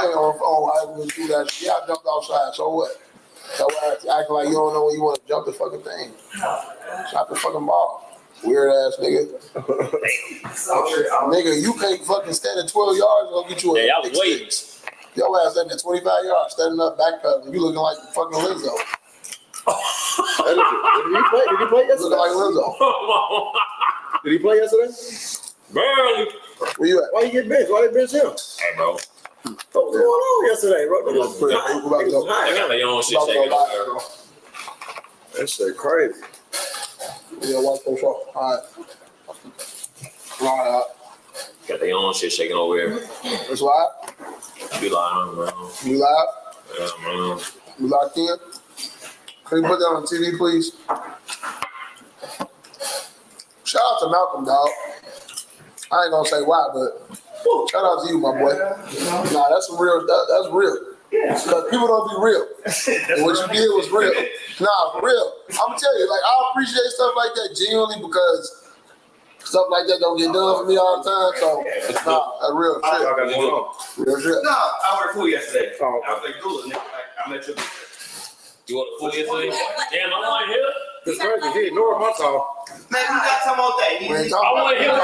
playing on I was do that. Yeah, I jumped outside. So what? So acting like you don't know when you want to jump the fucking thing. Shot the fucking ball. Weird ass nigga. Nigga, you can't fucking stand at 12 yards and go get you a I was waiting. Your ass standing at 25 yards, standing up, backpedaling. You looking like fucking Lizzo. Did he play yesterday? Looking like Lizzo. Did he play yesterday? Barely. Where you at? Why you get benched? Why they bench him? Hey, bro. What was going on yesterday, bro? They got their own shit shaking over there. That shit crazy. Yeah, watch those show. All right. Got their own shit shaking over here. It's live? You lying, bro. You live? Yeah, man. You locked in? Can you put that on TV, please? Shout out to Malcolm, dog. I ain't gonna say why, but shout out to you, my boy. Nah, that's real. That's real. Because people don't be real. And what you did was real. Nah, for real. I'm gonna tell you, like, I appreciate stuff like that genuinely because stuff like that don't get done for me all the time. So, nah, that's real shit. Real shit. No, I ordered food yesterday. I was like, cool, nigga. I met you. You ordered food yesterday? Damn, I'm not here. That's crazy. He ignored my call. Man, you got some more thing. I want to hear what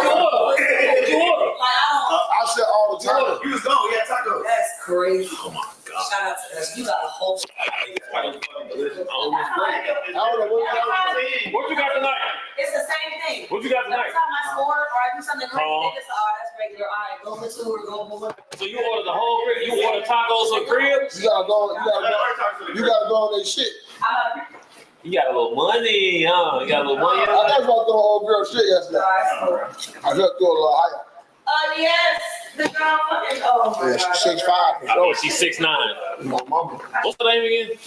you order. I said all the time. You was gone. Yeah, tacos. That's crazy. Oh my God. Shout out to us. You got a whole. I don't know What you got tonight? It's the same thing. What you got tonight? Every time I score or I do something crazy, it's that's regular. All right, go for two or go for one. So you ordered the whole crib? You ordered tacos and cribs? You gotta go on that shit. You got a little money, huh? You got a little money? I thought about throwing old girl shit yesterday. I just threw a little higher. Yes. The girl fucking. Oh my Yeah, God. she's 6'5". I know she's 6'9". My mama. What's the name again?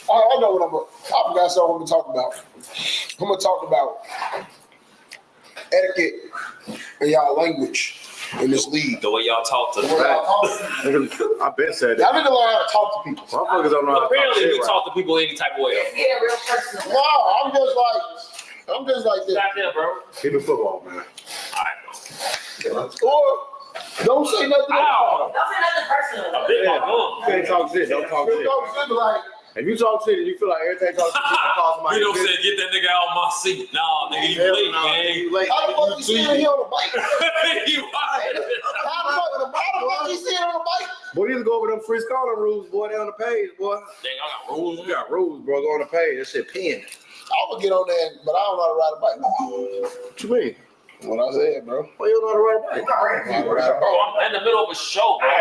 I know what I forgot something I'm gonna talk about. I'm gonna talk about etiquette and y'all language in this league. The way y'all talk to The them. way y'all talk. I been said Y'all that. need to learn how to talk to people. Motherfuckers don't know how to talk Apparently, shit we right. talk to people any type of way. It's getting real personal. No, I'm just like this. Stop there, bro. Keep it football, man. Or don't say nothing. Ow. Don't say nothing personal. I bit my You gum. can't talk shit. Don't talk shit. Don't say like. If you talk shit and you feel like every time you talk shit, you can call somebody. You know what I'm saying? Get that nigga out of my seat. Nah, nigga, you late, man. You late. How the fuck you sitting here on the bike? You right. How the fuck you sitting on the bike? Boy, you just go over them free scholar rules, boy. They on the page, boy. Dang, I got rules. You got rules, bro. Go on the page. That shit pinned. I'm gonna get on there, but I don't know how to ride a bike. What you mean? What I said, bro. Why you don't know how to ride a bike? Bro, I'm in the middle of a show, bro.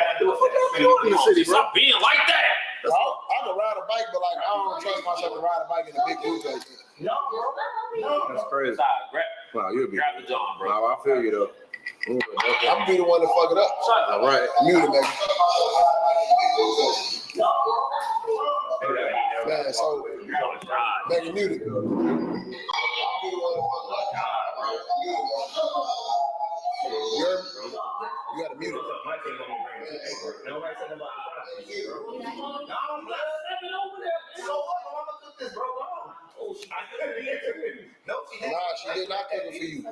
Stop being like that. I can ride a bike, but like I don't trust myself to ride a bike in a big group like that. That's crazy. Wow, you'll be. Grab the John, bro. Wow, I feel you though. I'm gonna be the one to fuck it up. All right. Mute it, nigga. Man, so nigga, mute it. You gotta mute it. Nah, she did not cook it for you. It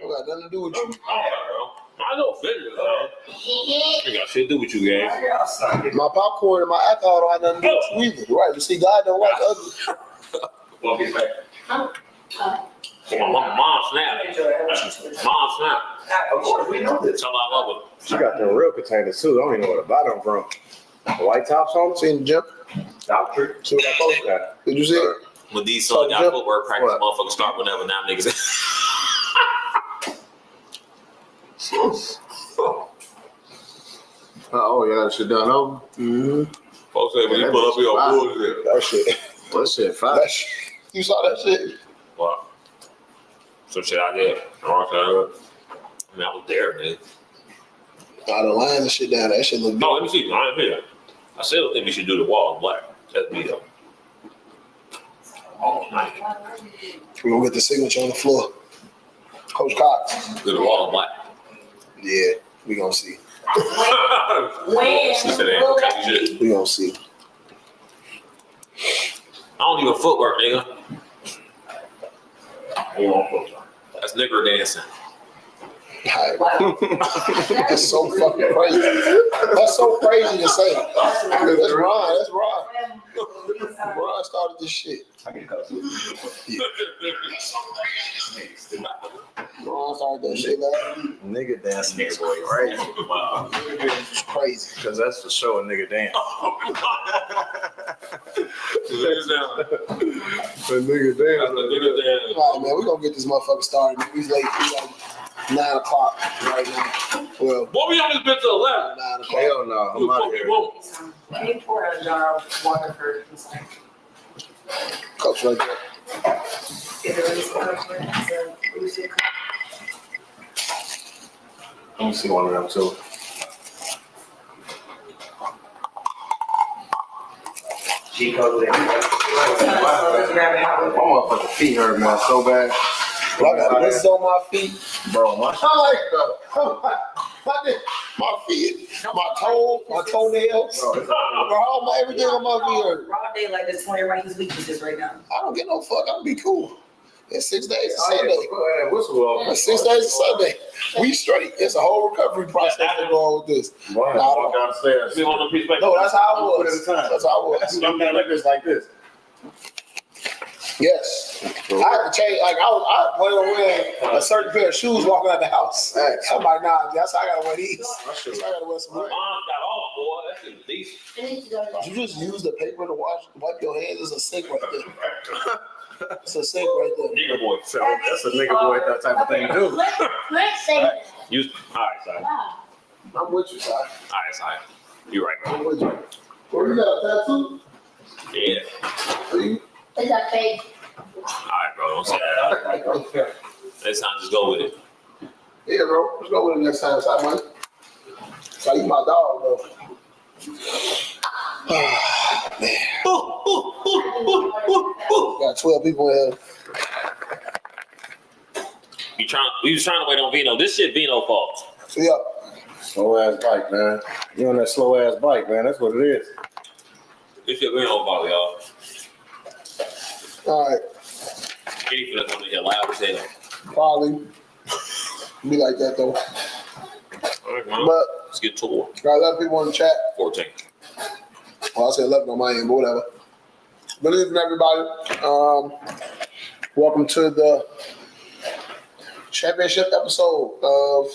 got nothing to do with you. I know figure, man. Ain't got shit to do with you, gang. My popcorn and my alcohol don't have nothing to do with you either. Right? You see, God don't like ugly. Well, get back. Mom snap. Mom snap. Of course, we know this. Tell her I love her. She got the real containers too. I don't even know where to buy them from. The white tops on them. See in the gym? Doctor. See what I posted at. Did you see it? When these sons got footwork practice, motherfuckers start whenever now niggas. Oh, yeah, that shit done over. Mm-hmm. Folks say when you pull up your bullshit. That shit. That shit fine. That shit. You saw that shit? What? Some shit I did. I mean, I was there, man. Nah, the line and shit down. That shit look good. No, let me see. I ain't here. I still think we should do the wall in black. That's me though. Oh, nice. We're gonna get the signature on the floor. Coach Cox. Do the wall in black. Yeah, we gonna see. When? She said, ain't okay, shit. We gonna see. I don't even footwork, nigga. That's nigger dancing. Like, Wow. that's so fucking crazy. That's so crazy to say. That's Ron. That's Ron. Ron started this shit. Ron started that shit last week. Nigga dance, nigga boy, right? Wow. It's crazy. Because that's for sure a nigga dance. A nigga dance. All right, man, we're gonna get this motherfucker started. Man. We's late. We like 9 o'clock right now. Well, Boy, we on this bitch to 11. 9 o'clock. Hell no, I'm out here. Can you pour a jar of water for this? Cups right there. Is there any cups for it? It's a cup. Let me see one of them too. My motherfucking feet hurt, man, so bad. Well, I got this on my feet. Bro, my My feet, my toenails, all my everything on my feet hurt. Raw day like this 20 right his weaknesses right now. I don't get no fuck. I'm gonna be cool. It's 6 days to Sunday. It's 6 days to Sunday. We straight. It's a whole recovery process to go on with this. Walk downstairs. No, that's how I was. That's how I was. Like this. Yes. I had to change. Like I went wearing a certain pair of shoes walking out the house. I'm like, nah, that's how I gotta wear these. I gotta wear some. Mom got off, boy. That's in decent. You just use the paper to wipe your hands. It's a sink right there. It's a sink right there. Nigga boy. So that's a nigga boy, that type of thing to do. Let's say You, all right, sorry. I'm with you, Si. All right, sorry. You're right, bro. I'm with you. Well, you got a tattoo? Yeah. For you? it's a fake. All right, bro. Don't say that. Next time, just go with it. Yeah, bro. Let's go with it next time. Si, man. So you my dog, bro. Man. Got 12 people in here. We was trying to wait on Vino. This shit Vino fault. Yeah. Slow ass bike, man. You on that slow ass bike, man. That's what it is. This shit Vino fault, y'all. All right. Kenny finna come in here loud as hell. Probably be like that though. All right, man. But Let's get to it. got a lot of people in the chat. 14. Well, I said 11 on my end, but whatever. Good evening, everybody. Welcome to the championship episode of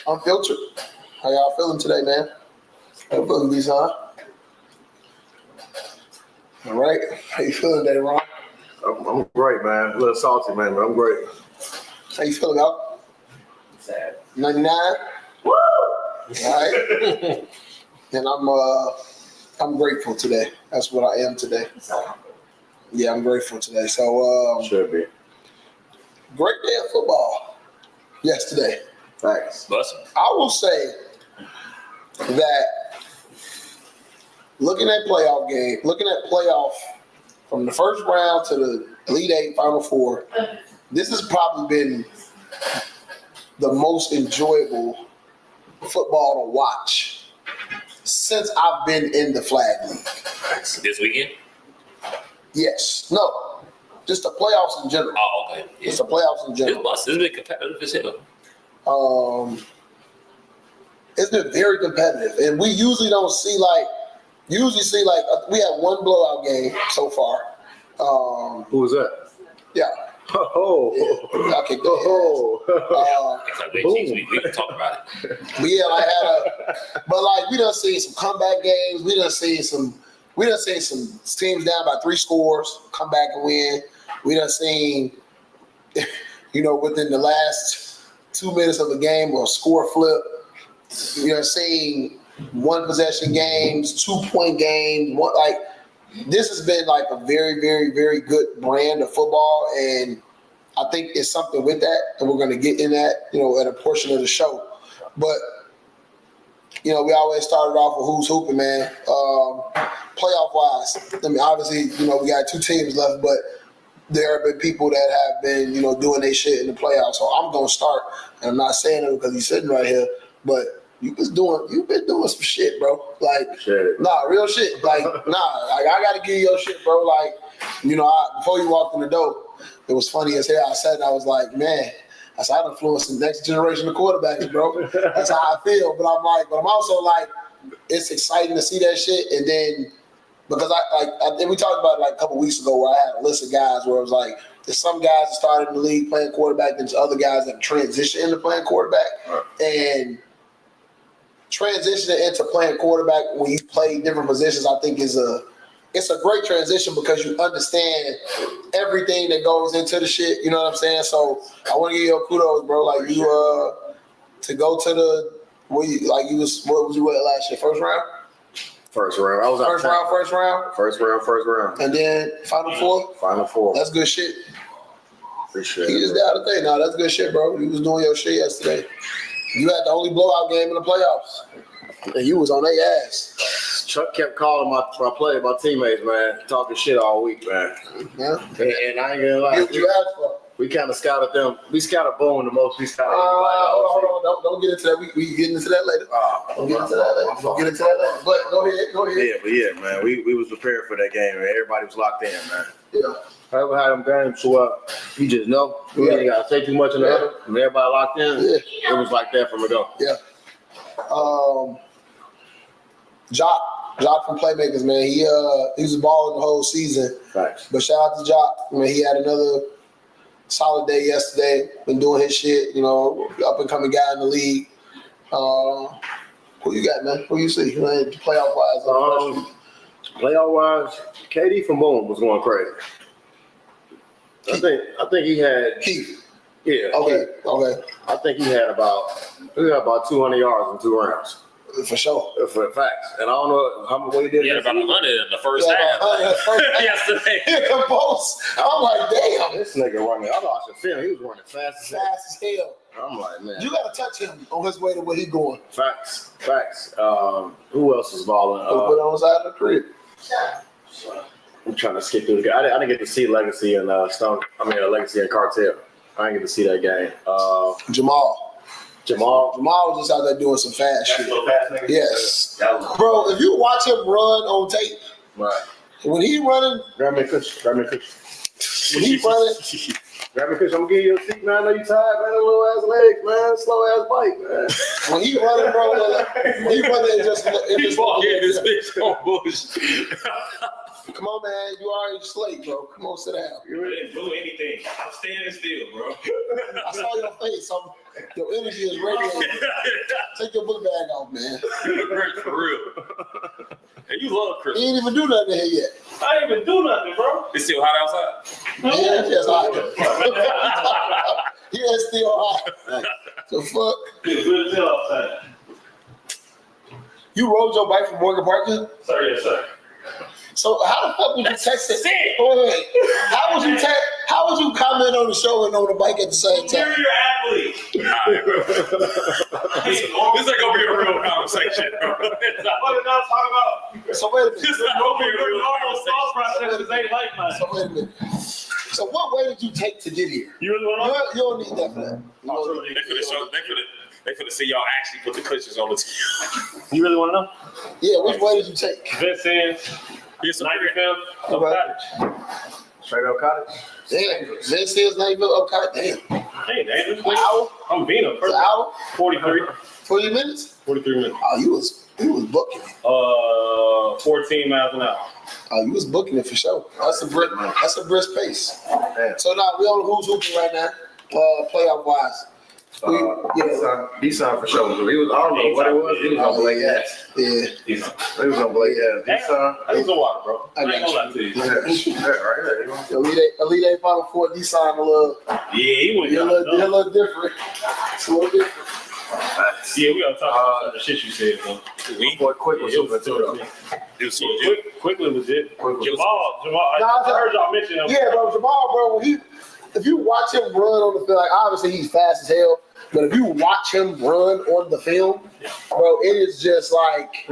UnFiltered. How y'all feeling today, man? How you feeling, D-Son? All right. How you feeling today, Ron? I'm great, man. A little salty, man, but I'm great. How you feeling, Al? Sad. 99? Woo! All right. And I'm grateful today. That's what I am today. Yeah, I'm grateful today. So, Should be. great day of football yesterday. Thanks. Bussin'. I will say that looking at playoff from the first round to the Elite Eight, Final Four, this has probably been the most enjoyable football to watch since I've been in the Flag League. This weekend? Yes. No. Just the playoffs in general. Oh, okay. Yeah. Just the playoffs in This general. bus has been competitive as hell. It's been very competitive, and we usually don't see we had one blowout game so far. Who was that? Yeah. Oh. Yeah. Okay, go ahead. It's like, we can talk about it. But yeah, but we done seen some comeback games. We done seen some teams down by 3 scores come back and win. We done seen, within the last 2 minutes of the game, a score flip. We done seen 1 possession games, 2-point games. This has been a very, very, very good brand of football, and I think it's something with that, and we're going to get in that, at a portion of the show. But, we always started off with who's hooping, man. Playoff-wise, I mean, obviously, we got 2 teams left, but there have been people that have been, doing their shit in the playoffs. So I'm going to start, and I'm not saying it because he's sitting right here, but you've been doing some shit, bro. Nah, real shit. I gotta give you your shit, bro. Before you walked in the door, it was funny as hell. I said, I was like, man, I said, I influence the next generation of quarterbacks, bro. That's how I feel. But I'm also like, it's exciting to see that shit. And then, because we talked about it like a couple weeks ago where I had a list of guys where it was like, there's some guys that started in the league playing quarterback, there's other guys that transition into playing quarterback. And transitioning into playing quarterback when you play different positions, I think it's a great transition because you understand everything that goes into the shit. You know what I'm saying? So I want to give you a kudos, bro. Like you to go to the what was you at last year? First round. First round. I was First round. First round. And then Final Four. Final Four. That's good shit. Appreciate He it. just down the thing. No, that's good shit, bro. You was doing your shit yesterday. You had the only blowout game in the playoffs, and you was on their ass. Chuck kept calling my teammates, man, talking shit all week, man. Yeah. And I ain't gonna lie. What you asked for? We kind of scouted them. We scouted Boone the most. We scouted Hold on. Don't get into that. We get into that later. Don't get into that later. We'll get into that later. But go ahead. Yeah, man. We was prepared for that game, man. Everybody was locked in, man. Yeah. However, had them games, so you just know you ain't gotta say too much in the other. When everybody locked in, it was like that from the go. Yeah. Jock from Playmakers, man. He was balling the whole season. Facts. But shout out to Jock. I mean, he had another solid day yesterday. Been doing his shit. You know, up and coming guy in the league. Who you got, man? Who you see? Playoff wise. Playoff wise, KD from Boone was going crazy. I think he had Keith. Yeah. Okay. I think he had about 200 yards in 2 rounds. For sure. For facts. And I don't know how much he did. He had about 100 in the first half. Yesterday. The post. I'm like, damn. This nigga running. I watched the film. He was running fast as hell. I'm like, man. You gotta touch him on his way to where he going. Facts. Who else is balling? Put on the side of the crib. I'm trying to skip through the game. I didn't get to see Legacy and Legacy and Cartel. I didn't get to see that game. Jamal was just out there doing some fast shit. Fast nigga. Yes. Bro, if you watch him run on tape, Right. when he running, Grab me a cushion. when he running, Grab me a cushion. I'm gonna give you a seat, man. I know you tired, man. Little ass legs, man. Slow ass bike, man. when he running, bro, when he running, it just This bitch on bullshit. Come on, man. You already slate, bro. Come on, sit down. You didn't do anything. I'm standing still, bro. I saw your face. Your energy is radiating. Take your book bag off, man. You look great for real. And you love He Christmas. ain't even do nothing here yet. I didn't even do nothing, bro. It's still hot outside. Yeah, it's hot. Yeah, it's still hot. The fuck? It's good as hell outside. You rode your bike from Morgan Park? Sir, yes, sir. So how the fuck would you text it? Wait. How would you comment on the show and on the bike at the same time? You're athlete. This ain't gonna be a real conversation, bro. What did I talk about? So wait a minute. This is gonna be a real Normal thought conversation. processes ain't like mine. So wait a minute. So what way did you take to get here? You really want to? You don't need that for that. They finna see y'all actually put the cushions on the TV. You really want to know? Yeah, which way did you take? Vince Here's some 95th of Cottage. Straight up cottage. Damn, this is Nashville. Okay, damn. Hey, dangerous. An hour? I'm Vino. It's an hour? 43. 40 minutes? 43 minutes. Oh, you was booking it. 14 miles an hour. Oh, you was booking it for sure. That's a brisk pace. Damn. So now we on Who's Hooping right now, playoff wise. D-Son for sure. He was, I don't know what it was. He was on Blake ass. Yeah. He was on Blake ass. D-Son. I need some water, bro. I I ain't gonna lie to you. Yeah, right there. Elite Final Four, D-Sign a little, Yeah, he went a little different. It's a little different. Yeah, we gotta talk about the shit you said, bro. Boy, quick was super too, It was so good. Quickly legit. though. Jamal, Nah, I heard y'all mention him. Yeah, bro, Jamal, bro, if you watch him run on the field, like obviously he's fast as hell, but if you watch him run on the film, bro, it is just like,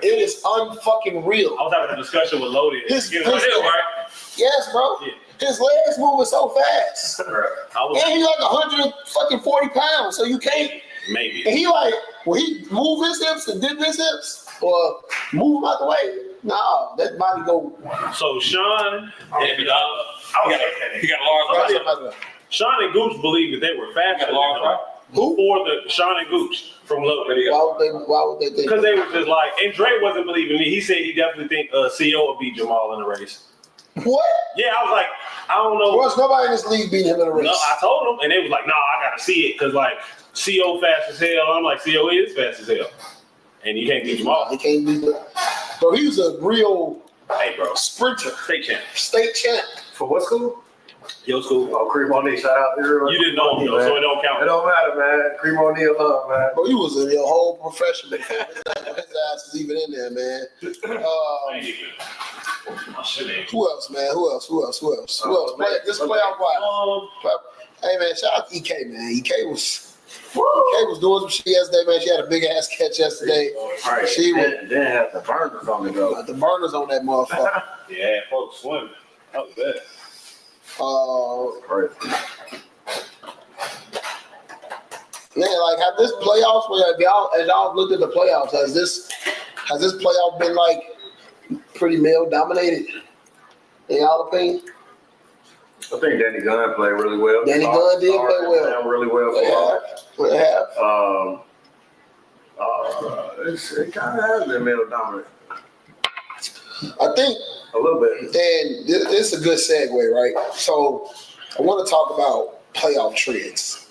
it is unfucking real. I was having a discussion with Lodi. His- You know, his- right? Yes, bro. Yeah. His legs moving so fast. I was And he's like 140 pounds, so you can't. maybe. And he like, when he move his hips and dip his hips or move him out the way, no, that body go. So Sean, He got a large body. Sean and Gooch believed that they were faster than him. Who? For the Sean and Gooch from Logan. Why would they think? Because they were just like, and Dre wasn't believing me. He said he definitely think CO would beat Jamal in the race. What? Yeah, I was like, I don't know. Well, nobody in this league beat him in a race. No, I told them, and they was like, "No, I gotta see it," because like CO fast as hell. I'm like, CO is fast as hell, and you can't beat Jamal. He can't beat him. Bro, he was a real bro, sprinter. state champ. State champ. For what school? Your school. Oh, Cream O'Neal. Shout out to everyone. You didn't know him though, so it don't count. It don't matter, man. Cream O'Neal love, man. Bro, he was in your whole profession before his ass was even in there, man. Who else, man? Who else? This playoff wise. Hey, man, shout out to EK, man. EK was doing some shit yesterday, man. She had a big ass catch yesterday. Right. She was Then had the burners on the go. the burners on that motherfucker. Yeah, folks swimming. That was bad. Crazy. Man, like, have this playoffs, as y'all looked at the playoffs, has this playoff been like pretty male dominated in y'all opinion? I think Danny Gunn played really well. Danny Gunn did play well. Really well for They have. it kind of has been male dominant. I think, A little bit. and this is a good segue, right? So I want to talk about playoff trends.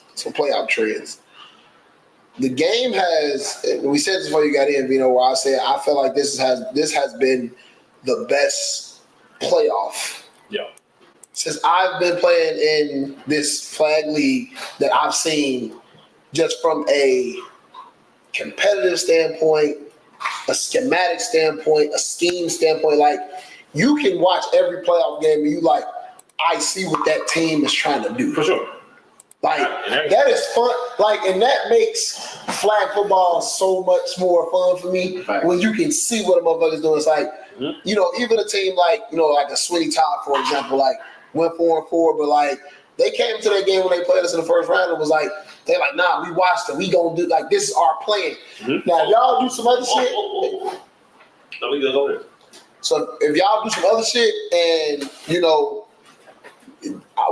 The game has, we said this before you got in, Vino, where I said I feel like this has been the best playoff. Yeah. Since I've been playing in this flag league that I've seen, just from a competitive standpoint, a schematic standpoint, a scheme standpoint, like you can watch every playoff game and you like, I see what that team is trying to do. For sure. Like that is fun. Like, and that makes flag football so much more fun for me when you can see what a motherfucker's doing. It's like, you know, even a team like, you know, like a Sweeney Todd, for example, like went 4-4, but like they came to that game when they played us in the first round and was like, they're like, nah, we watched it. We gonna do like this is our plan. Now if y'all do some other shit. Let me go there. So if y'all do some other shit and you know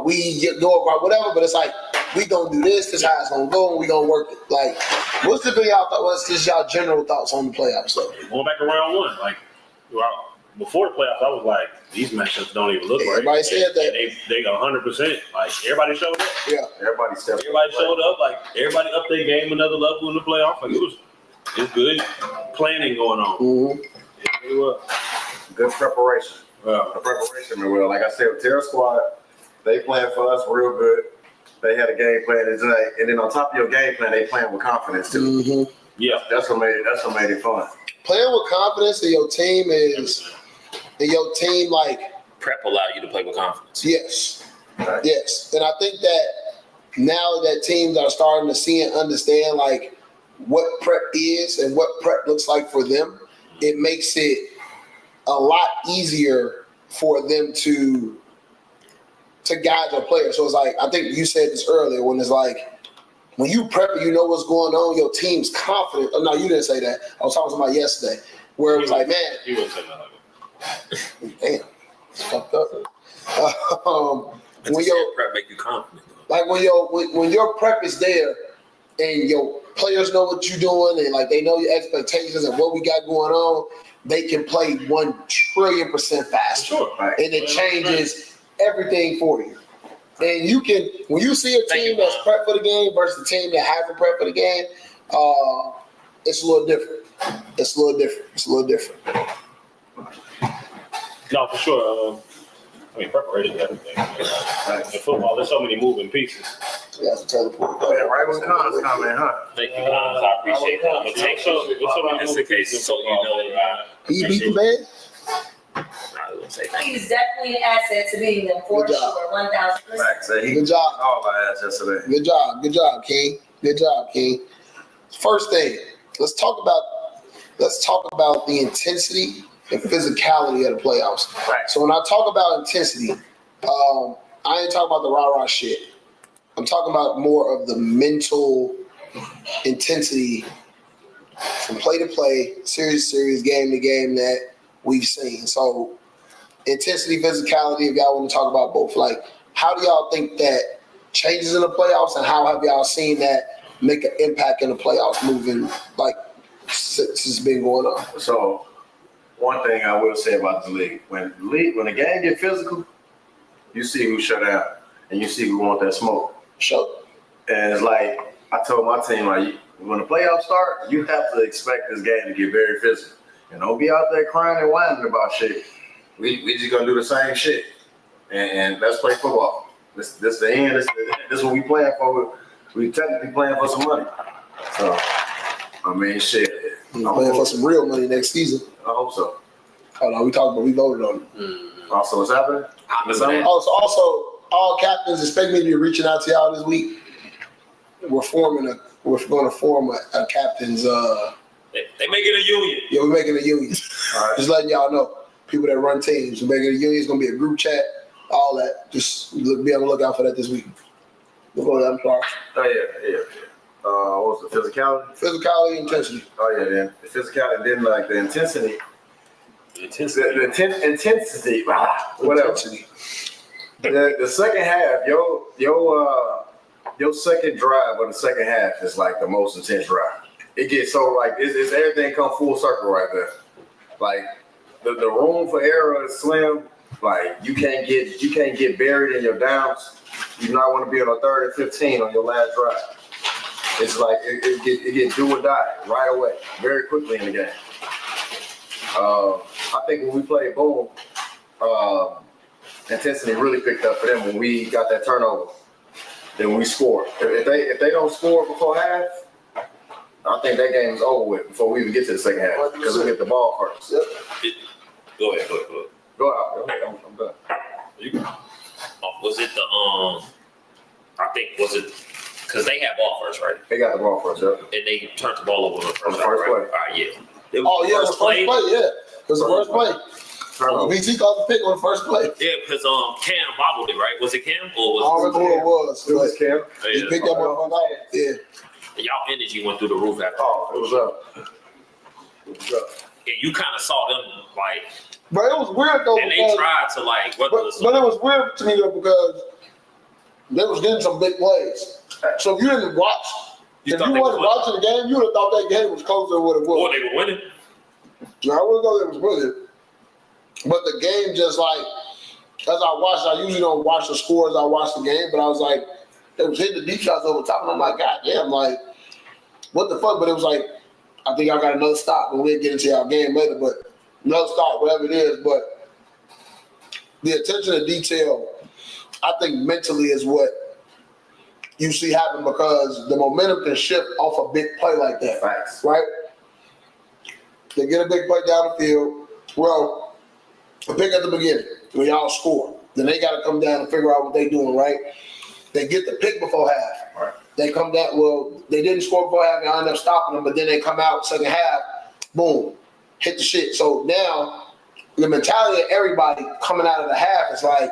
we go about whatever, but it's like we gonna do this is how it's gonna go, and we gonna work it. Like, what's the thing y'all thought? What's just y'all general thoughts on the playoffs stuff? Going back to round one, like before the playoffs, I was like, these matchups don't even look right. Everybody said that. And they got 100%. Like everybody showed up. Yeah, Everybody stepped up. Everybody showed up. Like everybody up their game another level in the playoffs. Like it's good planning going on. Mm-hmm. It was. Good preparation. The preparation, well, like I said, Terra Squad, they playing for us real good. They had a game plan, and then on top of your game plan, they playing with confidence too. Mm-hmm. Yeah, that's what made it fun. Playing with confidence in your team like Prep allow you to play with confidence. yes, Right. yes, and I think that now that teams are starting to see and understand like what prep is and what prep looks like for them, it makes it a lot easier for them to guide their players. So it's like, I think you said this earlier when it's like, when you prep and you know what's going on, your team's confident. Oh, no, you didn't say that. I was talking about yesterday where it was like, man. You wouldn't say that like that. Damn, it's fucked up. When your prep make you confident. like when your prep is there and your players know what you're doing and like they know your expectations and what we got going on, they can play 1,000,000,000% faster. Sure. Right. And it changes everything for you. And you can, when you see a team that's prepped for the game versus a team that hasn't prepped for the game, it's a little different. It's a little different. No, for sure. I mean, preparation is everything. In football, there's so many moving pieces. You have to tell the point. Yeah, right when Connors come in, huh? Thank you, Connors. I appreciate that. I'm gonna take It's the case so you know. He beat the man? I was say thank you. He's definitely an asset to beating them for Good job. sure, 1,000%. Right, so he Good job. all our ass yesterday. Good job, King. Good job, King. First thing, let's talk about the intensity and physicality of the playoffs. Right. So when I talk about intensity, I ain't talking about the rah-rah shit. I'm talking about more of the mental intensity from play to play, series to series, game to game that we've seen. So intensity, physicality, if y'all want to talk about both, like how do y'all think that changes in the playoffs, and how have y'all seen that make an impact in the playoffs moving like since it's been going on? So one thing I will say about the league, when the game get physical, you see who shut down and you see who want that smoke. Sure. And it's like I told my team, like when the playoffs start, you have to expect this game to get very physical. And don't be out there crying and whining about shit. We just gonna do the same shit. And let's play football. This the end. This what we playing for. We technically playing for some money. So I mean, shit. We're playing for some real money next season. I hope so. Oh no, we voted on it. Also, what's happening? Also, all captains expect me to be reaching out to y'all this week. We're going to form a captains. They make it a union. Yeah, we're making a union. All right. Just letting y'all know, people that run teams, we're making a union. It's gonna be a group chat, all that. Just be on the lookout for that this week. We'll go there. I'm sorry. Oh yeah. What was the physicality? Physicality, intensity. Oh yeah, then the physicality, then like the intensity. The intensity. Whatever. Intensity. The second half, your second drive of the second half is like the most intense drive. It gets so like it's everything come full circle right there. Like the room for error is slim. Like you can't get buried in your downs. You do not want to be on a 3rd and 15 on your last drive. It's like it get do or die right away, very quickly in the game. I think when we played Boom, intensity really picked up for them when we got that turnover. Then we scored. If they don't score before half, I think that game is over with before we even get to the second half because we get the ball first. Go ahead. Go out. Go ahead. I'm done. Was it because they had ball first, right? They got the ball first, yeah. And they turned the ball over on the first On the first right? play. All right, yeah. It Oh was yeah, the first play. Yeah, it was the first play. Turnover. VT called the pick on the first play. Yeah, because Cam bobbled it, right? Was it Cam or I don't was remember who it was. It was Cam. He it? picked that motherfucker out. Yeah. Y'all energy went through the roof after. Oh, it was up. And you kind of saw them like, But it was weird though. and they because- tried to like, But it was weird to me though because they was getting some big plays. So if you didn't watch, if you wasn't watching the game, you would have thought that game was closer than what it or was. they were winning. I wouldn't know they was winning. But the game just like, as I watched, I usually don't watch the scores, I watch the game, but I was like, they was hitting the deep shots over top, and I'm like, God damn, like, what the fuck? But it was like, I think I got another stop, and we'll get into our game later, but another stop, whatever it is, but the attention to detail, I think mentally is what you see happen because the momentum can shift off a big play like that. Facts. Right? They get a big play down the field. Well, a pick at the beginning when y'all score. Then they got to come down and figure out what they're doing, right? They get the pick before half. Right. They come down, well, they didn't score before half, and I end up stopping them, but then they come out second half, boom, hit the shit. So now the mentality of everybody coming out of the half is like,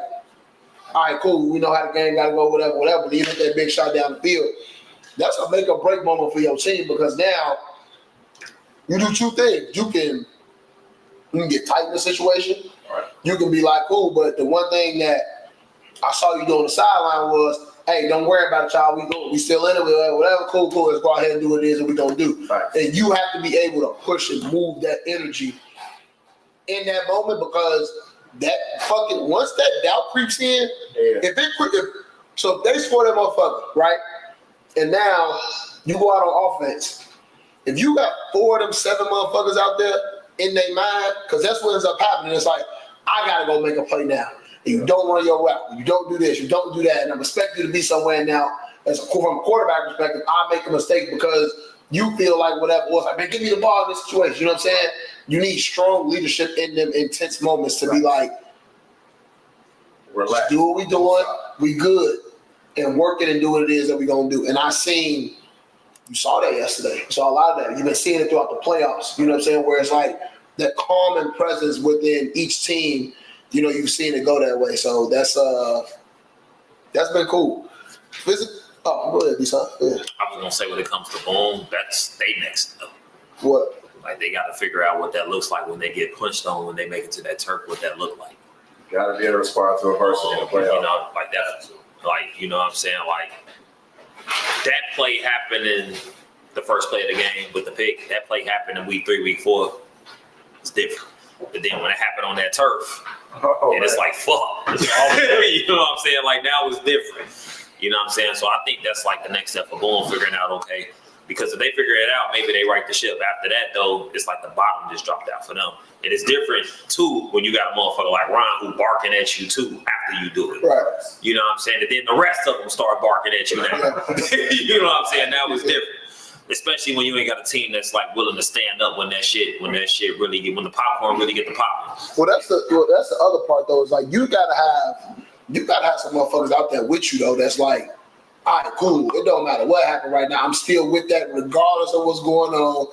all right, cool, we know how the game got to go, whatever. But you hit that big shot down the field. That's a make or break moment for your team because now you do two things. You can get tight in the situation. Right. You can be like, cool, but the one thing that I saw you do on the sideline was, hey, don't worry about it, y'all. We still in it, whatever, cool, let's go ahead and do what it is that we gonna do. Right. And you have to be able to push and move that energy in that moment because that fucking, once that doubt creeps in, if they score that motherfucker, right? And now you go out on offense. If you got 4 of them 7 motherfuckers out there in their mind, because that's what ends up happening. It's like, I gotta go make a play now. And you don't run your route. You don't do this. You don't do that. And I expect you to be somewhere now. From a quarterback perspective, I make a mistake because you feel like whatever was like, man, give me the ball in this situation. You know what I'm saying? You need strong leadership in them intense moments to be like, Relax. just do what we doing. We good. And work it and do what it is that we gonna do. And you saw that yesterday. You saw a lot of that. You've been seeing it throughout the playoffs. You know what I'm saying? Where it's like that calm and presence within each team. You know, you've seen it go that way. So that's been cool. Go ahead, D-Son. Yeah. I was gonna say when it comes to Boom, that's they next up. What? Like they got to figure out what that looks like when they get punched on, when they make it to that turf, what that look like. Gotta be able to respond to adversity in the You playoffs. know, like that. Like, you know what I'm saying? Like, that play happened in the first play of the game with the pick. That play happened in week 3, week 4. It's different. But then when it happened on that turf, and it's like, fuck. You know what I'm saying? Like, now it's different. You know what I'm saying? So I think that's like the next step for going, figuring out, okay, because if they figure it out, maybe they right the ship. After that, though, it's like the bottom just dropped out for them. And it's different, too, when you got a motherfucker like Ron who barking at you, too, after you do it. Right. You know what I'm saying? And then the rest of them start barking at you now. You know what I'm saying? Now it's different. Especially when you ain't got a team that's like willing to stand up when that shit really get, when the popcorn really get the popping. Well, that's the other part though. Is like you gotta have some motherfuckers out there with you though. That's like, all right, cool. It don't matter what happened right now. I'm still with that regardless of what's going on.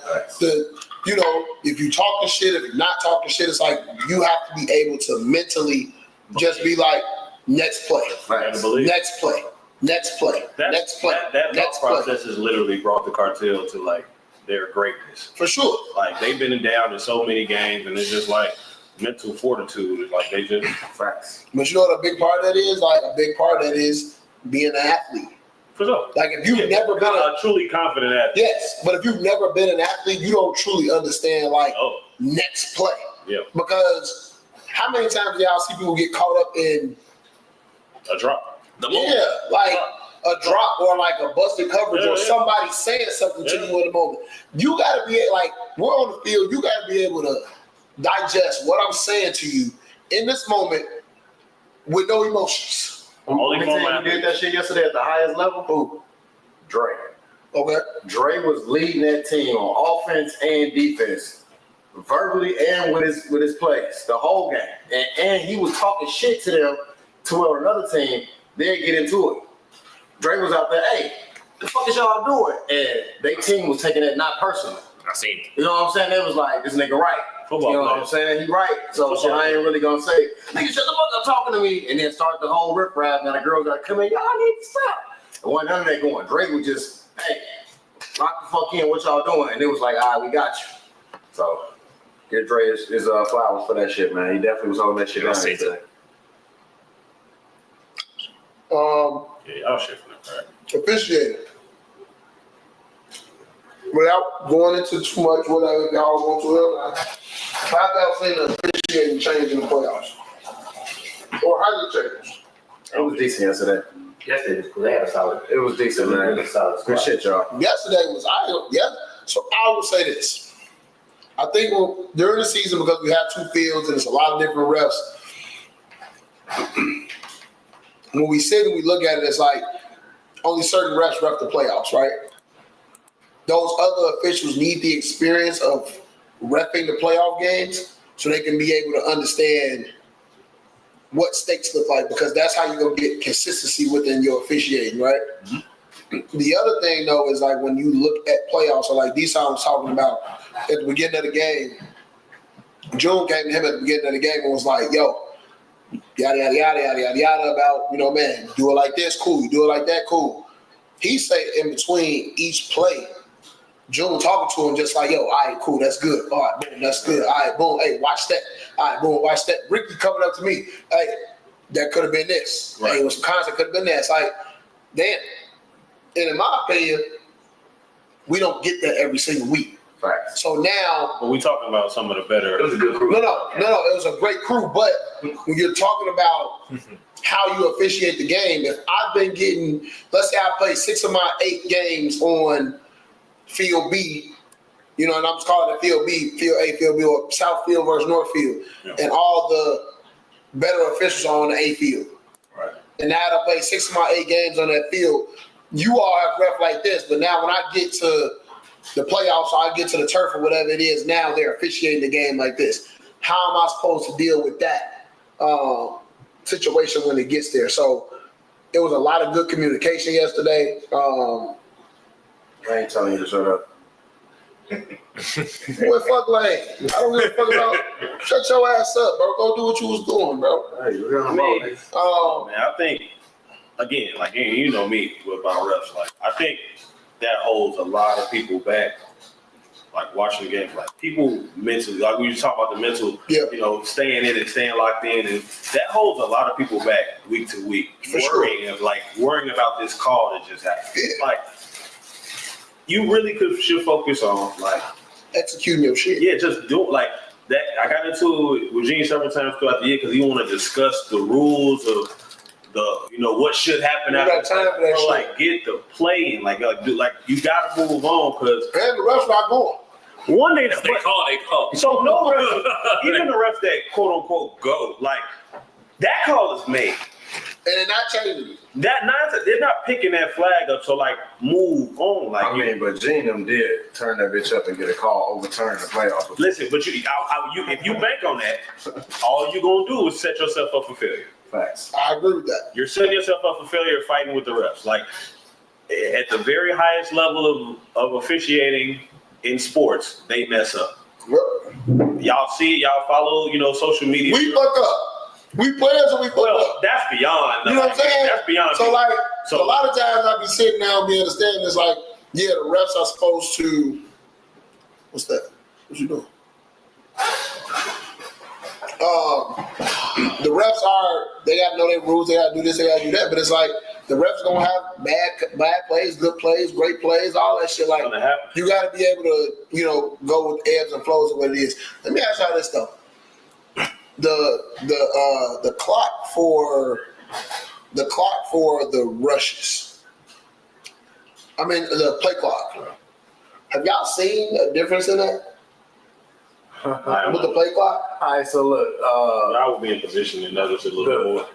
You know, if you talking shit, if you're not talking shit, it's like you have to be able to mentally just be like, next play, next play. Next play. Next play. That next thought process has literally brought the cartel to like their greatness. For sure. Like they've been down in so many games, and it's just like mental fortitude. It's like they just Facts. But you know what a big part of that is? Like a big part of that is being an athlete. for sure. Like if you've never been a truly confident athlete. yes, but if you've never been an athlete, you don't truly understand like next play. Yeah. Because how many times do y'all see people get caught up in a drop? Like a drop or like a busted coverage or somebody saying something to you in the moment. You gotta be like, we're on the field, you gotta be able to digest what I'm saying to you in this moment with no emotions. Only Who did that shit yesterday at the highest level? Who? Dre. Okay. Dre was leading that team on offense and defense, verbally and with his plays, the whole game. And he was talking shit to them to where another team, they'd get into it. Dre was out there, hey, the fuck is y'all doing? And their team was taking it not personally. I seen it. You know what I'm saying? They was like, this nigga right. Football you know player. what I'm saying? He right. So shit, I ain't really gonna say, nigga, shut the fuck up talking to me. And then start the whole riff-raff. Now the girls gotta come in, y'all need to stop. There wasn't none of that going. Dre was just, hey, lock the fuck in, what y'all doing? And it was like, all right, we got you. So give Dre his flowers for that shit, man. He definitely was holding that shit down today. Yeah, y'all shit for that, right? Officiating. Without going into too much, whatever y'all want to, have y'all seen the officiating change in the playoffs? Or how did it change? It was decent yesterday. Yesterday was cool. They had a solid. It was decent, man. Good shit, y'all. Yesterday was so I will say this. I think during the season, because we have two fields and it's a lot of different refs, when we sit and we look at it, it's like only certain refs ref the playoffs, right? Those other officials need the experience of reffing the playoff games so they can be able to understand what stakes look like, because that's how you're going to get consistency within your officiating, right? Mm-hmm. The other thing, though, is like when you look at playoffs, so like D-Son was talking about at the beginning of the game, June came to him at the beginning of the game and was like, yo, yada, yada, yada, yada, yada, yada, about, you know, man, do it like this, cool. You do it like that, cool. He said in between each play, June talking to him just like, yo, all right, cool, that's good. All right, boom, that's good. All right, boom, hey, watch that. All right, boom, watch that. Ricky coming up to me, hey, that could have been this. Right. Hey, it was some concept, could have been that. It's like, damn. And in my opinion, we don't get that every single week. Right. So now, But we talking about some of the better. It was a good crew. no, it was a great crew. But when you're talking about how you officiate the game, if I've been getting, let's say I played 6 of my 8 games on Field B, you know, and I'm just calling it Field B, Field A, Field B, or South Field versus North Field, and all the better officials are on the A field. Right. And now I play 6 of my 8 games on that field. You all have ref like this, but now when I get to the playoffs, or I get to the turf or whatever it is, now they're officiating the game like this. How am I supposed to deal with that situation when it gets there? So it was a lot of good communication yesterday. I ain't telling you to shut up. Boy, fuck Lane. I don't give a fuck about. Shut your ass up, bro. Go do what you was doing, bro. Hey, you're on the ball, nigga. man, I think again, like you know me about refs. Like I think that holds a lot of people back like watching the game, like people mentally, like we just talk about the mental, Yeah. you know, staying in and staying locked in, and that holds a lot of people back week to week, For sure. worrying about this call that just happened. Yeah. Like, you really should focus on like Executing your shit. yeah, just do like that. I got into it with Gene several times throughout the year because he want to discuss the rules of what should happen You after got time for that shit. like get the play and like you got to move on because And the refs not going. one day They call. so no refs, even the refs that quote unquote go, like that call is made. And they're not changing it. That nonsense, they're not picking that flag up to like move on. Like I mean, but Gene them did turn that bitch up and get a call, overturn the playoff. listen, but if you bank on that, all you gonna do is set yourself up for failure. Facts. I agree with that. You're setting yourself up for failure fighting with the refs. Like at the very highest level of officiating in sports, they mess up. Y'all see it, y'all follow, social media. We fuck up. We players and we fuck well, up. that's beyond. You know what I'm saying? That's beyond. So like, So- a lot of times I be sitting down being understanding it's like, yeah, the refs are supposed to. What's that? What you doing? The refs they gotta know their rules. They gotta do this. They gotta do that. But it's like the refs gonna have bad plays, good plays, great plays, all that shit. Like Gonna happen. you gotta be able to, go with ebbs and flows of what it is. Let me ask y'all this though. The clock for the rushes. I mean the play clock. Have y'all seen a difference in that with the play clock? All right, so look, I will be in position to notice it a little bit more.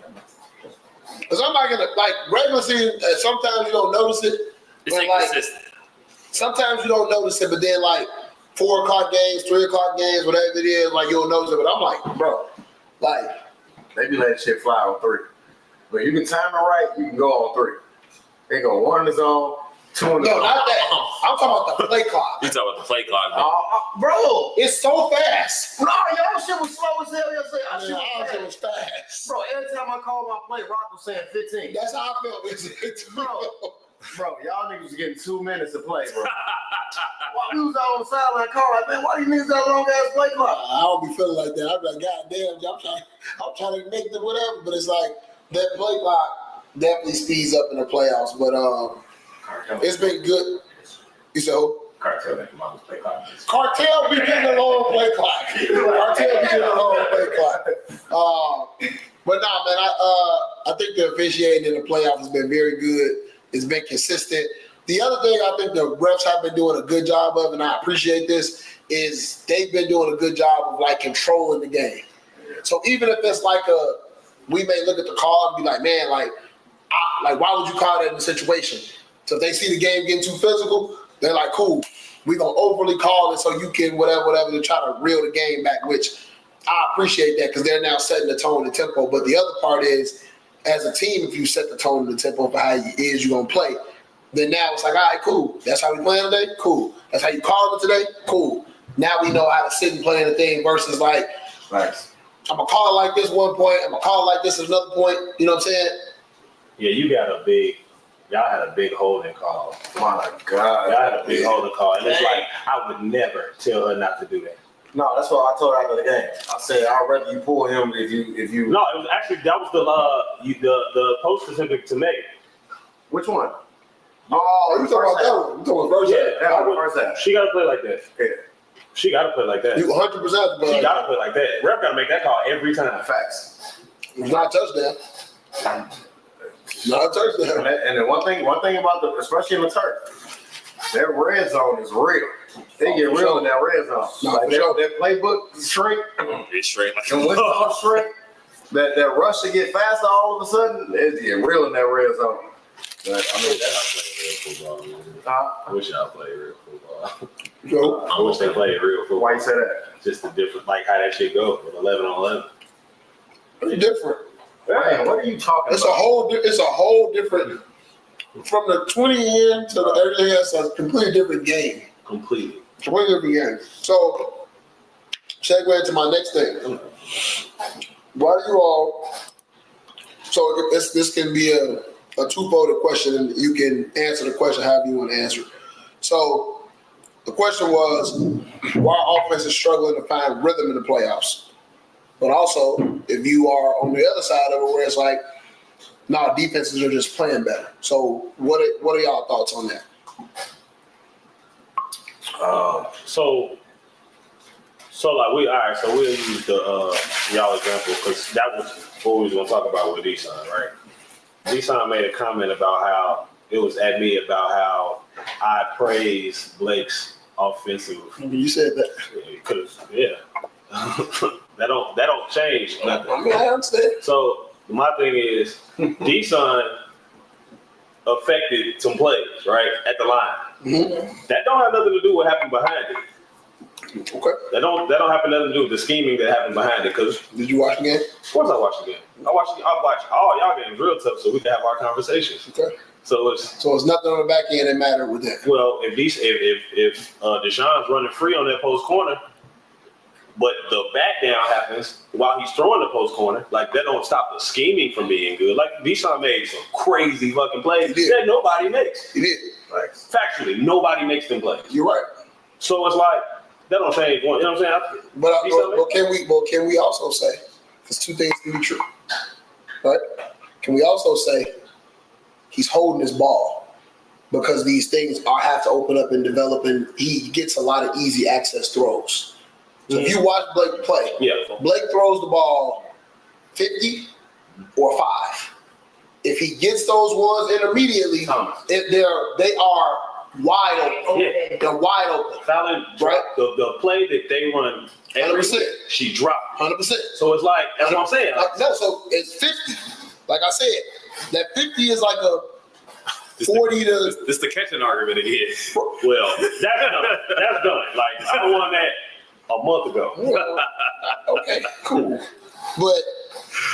Because I'm not gonna like regular season. Sometimes you don't notice it. It's But, like, inconsistent. sometimes you don't notice it, but then like 4 o'clock games, 3 o'clock games, whatever it is, like you'll notice it. But I'm like, bro, like they be letting shit fly on 3. But you can time it right, you can go on 3. They go 1 in the zone, 2 in the no, zone. not that. I'm talking about the play clock. You talking about the play clock? Man. Bro, It's so fast. no, y'all shit was slow as hell yesterday. I mean, our shit was fast. Bro, every time I called my play, Rock was saying 15. That's how I felt. It's Bro, y'all niggas was getting 2 minutes to play, bro. While we was out on the sideline, call like, man, why do you niggas that long ass play clock? I don't be feeling like that. I'm like, God damn, I'm trying to make the whatever, but it's like that play clock definitely speeds up in the playoffs. But it's been good. You said who? Cartel that come out with play clock. Cartel be getting a long play clock. Cartel be getting a long play clock. But nah, man, I think the officiating in the playoffs has been very good. It's been consistent. The other thing I think the refs have been doing a good job of, and I appreciate this, is they've been doing a good job of like controlling the game. So even if it's like we may look at the call and be like, man, like why would you call that in a situation? So if they see the game getting too physical, they're like, cool, we're gonna overly call it so you can whatever to try to reel the game back, which I appreciate that because they're now setting the tone and tempo. But the other part is, as a team, if you set the tone and the tempo for how it is you're gonna play, then now it's like, all right, cool. That's how we playing today? Cool. That's how you calling it today? Cool. Now we know how to sit and play in the thing versus like, Nice. I'm gonna call it like this one point, I'm gonna call it like this at another point. You know what I'm saying? Yeah, y'all had a big holding call. My God. Y'all had a big holding call, and it's like I would never tell her not to do that. No, that's what I told her after the game. I said, I'd rather you pull him if you. No, it was actually that was the post specific to make. Which one? Oh, you talking about that one? You talking about first half? That was the first half. She got to play like that. Yeah. She got to play like that. You 100%, but She got to play like that. Ref got to make that call every time. Facts. it's not a touchdown. Not a touchdown. And then one thing about especially in the turf, their red zone is real. They get real in that red zone. No, Like for sure. that playbook shrink, It's straight like and when it's shrink, that rush to get faster all of a sudden, it's get real in that red zone. But, I mean, that's I wish y'all played real football. So, I wish they played real football. why you say that? Just the different, like how that shit go with 11 on 11. it's different. Man, what are you talking It's about? a whole different. From the 20 in to the everything else, it's a completely different game. Completely. Completely different game. So, segue into my next thing. Why do you all? So this can be a two-folded question, and you can answer the question however you want to answer it. So, the question was why offense is struggling to find rhythm in the playoffs. But also, if you are on the other side of it, where it's like, nah, defenses are just playing better. So, what are y'all thoughts on that? So like so we'll use the y'all example because that was what we was gonna talk about with D-Son, right? D-Son made a comment about how it was at me about how I praise Blake's offensive. You said that. Because that don't change nothing. I mean, I understand. So my thing is D-Son affected some plays, right, at the line. Mm-hmm. That don't have nothing to do with what happened behind it. Okay. That don't have nothing to do with the scheming that happened behind it. Cause did you watch the game? Of course I watched the game. I watch all y'all games real tough so we can have our conversations. Okay. So it's nothing on the back end that mattered with that. Well, if Deshaun's running free on that post corner, but the back down happens while he's throwing the post corner, like that don't stop the scheming from being good. Like Deshaun made some crazy fucking plays that nobody makes. He did. Like factually, nobody makes them plays. You're right. So it's like that don't change. You know what I'm saying? But can we also say, because two things can be true, right? Can we also say he's holding his ball because these things have to open up and develop, and he gets a lot of easy access throws. So if you watch Blake play, Blake throws the ball 50 or 5. If he gets those ones intermediately, they are wide open. Yeah. They're wide open. Fallon, right? The play that they run, 100%. She dropped. 100%. So it's like, that's what I'm saying. No, so it's 50. Like I said, that 50 is like a 40 to. This the catching argument again. Well, that's done. Like, I won that a month ago. Okay, cool. But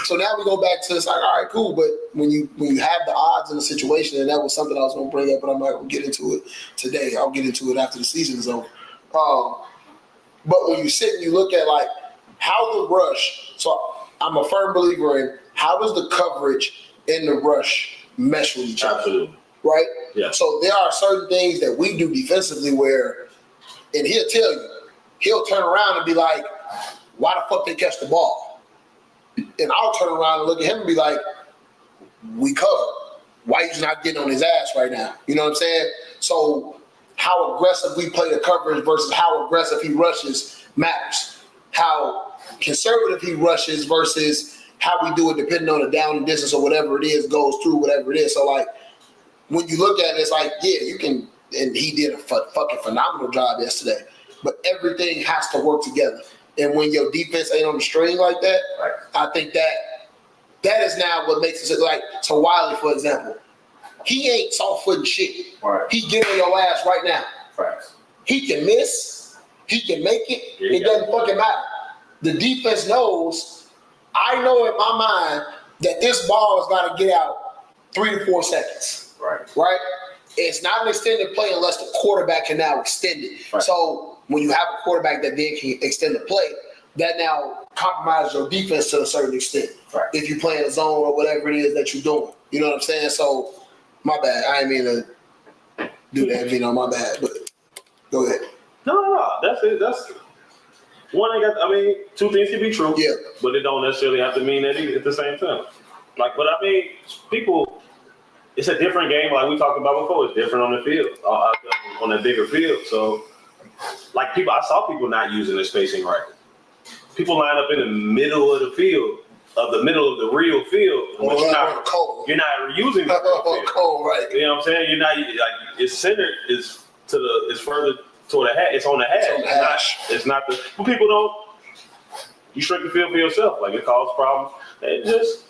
so now we go back to it's like, all right, cool. But when you have the odds in the situation, and that was something I was going to bring up, but I'm not going to get into it today. I'll get into it after the season is over. But when you sit and you look at like how the rush, so I'm a firm believer in how does the coverage and the rush mesh with each other? Absolutely. Right? Yeah. So there are certain things that we do defensively where, and he'll tell you, he'll turn around and be like, why the fuck they catch the ball? And I'll turn around and look at him and be like, we cover. Why he's not getting on his ass right now? You know what I'm saying? So how aggressive we play the coverage versus how aggressive he rushes matters. How conservative he rushes versus how we do it depending on the down and distance or whatever it is, goes through whatever it is. So like when you look at it, it's like, yeah, you can, and he did a fucking phenomenal job yesterday. But everything has to work together. And when your defense ain't on the string like that, right, I think that is now what makes it like, so Wiley, for example, he ain't soft-footing shit. Right. He getting your ass right now. Right. He can miss. He can make it. It doesn't fucking matter. The defense knows, I know in my mind that this ball is got to get out 3 to 4 seconds. Right. Right? It's not an extended play unless the quarterback can now extend it. Right. So when you have a quarterback that then can extend the play, that now compromises your defense to a certain extent. Right. If you play in a zone or whatever it is that you're doing. You know what I'm saying? So, my bad. I didn't mean to do that, Vino. My bad. But go ahead. No. That's it. That's one thing. I mean, two things can be true. Yeah. But it don't necessarily have to mean that either at the same time. Like, but I mean, people, it's a different game. Like we talked about before. It's different on the field, on a bigger field. So, like I saw people not using the spacing right. People line up in the middle of the field, of the middle of the real field, but you're not using the real field. Cold, right? You know what I'm saying? You're not like it's centered is to the it's further toward the hat. It's on the hash. It's not the people don't. You shrink the field for yourself. Like it causes problems. It just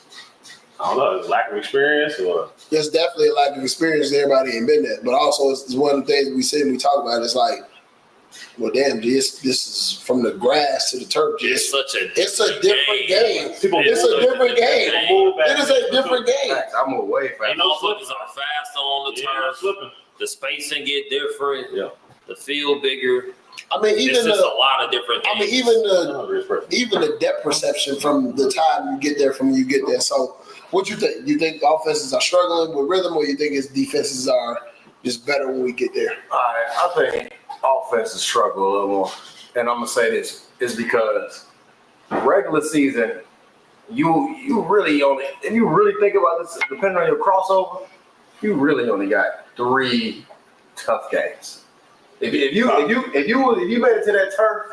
I don't know. It's lack of experience or. There's definitely a lack of experience. Everybody ain't been there, but also it's one of the things we sit and we talk about. It's like, well, damn, this is from the grass to the turf. It's It's a different game. It's a different game. It is a different game. I move away from it. Motherfuckers are faster on the turf. The spacing get different. Yeah. The field bigger. I mean, even it's just a lot of different things. I mean, even the depth perception from the time you get there, from when you get there. So, what you think? You think offenses are struggling with rhythm, or you think it's defenses are just better when we get there? I think offenses struggle a little more. And I'm gonna say this is because regular season, you really only, if you really think about this, depending on your crossover, you really only got 3 tough games. If you made it to that turf,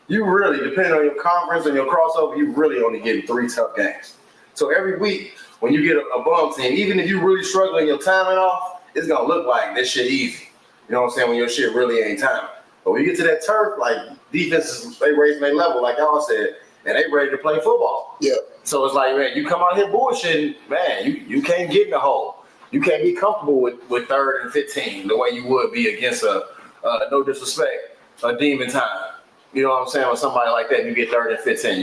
you really, depending on your conference and your crossover, you really only getting 3 tough games. So every week when you get a bum team, even if you really struggling your timing off, it's gonna look like this shit easy. You know what I'm saying? When your shit really ain't timing. But when you get to that turf, like defenses, they raising their level, like y'all said, and they ready to play football. Yeah. So it's like, man, you come out here bullshitting, man, you can't get in the hole. You can't be comfortable with 3rd and 15 the way you would be against no disrespect, a demon time. You know what I'm saying? With somebody like that, you get 3rd and 15.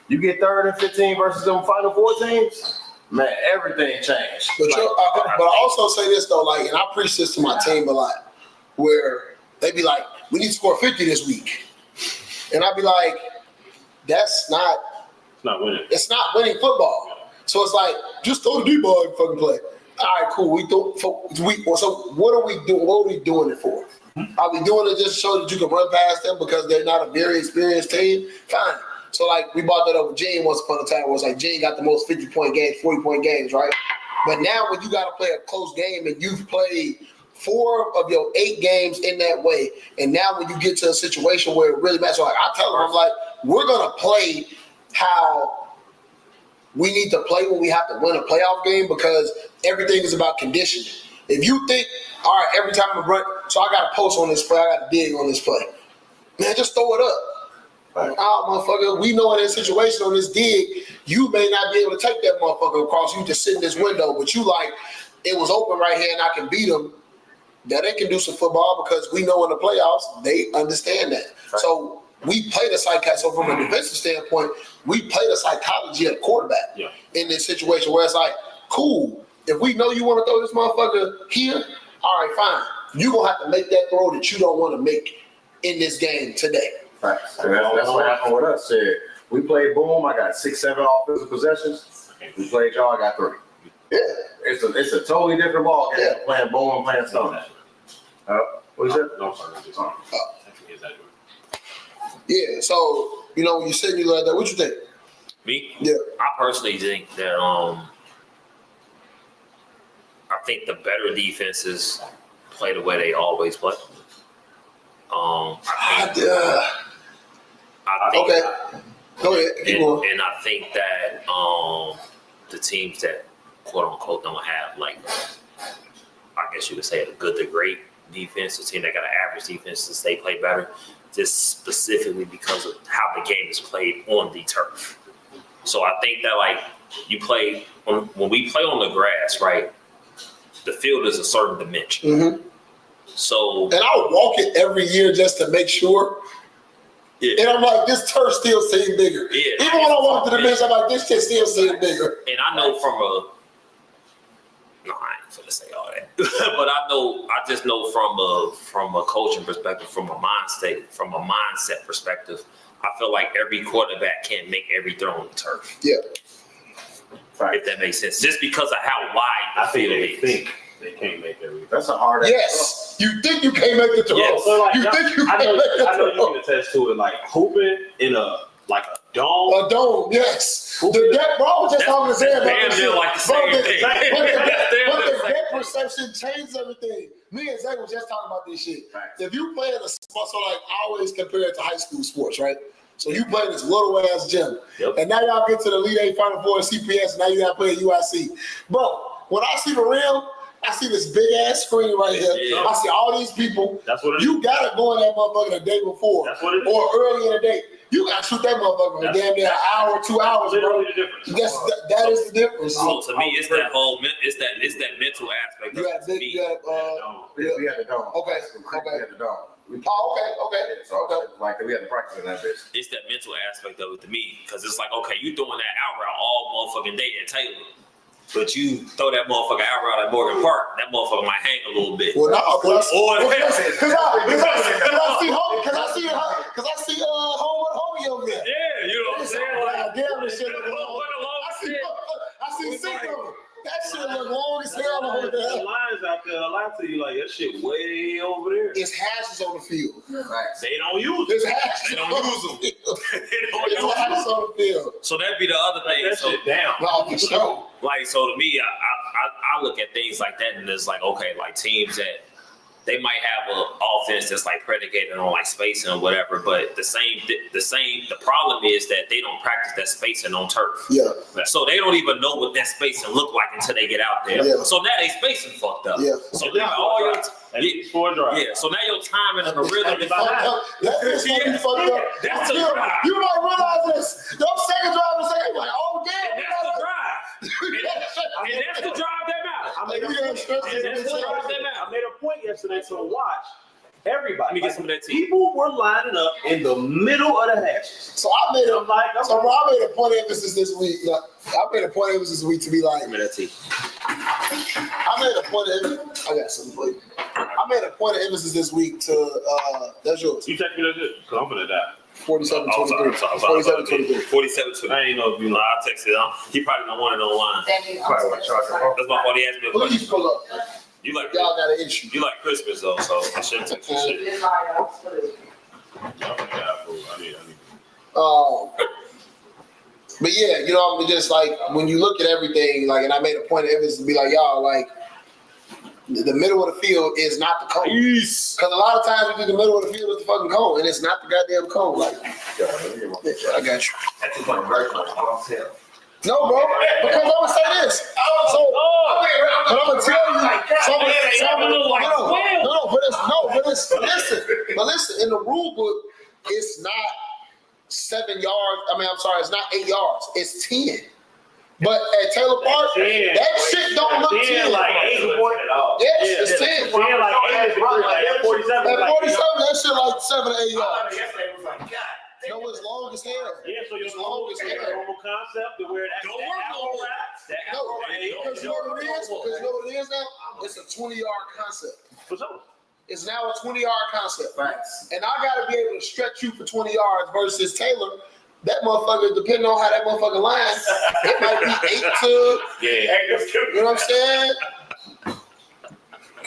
You get 3rd and 15 versus them Final Four teams. Man, everything changed. But I also say this though, like, and I preach this to my team a lot, where they be like, "We need to score 50 this week," and I be like, "That's not. It's not winning. It's not winning football." So it's like, just throw the deep ball and fucking play. All right, cool. So what are we doing? What are we doing it for? Are we doing it just to show that you can run past them because they're not a very experienced team? Fine. So, like, we brought that up with Gene once upon a time where it's like Gene got the most 50-point games, 40-point games, right? But now when you got to play a close game and you've played 4 of your 8 games in that way, and now when you get to a situation where it really matters, so like I tell them, I'm like, we're going to play how we need to play when we have to win a playoff game because everything is about conditioning. If you think, all right, every time I run, so I got to post on this play, I got to dig on this play. Man, just throw it up. Like, motherfucker, we know in this situation on this dig, you may not be able to take that motherfucker across. You just sit in this window, but you like, it was open right here and I can beat them. That ain't conducive football because we know in the playoffs, they understand that. Right. So we play the psychology. So from a defensive standpoint, we play the psychology of the quarterback in this situation where it's like, cool, if we know you want to throw this motherfucker here, all right, fine. You're going to have to make that throw that you don't want to make in this game today. Right. So that's what happened with us. We played boom. I got 6-7 offensive possessions. We played y'all. I got 3. Yeah. It's a totally different ball game. Playing boom and playing stone. What is it? No, sorry. Yeah. So when you said you like that, what you think? Me? Yeah. I personally think that I think the better defenses play the way they always play. I think, okay. Go ahead. Keep going. And I think that the teams that quote unquote don't have, like, I guess you could say a good to great defense, a team that got an average defense, they play better, just specifically because of how the game is played on the turf. So I think that, like, you play when we play on the grass, right? The field is a certain dimension. Mm-hmm. So, and I'll walk it every year just to make sure. Yeah. And I'm like, this turf still seems bigger. Yeah. Even when I walk to the bench, I'm like, this shit still seems bigger. And I know I ain't gonna say all that, but I just know from a coaching perspective, from a mindset perspective, I feel like every quarterback can't make every throw on the turf. Yeah. Right. If that makes sense, just because of how wide the field is. They can't make everything. That's a hard. Yes, you think you can't make the throw. Yeah, so like, you think you can't make the throw. I know you can attest to it, like hooping in a dome. A dome, yes. Bro, I was just talking to Sam about this shit. Like the same thing. But the depth perception changed everything. Me and Zach was just talking about this shit. Right. If you play in a sport, so like I always compare it to high school sports, right? So you play in this little ass gym, and now y'all get to the Elite 8 Final Four CPS, and now you got to play at UIC. Bro, when I see the rim, I see this big ass screen right here. Yeah. I see all these people. That's what it is. You gotta go in that motherfucker the day before, that's what it is. Or early in the day. You gotta shoot that motherfucker for damn near an hour, 2 hours, bro. The difference. That is the difference. So to me, it's that mental aspect. You got big. We had the dome. Okay. We had the dome. Okay. So, like, we had to practice in that bitch. It's that mental aspect of it to me, because it's like, okay, you doing that out route all motherfucking day at Taylor. But you throw that motherfucker out route at Morgan Park, that motherfucker might hang a little bit. Well, no, because I see homie over there. Yeah, you know what I'm saying? Damn, this shit look long. I see 6 of them. That shit look long as hell over there. The lines out like lie to you, like that shit way over there. It's hashes on the field. They don't use It's it. hashes. They don't on use the them. field. They don't It's use hashes them. on the field. So that'd be the other Like thing. that So shit down. No, for sure. like, so to me, I look at things like that, and it's like, okay, like teams that they might have an offense that's like predicated on like spacing or whatever, but the problem is that they don't practice that spacing on turf. Yeah. So they don't even know what that spacing look like until they get out there. Yeah. So now they spacing fucked up. Yeah. So now all your At least 4 drives. yeah. So now your timing and the rhythm is Fucked up. That is fucking fucked up. That's a You drive. you might realize this. Those second drive, second, like, oh damn. That's the drive. And that's the drive that matters. I made a You gotta point. stress it. And that's the drive that matters. I made a point yesterday to watch everybody. Let me get some of that tea. People were lining up in the middle of the hashes. So I made I'm like, So bro, I made a point of emphasis this week. Look, I made a point of emphasis this week to be like, Give me that tea. I made a point of I got something for you. I made a point of emphasis this week to that's yours. you text me that shit? Because I'm gonna die. 47 Oh, sorry, 23. sorry, 47 sorry. 23. 47 to I ain't know if you know. I texted him. He probably don't want it online. Probably want to charge it. That's my fault. He asked me a Please question. pull up. You like Y'all got an issue. you like Christmas though, so I shouldn't text you shit. Yeah, I need. But yeah, you know, I'm just like when you look at everything, like, and I made a point of emphasis to be like, y'all, like, the middle of the field is not the cone. Because a lot of times we think the middle of the field is the fucking cone, and it's not the goddamn cone. Like, I got you. That's just like very funny. No, bro, because I'm gonna say this. So, but I'm gonna tell you. But listen. In the rule book, it's not 7 yards. I mean, I'm sorry, it's not 8 yards. It's 10. But at Taylor Park, that shit don't look 10. Like 8 point. Yes, it's 10. 10 like 8 is like 47. At 47, like, that shit like 7 to 8 yards. Yesterday was like, God. No, it's long as hell. yeah, so your It's long as hell. normal concept to where that Don't work no more. No, because you know what it is? Because you know what it is now? It's a 20-yard concept. For sure. It's now a 20-yard concept. Facts. And I got to be able to stretch you for 20 yards versus Taylor. That motherfucker, depending on how that motherfucker lines, it might be 8 to, Yeah. you know what I'm saying?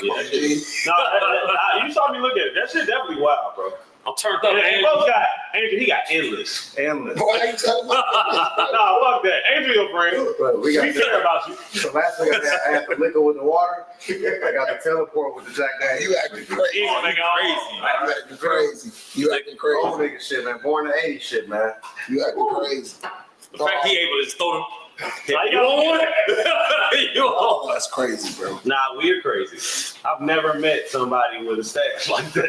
No, you saw me look at it. That shit definitely wild, bro. I'm turned up. And Coach got Andrew. He got endless. Endless. Boy, I ain't telling you. Nah, fuck that. Andrew, your friend. But we We got care about you. the last thing I had the liquor with the water. I got the teleport with the Jack Daniels. You acting crazy. Oh, nigga, You acting crazy. You acting Old crazy. nigga shit, man. Born in the 80s shit, man. You acting crazy. The fact he able to just throw them. Like, you don't want You want Oh, that's crazy, bro. Nah, we're crazy. I've never met somebody with a stash like that. I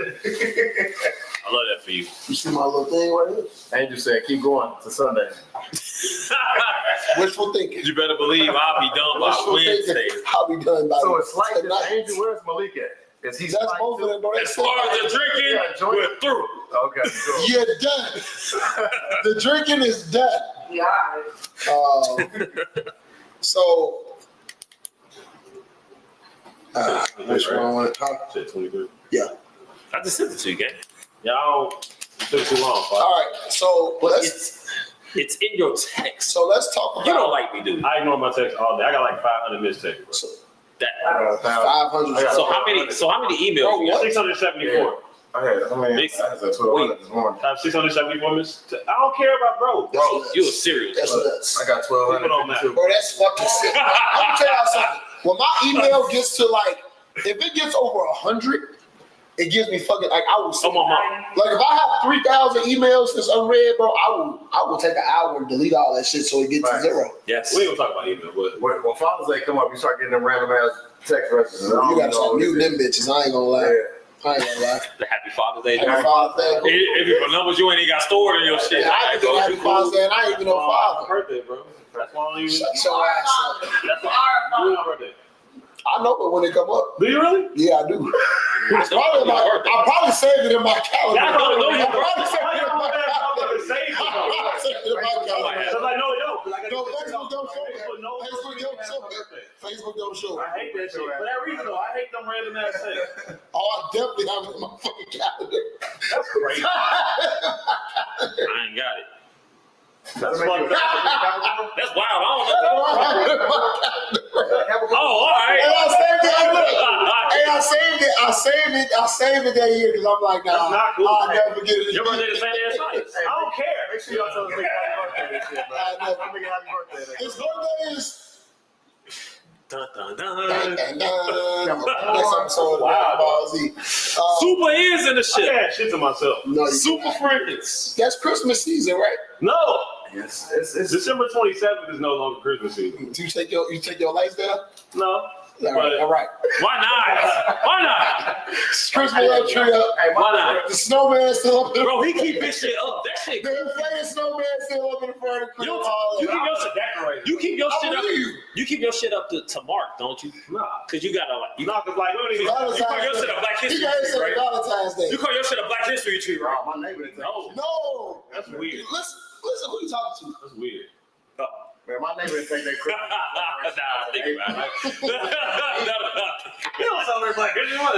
love that for you. You see my little thing right here? Angel said, keep going to Sunday. Wishful thinking. You better believe I'll be done by Wishful Wednesday. thinking. I'll be done by So it's like this. tonight. Angel, where's Malik at? Is he That's both of them, bro. As far as the drinking, Yeah, joint. we're through. Okay, cool. You're done. The drinking is done. So, which one? Want to talk? Shit, 23. I just sent it to you, gang. Y'all took too long. Fuck. All right. So It's in your text. so let's talk about You don't like me, do you? I ignore my text all day. I got like 500 missed texts, bro. That. 500. So how many emails? you got? 674. I had a 1200 this morning. I have 674 missed. I don't care about bro. Bro, you a serious. That's nuts. I got 1200. Bro, that's fucking sick. I'm gonna tell y'all something. When my email gets to like, if it gets over 100, it gives me fucking like I will. Oh my mom. Like if I have 3,000 emails that's unread, bro, I will take an hour and delete all that shit so it gets to Right. 0. Yes. We ain't gonna talk about email, but When Father's Day come up, you start getting them random ass text messages. You gotta start muting them bitches. I ain't gonna lie. Yeah. I ain't gonna lie. The Happy Father's Day. Happy Father's Day. If you put numbers you ain't even got stored in your shit. I can do Happy Father's Day and I ain't even know my father. birthday, bro. That's why I don't even. Shut your ass up. That's why you my birthday. I know it when it come up. Do you really? Yeah, I do. It's probably I probably saved it in my calendar. Yeah, I know I you probably saved it in my calendar. motherfucker saved it, I bro. probably saved it in my calendar. Cause I know it don't. Cause I got No, Facebook don't show that. Facebook don't show that. Facebook don't show I that. hate that shit. For that reason though, I hate them random ass things. Oh, I definitely have it in my fucking calendar. That's crazy. I ain't got it. That's fucked up. That's wild. I don't know. I have it in my calendar. Oh, all right. And I saved it. saved it that year because I'm like, nah, That's not cool. I'll never forget it. Your birthday the same day as mine. I don't care. Make sure y'all tell us happy birthday this year, bro. I'm making happy birthday. His birthday is Dun, dun, dun. next episode of Dragon Ball Z. Super is in the I shit. had shit to myself. No, Super friends. that's Christmas season, right? No. Yes, it's December 27th is no longer Christmas season. Do you take your lights down? No. All right. Why not? Why not? Christmas tree up. Hey, Why not? The snowman still up in the Bro, he keep this shit up. That shit. The inflated snowman still up in the front of the You, Christmas. you keep your shit Decorated. You keep your shit up. believe. You keep your shit up to Mark, don't you? Nah. Cause you gotta like. You Not because like, we don't even. call your shit a Black He History got his tree, right? Valentine's Day. You call your shit a Black History tree, right? Oh, my neighbor didn't take No. No. That's weird. Listen, who you talking to? That's weird. Man, my neighbor didn't take that Christmas. Nah, think about it. You don't celebrate Black History Month.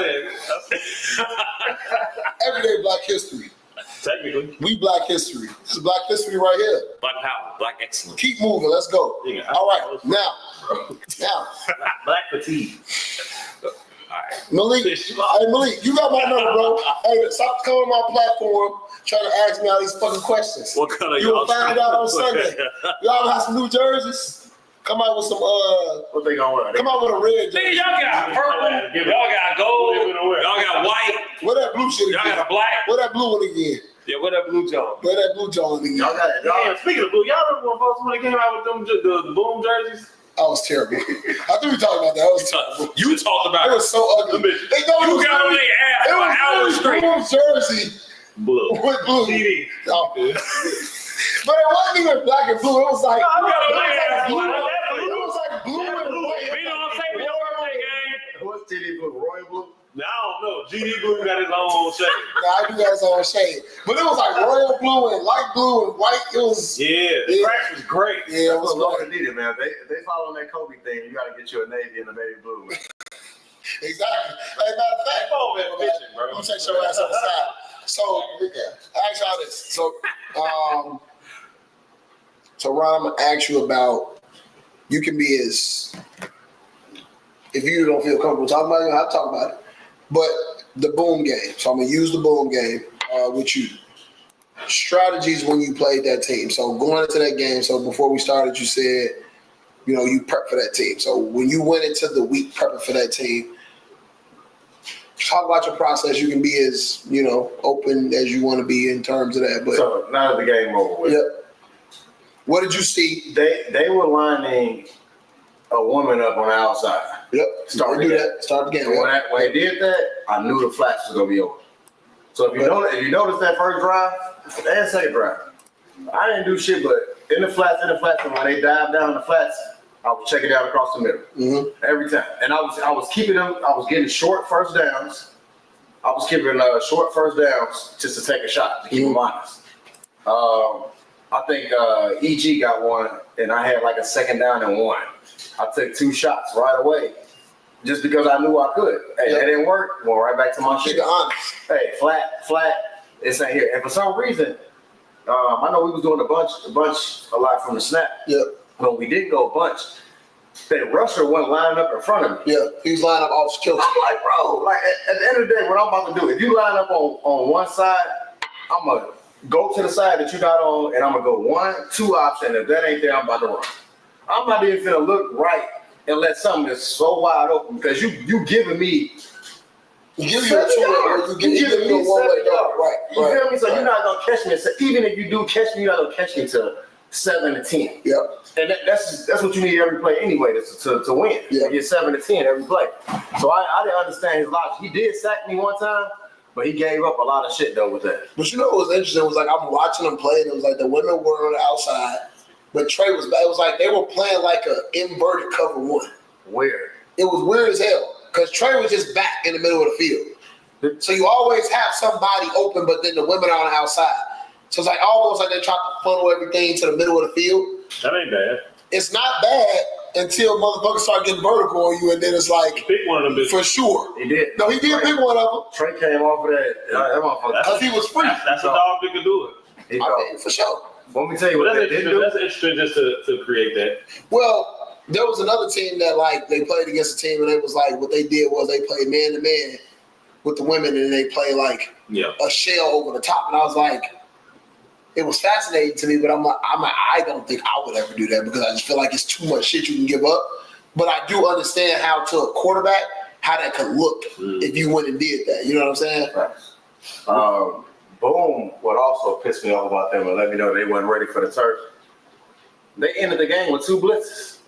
Everyday Black History. Technically. We Black History. This is Black History right here. Black power, Black excellence. Keep moving. Let's go. Yeah. All right. Now, Black fatigue. Alright. Malik. Hey, Malik, you got my number, bro. Hey, stop coming on my platform trying to ask me all these fucking questions. What color You will find out on Sunday. Y'all have some new jerseys. Come out with some What they gonna wear? come out with a red Nigga, jersey. y'all got purple, y'all got gold, y'all got white, Where that blue shit y'all again? got a black. Where that blue one again? Yeah, what that blue jaw? Where that blue John again? Y'all got it. Damn, speaking of blue, y'all remember when folks when they came out with them the boom jerseys? That was terrible. I think we talked about that. That was terrible. You talked about It was so ugly. Them bitches. They know You got on their ass for an hour it straight. was blue jersey Blue. with blue. TD. No. But it wasn't even black and blue. It was like You got on their it ass. was like blue and white. We don't say your birthday game. What's TD Blue? Royal Blue? Now, I don't know. GD Blue got his own shade. Nah, I do got his own shade. But it was like royal blue and light blue and white. It was Yeah, the Yeah. cracks was great. yeah, it That's was what great. Lord needed, man. If they follow that Kobe thing, you gotta get you a navy and a navy blue, man. Exactly. Hey, matter of fact, Come on, man, bitching, bro. I'm gonna take your ass on the side. So I ask y'all this. So Ron, I'm gonna ask you about. You can be as if you don't feel comfortable talking about it, you don't have to talk about it. But the boom game. So I'm gonna use the boom game with you. Strategies when you played that team. So going into that game. So before we started, you said, you know, you prepped for that team. So when you went into the week prepping for that team, talk about your process. You can be as, you know, open as you want to be in terms of that. But So now that the game over with, yep. What did you see? they were lining a woman up on the outside. Yep. Start do the that. Start the game. And Yep. when they did that, I knew the flats was gonna be over. So if you notice that first drive and second drive, I didn't do shit but in the flats, and when they dived down the flats, I was checking down across the middle every time. And I was keeping them. I was getting short first downs. I was keeping short first downs just to take a shot to keep them honest. I think EG got one, and I had like a second down and one. I took 2 shots right away, just because I knew I could. Hey, that didn't work. Went right back to my Keep shit. it honest. Hey, flat. This ain't here. And for some reason, I know we was doing a lot from the snap. Yep. But we didn't go a bunch. That rusher wasn't lining up in front of me. Yeah. He was lining up off kilter. I'm like, bro, like at the end of the day, what I'm about to do, if you line up on one side, I'm going to go to the side that you got on, and I'm going to go 1, 2 option. If that ain't there, I'm about to run. I'm not even going to look right and let something that's so wide open, because you giving me You give you a 2 yards. you give me a 1-way dog. Right. You right, feel me? So right. you're not going to catch me. So even if you do catch me, you're not going to catch me to 7 to 10. Yep. And that's what you need every play anyway to win. Yeah. You get 7 to 10 every play. So I didn't understand his logic. He did sack me one time, but he gave up a lot of shit though with that. But you know what was interesting? It was like I'm watching them play, and it was like the women were on the outside, but Trey was back. It was like they were playing like an inverted cover 1. Weird. It was weird as hell because Trey was just back in the middle of the field. So you always have somebody open, but then the women are on the outside. So it's like almost like they try to funnel everything to the middle of the field. That ain't bad. It's not bad until motherfuckers start getting vertical on you, and then it's like Pick one of them bitches. for sure. He did. No, he did pick one of them Trey came off of that. That motherfucker. because he was free. That's a dog that could do it. He I called. mean, for sure. Let me tell you But what that's they did interesting. do. That's interesting just to create that. Well, there was another team that like they played against a team, and it was like what they did was they played man to man, with the women, and they play like a shell over the top. And I was like, it was fascinating to me, but I'm like, I don't think I would ever do that because I just feel like it's too much shit you can give up. But I do understand how to a quarterback, how that could look if you went and did that. You know what I'm saying? Right. Boom. What also pissed me off about them and let me know they weren't ready for the turf. They ended the game with 2 blitzes.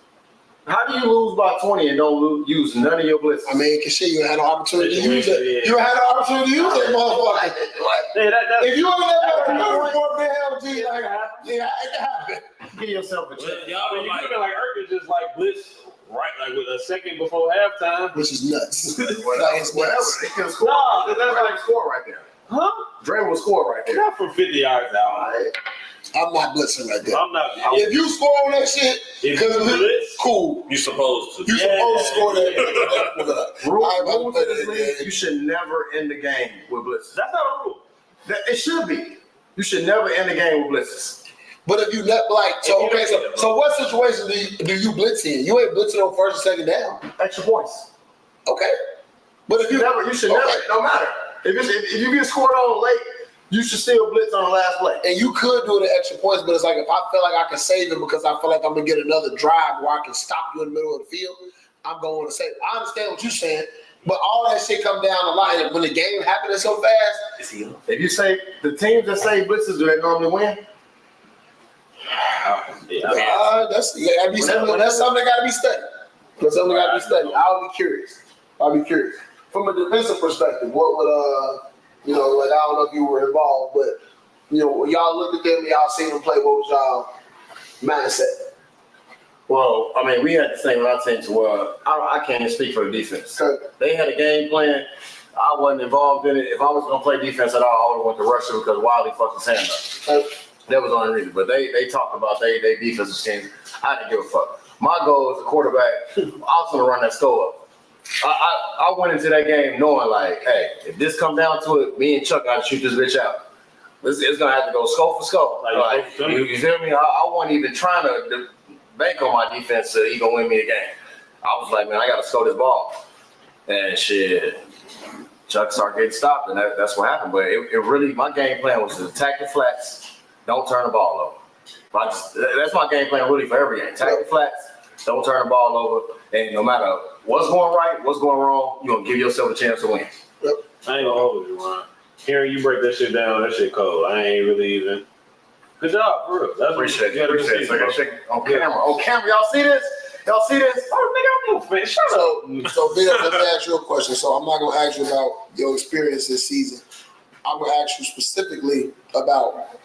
How do you lose by 20 and don't use none of your blitzes? I mean, cause shit, you had an opportunity to use it. You had an opportunity to use that motherfucker. If you ever let that for BLG, like, yeah, it can happen. Give yourself a chance. Y'all, you could have been like Urban, just like blitz right, like with a second before halftime. Which is nuts. Whatever. They can score. No, that's like score right there. Huh? Dre will score right there. Not from 50 yards out. I'm not blitzing right there. I'm not. If you score on that shit, cool. You supposed to. You supposed to score that. Rule to this league, you should never end the game with blitzes. That's not a rule. It should be. You should never end the game with blitzes. But if you let so what situation do you blitz in? You ain't blitzing on first and second down. Extra points. Okay. But if you should never, no matter. If you get scored on late, you should still blitz on the last play. And you could do the extra points, but it's like if I feel like I can save it because I feel like I'm gonna get another drive where I can stop you in the middle of the field, I'm going to save it. I understand what you're saying, but all that shit come down the line. When the game happening so fast, if you say the teams that say blitzes, do they normally win? That's something that got to be studied. That's something that got to be studied. I'll be curious. From a defensive perspective, what would I don't know if you were involved, but when y'all looked at them, y'all seen them play, what was y'all mindset? Well, I mean, we had the same with our team to where I can't even speak for the defense. Okay. They had a game plan. I wasn't involved in it. If I was gonna play defense at all, I would have went to Russia because Wiley fucked his hand up. That was the only reason. But they talked about they defensive scheme. I didn't give a fuck. My goal as a quarterback, I was gonna run that score up. I went into that game knowing like, hey, if this come down to it, me and Chuck gotta shoot this bitch out. It's gonna have to go scope for scope. Like, you feel me? I wasn't even trying to bank on my defense so he gonna win me the game. I was like, man, I gotta score this ball. And shit, Chuck started getting stopped, and that's what happened. But it really, my game plan was to attack the flats, don't turn the ball over. That's my game plan really for every game. Attack the flats, don't turn the ball over, and no matter what's going right, what's going wrong, you're gonna give yourself a chance to win. I ain't gonna hold you, Ron. Hearing you break that shit down, that shit cold. I ain't really even. Good job, for real. That's appreciate it. On camera, y'all see this? Oh, nigga, I'm a fan. Shut up. So, Bill, let me ask you a question. So, I'm not gonna ask you about your experience this season. I'm gonna ask you specifically about.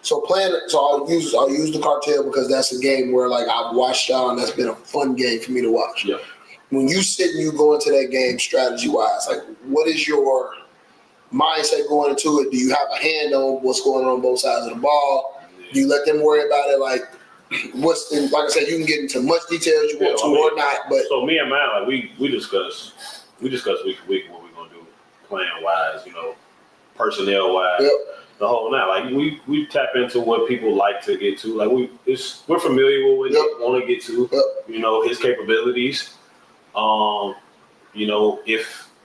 So I'll use the cartel because that's a game where like I've watched y'all and that's been a fun game for me to watch. Yeah. When you sit and you go into that game strategy wise, like what is your mindset going into it? Do you have a hand on what's going on both sides of the ball? Yeah. Do you let them worry about it? Like like I said, you can get into much detail as you want to or not. But so me and mine, like we discuss week to week what we're gonna do, plan wise, personnel wise. Yep. The whole night, like we tap into what people like to get to. Like we're familiar with what they want to get to. Yep. His capabilities.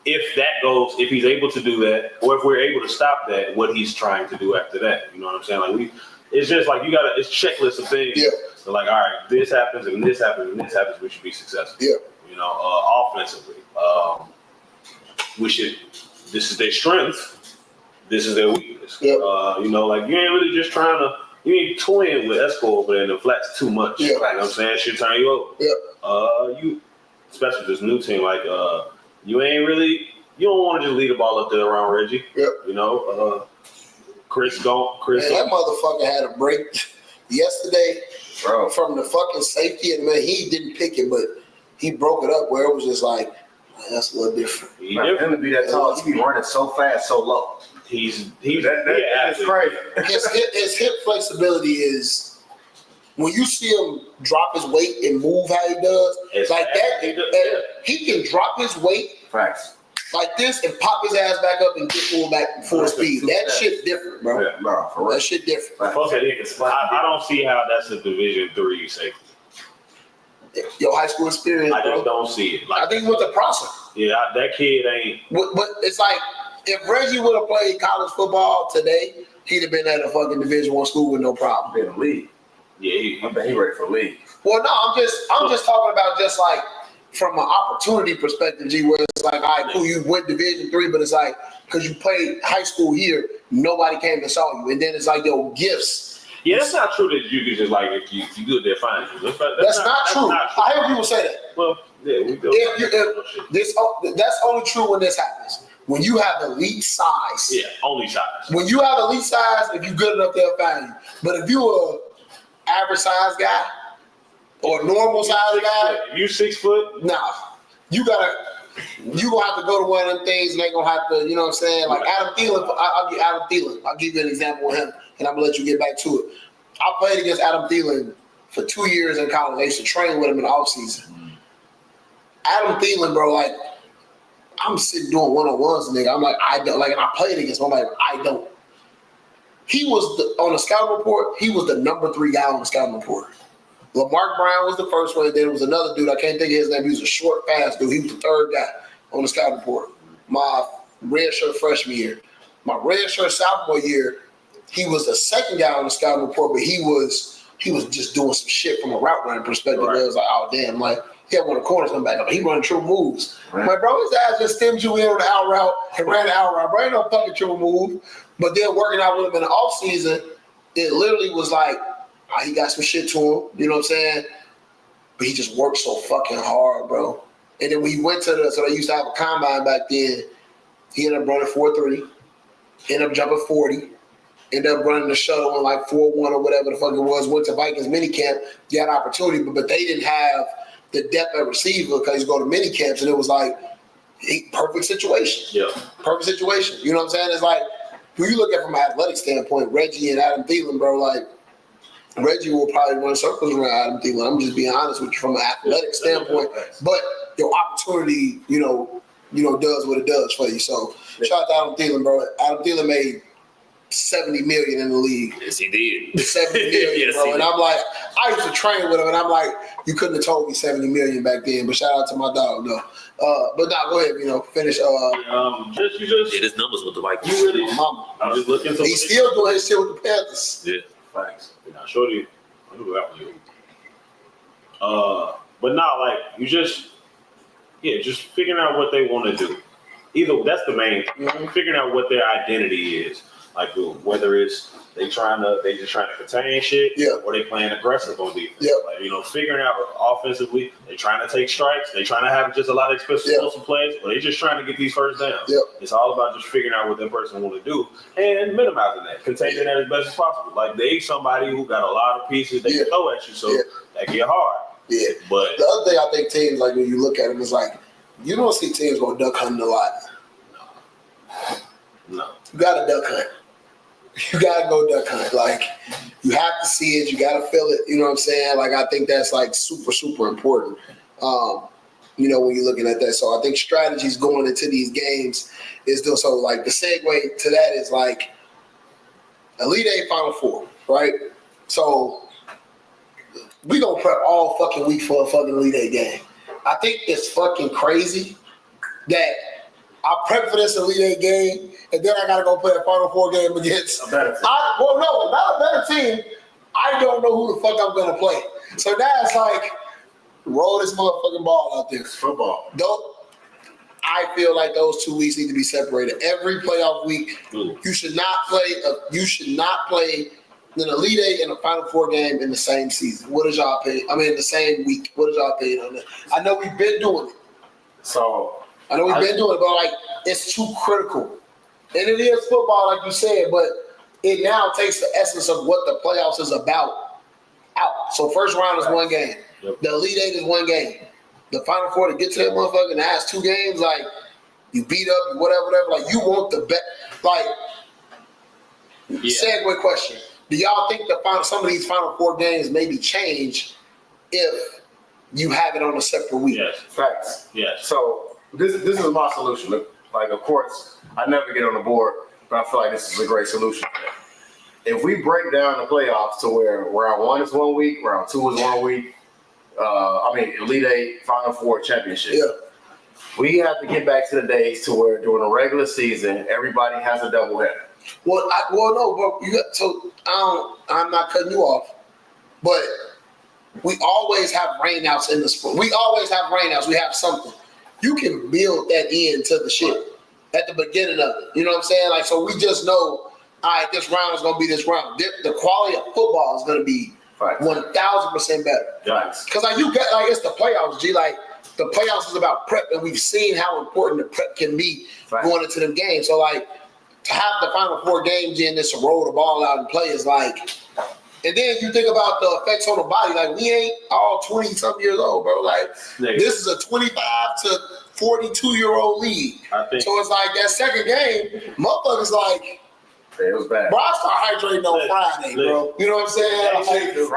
If that goes, if he's able to do that, or if we're able to stop that, what he's trying to do after that. You know what I'm saying? Like it's just like it's checklist of things. Yeah. So like, all right, this happens and this happens and this happens, we should be successful. Yeah. Offensively, this is their strength. This is their weakness. Yep. Like you ain't really just trying to, you ain't toying with Esco over there in the flats too much. Yeah. You know what I'm saying? Shit turn you over. Yep. You, especially with this new team, like you don't want to just lead the ball up there around Reggie. Yep. Chris. Man, that motherfucker had a break yesterday from the fucking safety, and man, he didn't pick it, but he broke it up where it was just like, man, that's a little different. For him to be that tall, he be running so fast, so low. He's that's crazy. His hip flexibility is when you see him drop his weight and move how he does, it's like that. He can drop his weight like this and pop his ass back up and get full speed. That shit different, bro. Yeah, no, for real. That shit different. I don't see how that's a Division III safety. Your high school experience, I just don't see it. I think he went to Prosser. Yeah, that kid ain't. But it's like if Reggie would have played college football today, he'd have been at a fucking Division I school with no problem. In the league. Yeah, I think he ready for the league. Well, no, I'm just talking about just like from an opportunity perspective, G, where it's like, all right, cool, you went Division III, but it's like because you played high school here, nobody came and saw you, and then it's like your gifts. Yeah, that's not true that you can just like if you good there, fine. That's not true. I hear people say that. Well, yeah, we do. That's only true when this happens. When you have elite size. Yeah, only size. When you have elite size, if you're good enough, they'll find you. But if you're an average size guy or a normal size guy, if you 6 foot, nah, you gonna have to go to one of them things and they gonna have to, you know what I'm saying? Like Adam Thielen, I'll give Adam Thielen. I'll give you an example of him, and I'm gonna let you get back to it. I played against Adam Thielen for 2 years in college. I used to train with him in the offseason. Adam Thielen, bro, like I'm sitting doing one-on-ones, nigga. I'm like, I don't like, and I played against him. I'm like, I don't. He was on the scouting report. He was the number 3 guy on the scouting report. Lamarck Brown was the first one. Then there was another dude. I can't think of his name. He was a short, fast dude. He was the 3rd guy on the scouting report. My red shirt freshman year, my red shirt sophomore year, he was the 2nd guy on the scouting report. But he was just doing some shit from a route running perspective. Right. It was like, oh damn, like. He had one of the corners come back up. He running true moves. Right. My bro, his ass just stemmed you in on the out route and ran the out route. Bro, ain't no fucking true move. But then working out with him in the offseason, it literally was like, he got some shit to him. You know what I'm saying? But he just worked so fucking hard, bro. And then when he went to so they used to have a combine back then, he ended up running 4.3, ended up jumping 40, ended up running the shuttle in like 4.1 or whatever the fuck it was, went to Vikings minicamp, got an opportunity, but they didn't have the depth at receiver because he's going to mini camps, and it was like perfect situation. Yeah. Perfect situation. You know what I'm saying? It's like when you look at it from an athletic standpoint, Reggie and Adam Thielen, bro, like Reggie will probably run circles around Adam Thielen. I'm just being honest with you from an athletic standpoint. But your opportunity, you know, does what it does for you. So shout out to Adam Thielen, bro. Adam Thielen made $70 million in the league. Yes, he did. $70 million, yes, bro. And I'm like, I used to train with him, and I'm like, you couldn't have told me $70 million back then. But shout out to my dog, though. But nah, go ahead, finish. You just his numbers with the Vikings. You really, mama. I'm just looking. He's still doing his shit with the Panthers. Yeah, thanks. I showed you. I knew that was you. But nah, like you just figuring out what they want to do. Either that's the main thing. Mm-hmm. Figuring out what their identity is. Like whether it's they just trying to contain shit, or they playing aggressive on defense. Yeah. Like, figuring out offensively, they trying to take strikes, they trying to have just a lot of explosive plays, or they just trying to get these first downs. Yeah. It's all about just figuring out what that person want to do and minimizing that, containing that as best as possible. Like they somebody who got a lot of pieces they can throw at you, so that get hard. Yeah. But the other thing I think teams, like when you look at them, is like you don't see teams go duck hunting a lot. No. You got to duck hunt. You gotta go duck hunt. Like you have to see it. You gotta feel it. You know what I'm saying? Like I think that's like super, super important. When you're looking at that. So I think strategies going into these games is still so like the segue to that is like Elite Eight Final Four, right? So we gonna prep all fucking week for a fucking Elite Eight game. I think it's fucking crazy that I prep for this Elite Eight game, and then I gotta go play a Final Four game against a better team. Not a better team. I don't know who the fuck I'm gonna play. So now it's like, roll this motherfucking ball out there. It's football. I feel like those 2 weeks need to be separated. Every playoff week, you should not play an Elite Eight and a Final Four game in the same season. What is y'all opinion? I mean, in the same week. What is y'all opinion on that? I know we've been doing it. I know we've been doing it, but like it's too critical. And it is football, like you said, but it now takes the essence of what the playoffs is about out. So first round is one game. Yep. The Elite Eight is one game. The Final Four to get to that motherfucker and ask 2 games, like you beat up, whatever. Like you want the best. Like segue question: do y'all think some of these Final Four games maybe change if you have it on a separate week? Yes, facts. Yes. So this is my solution. Like, of course, I never get on the board, but I feel like this is a great solution. If we break down the playoffs to where round 1 is 1 week, round 2 is 1 week, Elite Eight, Final Four, championship. Yeah. We have to get back to the days to where during the regular season, everybody has a doubleheader. Well, no, but I'm not cutting you off, but we always have rainouts in the sport. We always have rainouts. We have something. You can build that into the shit at the beginning of it. You know what I'm saying? Like, so we just know, all right, this round is going to be this round. The quality of football is going to be 1,000% better. Right. Because like it's the playoffs, G. Like the playoffs is about prep, and we've seen how important the prep can be going into them games. So like to have the Final Four games in this to roll the ball out and play is like, and then you think about the effects on the body. Like we ain't all 20-something years old, bro. Like this is a 25 to 42-year-old league. So it's like that second game, motherfuckers like. It was bad. Bro, I start hydrating on Friday, bro. You know what I'm saying?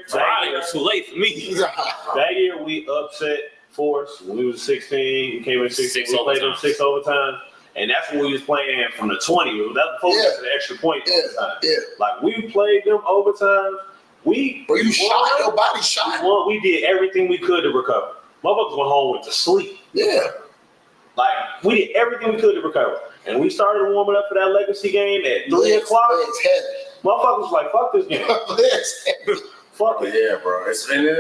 Friday was too late for me. That year we upset Force when we was 16. We came in 16. We played them 6 overtimes. And that's when we was playing from the 20. That's before we got to the extra point overtime. Yeah. Like we played them overtime. Bro, you shot, your body shot. We did everything we could to recover. Motherfuckers went home, went to sleep. Yeah. Like we did everything we could to recover. And we started warming up for that legacy game at 3 o'clock. It's heavy. Motherfuckers was like, fuck this game. Fuck it. Yeah, bro. You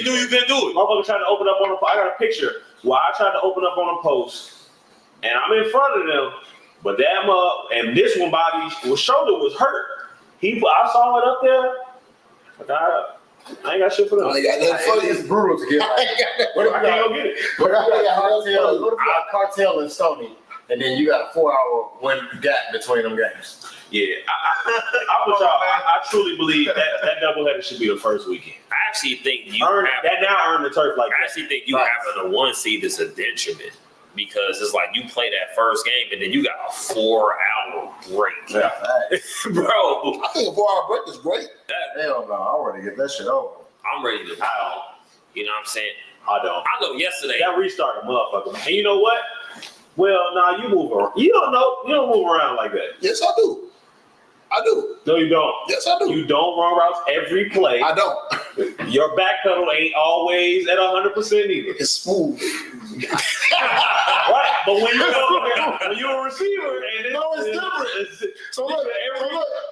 knew you couldn't do it. Motherfucker tried to open up on I got a picture where I tried to open up on a post. And I'm in front of them, but and this one, Bobby's shoulder was hurt. I saw it up there. Like, I ain't got shit for them. It's brutal to get. I can't go get it. What about Cartel and Stony? And then you got a 4-hour gap between them games. Yeah, I'm with y'all. I truly believe that doubleheader should be the first weekend. I actually think you earn the turf like that. I actually think you having a 1 seed is a detriment. Because it's like you play that first game and then you got a 4-hour break. Yeah. Bro. I think a 4-hour break is great. Hell no, I want to get that shit over. I'm ready to pound. You know what I'm saying? I don't. I know yesterday. That restart a motherfucker. And you know what? Well, nah, you move around. You don't move around like that. Yes, I do. No, you don't. Yes, I do. You don't run routes every play. I don't. Your back pedal ain't always at 100% either. It's smooth. Right, but when you're a receiver, and it's different. So look,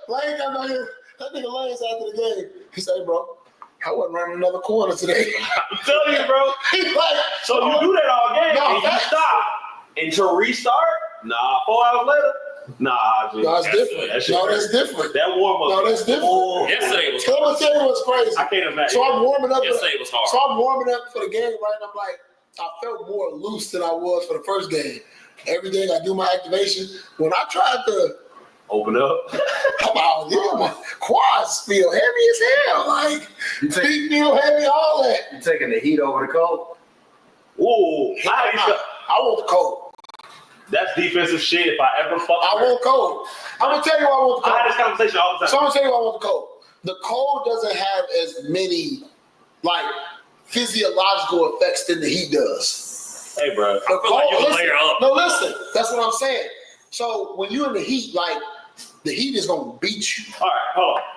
Lane got down here. That nigga Lane's after the game. He said, "Bro, I wasn't running another corner today." I'm telling you, bro. He's like, so you do that all game, and you stop, and to restart, 4 hours later. Nah, G. No, it's different. That's different. That warm up. No, that's different. Yesterday was hard. I'm gonna tell you what's crazy. I can't imagine. So I'm warming up. Yesterday was hard. So I'm warming up for the game, right? And I'm like, I felt more loose than I was for the first game. Every day I do my activation. When I tried to open up, my quads feel heavy as hell. Like feet feel heavy, all that. You taking the heat over the cold? Ooh, I want the cold. That's defensive shit. If I ever fuck, I want cold. I'm gonna tell you why I want the cold. I had this conversation all the time. So I'm gonna tell you why I want the cold. The cold doesn't have as many like physiological effects than the heat does. Hey, bro. The cold, like you layer up. No, listen. That's what I'm saying. So when you're in the heat, like the heat is gonna beat you. All right,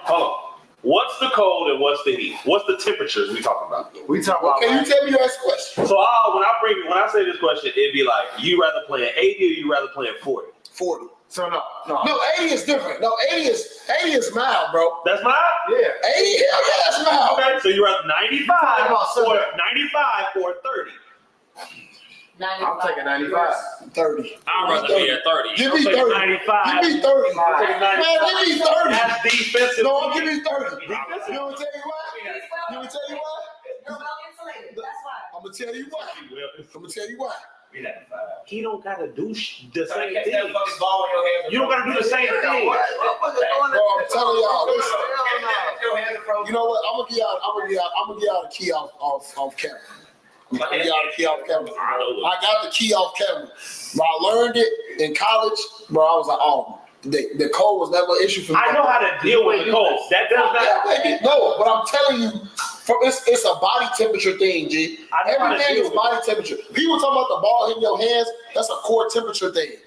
hold on. What's the cold and what's the heat? What's the temperatures we talking about? We talking about. Can you tell me your question? So when I say this question, it'd be like, you rather play at 80 or you rather play at 40? 40. So no. No, 80 is different. No, 80 is mild, bro. That's mild? Yeah. 80, hell yeah, that's mild. Okay, so you rather 95 or 30? 95. I'm taking 95. 30. I'd rather be at 30. Give me 30. 95. Give me 30. I'll take 95. Man, give me 30. That's defensive. No, give me 30. You Defensive. want to tell you why? You want to tell you why? You're well insulated. That's why. I'm going to tell you why. I'm going to tell you why. He don't gotta do the same Catch thing. that fucking ball in your hand. You don't gotta do the same thing. Bro, I'm telling y'all, listen. You know what? I'm gonna give y'all the key off camera. I'm gonna give y'all the key off camera. I got the key off camera. But I learned it in college, bro. I was like, oh, the cold was never an issue for me. I know how to deal with the cold. That does not. No, but I'm telling you, it's a body temperature thing, G. Everything is body temperature. People talking about the ball hitting your hands. That's a core temperature thing.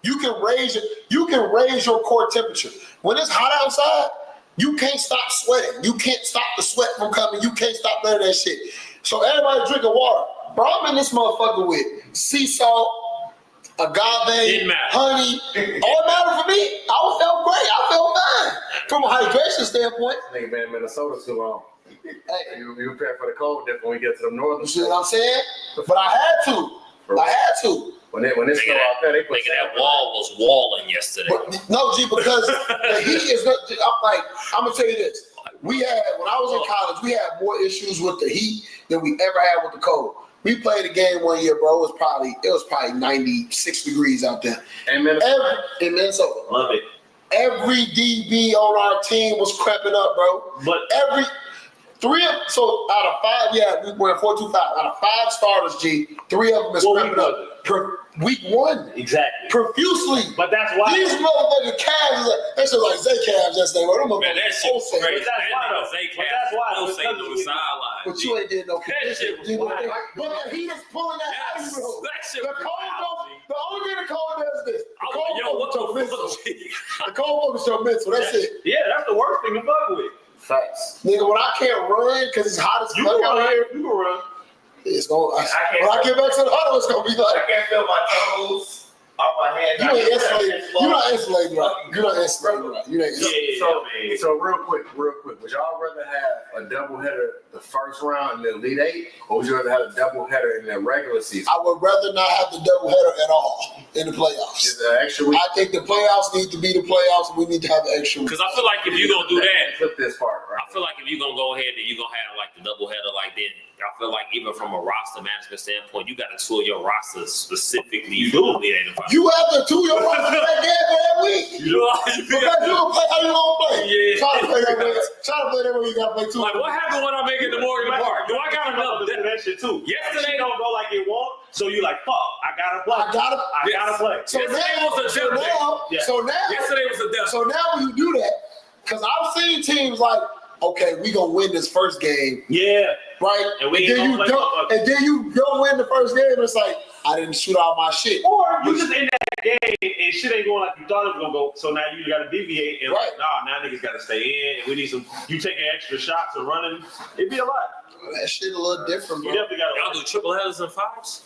You can raise your core temperature. When it's hot outside, you can't stop sweating. You can't stop the sweat from coming. You can't stop none of that shit. So everybody drinking water. Bro, I'm in this motherfucker with sea salt, agave, honey. All it mattered for me, I felt great. I felt fine. From a hydration standpoint. Nigga been in Minnesota too long. Hey, You prepare for the cold dip when we get to the northern. you see what I'm saying? But I had to. When it snow out there, they put that wall was walling yesterday. But, no, G, because the heat is not. I'm gonna tell you this. When I was in college, we had more issues with the heat than we ever had with the cold. We played a game one year, bro. It was probably 96 degrees out there. And Minnesota. In Minnesota. Love it. Every DB on our team was cramping up, bro. But so out of 5, we went 4-2-5. Out of 5 starters, G, 3 of them is cramping up. Week 1. Exactly. Profusely. But that's why These motherfucking calves, they shit like Zay calves yesterday. Man, that shit was crazy. That's why I was saying on the sideline. But you ain't did no That shit was wild. But the heat is pulling that out of you. That shit The was cold, wild. the only thing the cold does is this. The cold Yo, what focus your the mental. fuck? The cold focus your mental. That's it. Yeah, that's the worst thing to fuck with. Facts. Nigga, when I can't run because it's hot as You fuck can out run. here, You can run. it's going. I can't. When I get back to the huddle, it's gonna be I like can't feel my toes on my hands. you ain't insulated. You're not insulated right. You're not insulated right. You ain't. Yeah, So real quick, would y'all rather have a doubleheader the first round in the Elite Eight, or would you rather have a doubleheader in the regular season? I would rather not have the doubleheader at all in the playoffs. Is the extra week? I think the playoffs need to be the playoffs, and we need to have an extra week. Because I feel like if you're going to do that, Flip this part, right? I feel like if you're going to go ahead and you're going to have like the doubleheader like then, I feel like even from a roster management standpoint, you got to tool your roster specifically for the Elite Eight. You have to do your roster that game for that week. Because you gonna play how you gonna play. Yeah. Try to play that way. You gotta play 2. Like, what happened when I make it to Morgan Park? Do I got enough? do that shit too. Yesterday don't go like it won't. So you like, fuck, I gotta play. I gotta play. So Yesterday now, was a so devil. now, Yeah. so now, Yesterday was a death. so now when you do that, because I've seen teams like, okay, we gonna win this first game, Yeah. right? And we ain't then gonna you play don't, and then you don't win the first game. It's like I didn't shoot all my shit. Or you just in that game and shit ain't going like you thought it was gonna go. So now you gotta deviate and Right. now niggas gotta stay in and we need some. You taking extra shots and running. It'd be a lot. That shit a little different, You bro. definitely gotta. Y'all do triple headers and 5s?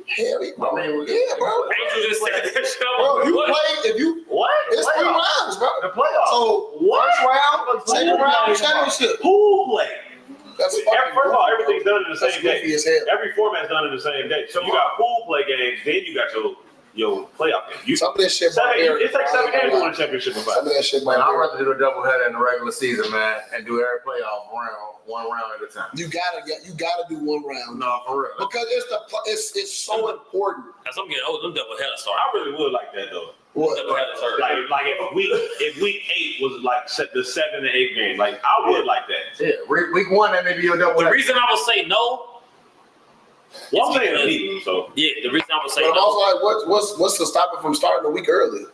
Hell, bro. I mean, Yeah, bro. Angel just said that shit. Bro, you What? play if you. What? It's 3 rounds, bro. The playoffs. So What? first round, second round, championship. Pool play. That's First of all, everything's done in the That's same day. goofy as hell. Every format's done in the same day. So you got pool play games, then you got your playoff game. You Some of this shit. it's like 7 games to win a championship in Some 5. of that shit. Man, I'd rather do a doubleheader in the regular season, man, and do every playoff round, 1 round at a time. You gotta do 1 round. No, for real. Because it's so important. As I'm getting older, them double headers start. I really would like that though. What? Double headers hurt. Like if week 8 was like the 7 and 8 game, like I would like that. Yeah, week 1, that may be your The doubleheader. reason I would say no. Well, I'm saying elite, so Yeah, the reason I would say But I'm no. also like, what's to stop it from starting a week early?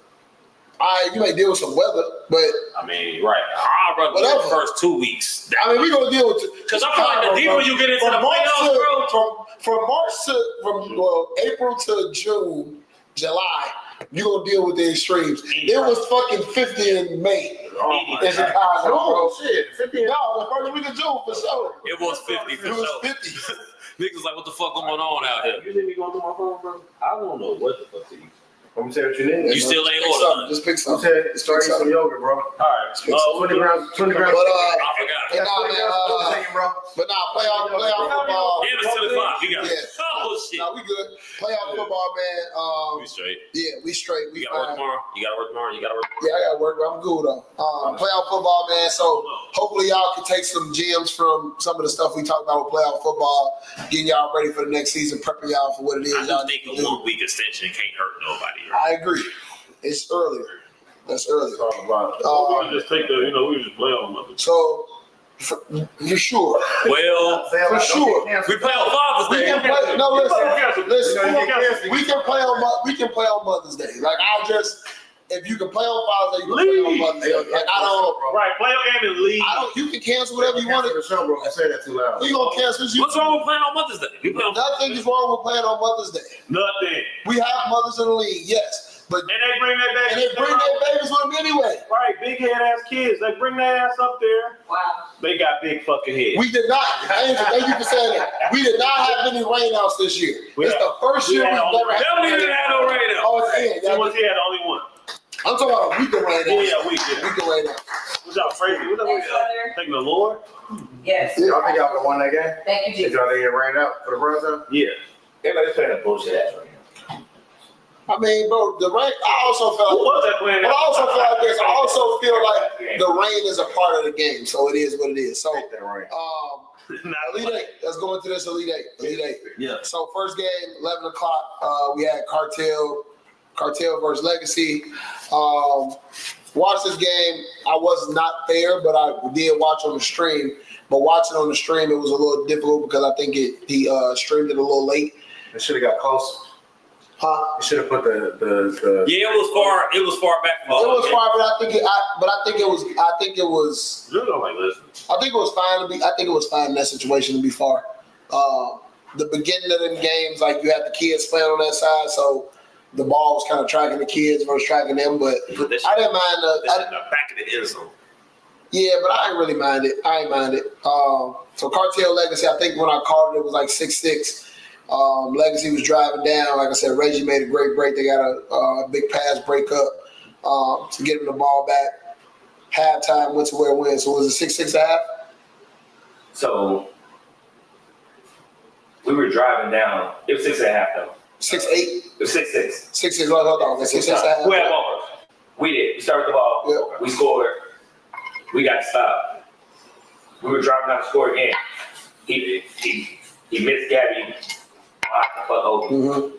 You may deal with some weather, but I mean, right. I'd rather do Whatever. the first 2 weeks. I mean we gonna deal with Because I feel like the deeper you get into the playoffs, bro. from April to June, July, you gonna deal with the extremes. It was fucking 50 in May in Chicago, bro. Oh, shit. 50 No, the first week of June for sure. It was 50 for It was sure. 50. Niggas like, what the fuck going on out here? You need me going through my phone, bro? I don't know what the fuck to eat. Let me tell you what you need. You still ain't Pick ordered something. none. Just pick I'm something. telling you, start eating some yogurt, bro. All right. 20 grams. But I forgot. and now, playoff football. Yeah, it's 10 o'clock. You got it. Yeah. Oh, shit. No, we good. Playoff football, man. We straight. Yeah, we straight. We You gotta work fine. tomorrow. You gotta work tomorrow. You gotta work. Yeah, I gotta work, but I'm good though. Playoff football, man. So hopefully y'all can take some gems from some of the stuff we talked about with playoff football, getting y'all ready for the next season, prepping y'all for what it is I y'all just think need a to do. 1 week extension can't hurt nobody. Right? I agree. It's earlier. That's earlier. We just take the, we just play on nothing. So for sure, Well, for sure. we play on Father's We Day. can play. No, listen. You know, you get cancer. We can play on Mother's Day. Like if you can play on Father's Day, you can play on Mother's Day. Like Right, play your game and leave. you can cancel whatever you want. The show, bro. I say that too loud. We gonna cancel you. What's wrong with playing on Mother's Day? We play on Nothing is wrong with playing on Mother's Day. Nothing. We have mothers in the league, yes. But And they bring that back. and they bring their babies with them anyway. Right, big head ass kids. They bring their ass up there. Wow. They got big fucking heads. We did not. Angel, thank you for saying that. We did not have any rainouts this year. It's the first year we've never had. They don't even have no rain out. Oh, it's in. It was here, the only one. I'm talking about a weekend rainout. Yeah, we did. Weekend rainout. What's y'all crazy? What Thanks, y'all brother. thanking the Lord? Yes. Y'all think y'all would have won that game? Thank you, Did Jesus. y'all think it rained out for the first time? Yeah. Everybody's playing a bullshit ass right now. I mean, bro, the rain. I also Who felt. was that playing? But I also feel like this. I also feel like the rain is a part of the game, so it is what it is. So, Take that rain. Elite Eight. Let's go into this Elite Eight. Elite Eight. Yeah. So first game, 11 o'clock. We had Cartel versus Legacy. Watched this game. I was not there, but I did watch on the stream. But watching on the stream, it was a little difficult because I think he streamed it a little late. It should have got closer. Huh? It should have put the. Yeah, it was far. It was far back. It was far, but I think it was. You don't like listen. I think it was fine to be. I think it was fine in that situation to be far. The beginning of them games, like you had the kids playing on that side, so the ball was kind of tracking the kids versus tracking them. But I didn't mind This the. in the back of the end zone. Yeah, but I ain't really mind it. I ain't mind it. So Cartel Legacy, I think when I called it was like 6-6. Legacy was driving down. Like I said, Reggie made a great break. They got a big pass breakup to get him the ball back. Halftime went to where it went. So was it 6-6 at half? So we were driving down. It was 6.5 though. 6-8? It was 6-6. 6-6. Hold on. 6-6 at half. Who had ball? We did. We started the ball. Yep. We scored. We got stopped. We were driving down to score again. He missed Gabby. Locked the fuck open. Mm-hmm.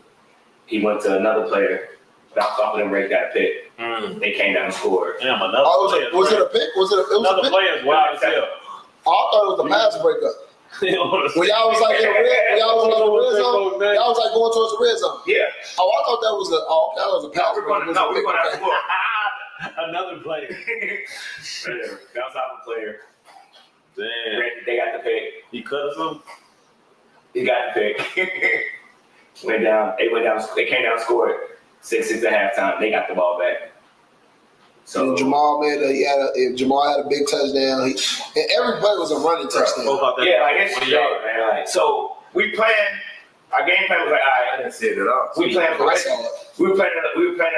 He went to another player. Bounced off of them, Ray got picked. They came down and scored. Damn, another player. Was it a pick? It was Another a pick? player's wild as hell. Oh, I thought it was the pass breakup. When y'all was like in the red, y'all was like in the red zone, y'all was like going towards the red zone. Yeah. Oh, I thought that was a pass We're going to score. Another player. Bounce off a player. Damn. They got the pick. He cut or something? He got the pick. Went down. They went down. They came down and scored 6-6 at halftime. They got the ball back. So And Jamal Jamal had a big touchdown. And every play was a running touchdown. yeah, like it's man. Like, so we planned. Our game plan was like, all I right, didn't see it at all. we planned for I Reggie. saw it. We were planning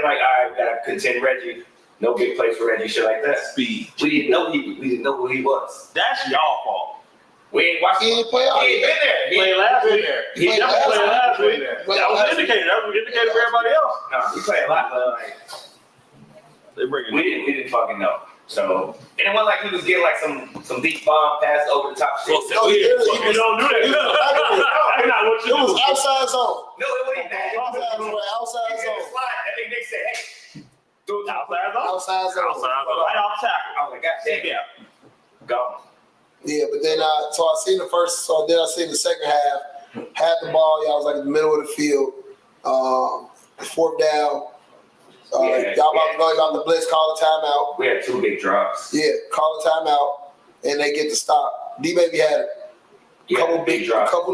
like, all right, we gotta contend Reggie. No big plays for Reggie, shit like that. Speed. We didn't know who he was. That's y'all fault. We ain't watched He didn't play all He ain't year. been there. He played last week. He played definitely played last week. That Played was last indicated. That was indicated for everybody else. No, we played a lot, but like They bring we didn't fucking know. So and it wasn't like we was getting like some deep bomb pass over the top shit. No, he literally- You don't do that. That's not what you It was do. outside zone. No, it wasn't that. Outside zone. That nigga Nick said, hey, do it Outside zone. Outside zone. Right off tackle. I was like, God damn, Yeah. gone. Yeah, but then so I seen the first. So then I seen the second half. Had the ball. Y'all was like in the middle of the field. Fourth down. Y'all about to blitz. Call a timeout. We had two big drops. Yeah, call a timeout, and they get the stop. D baby had it. Couple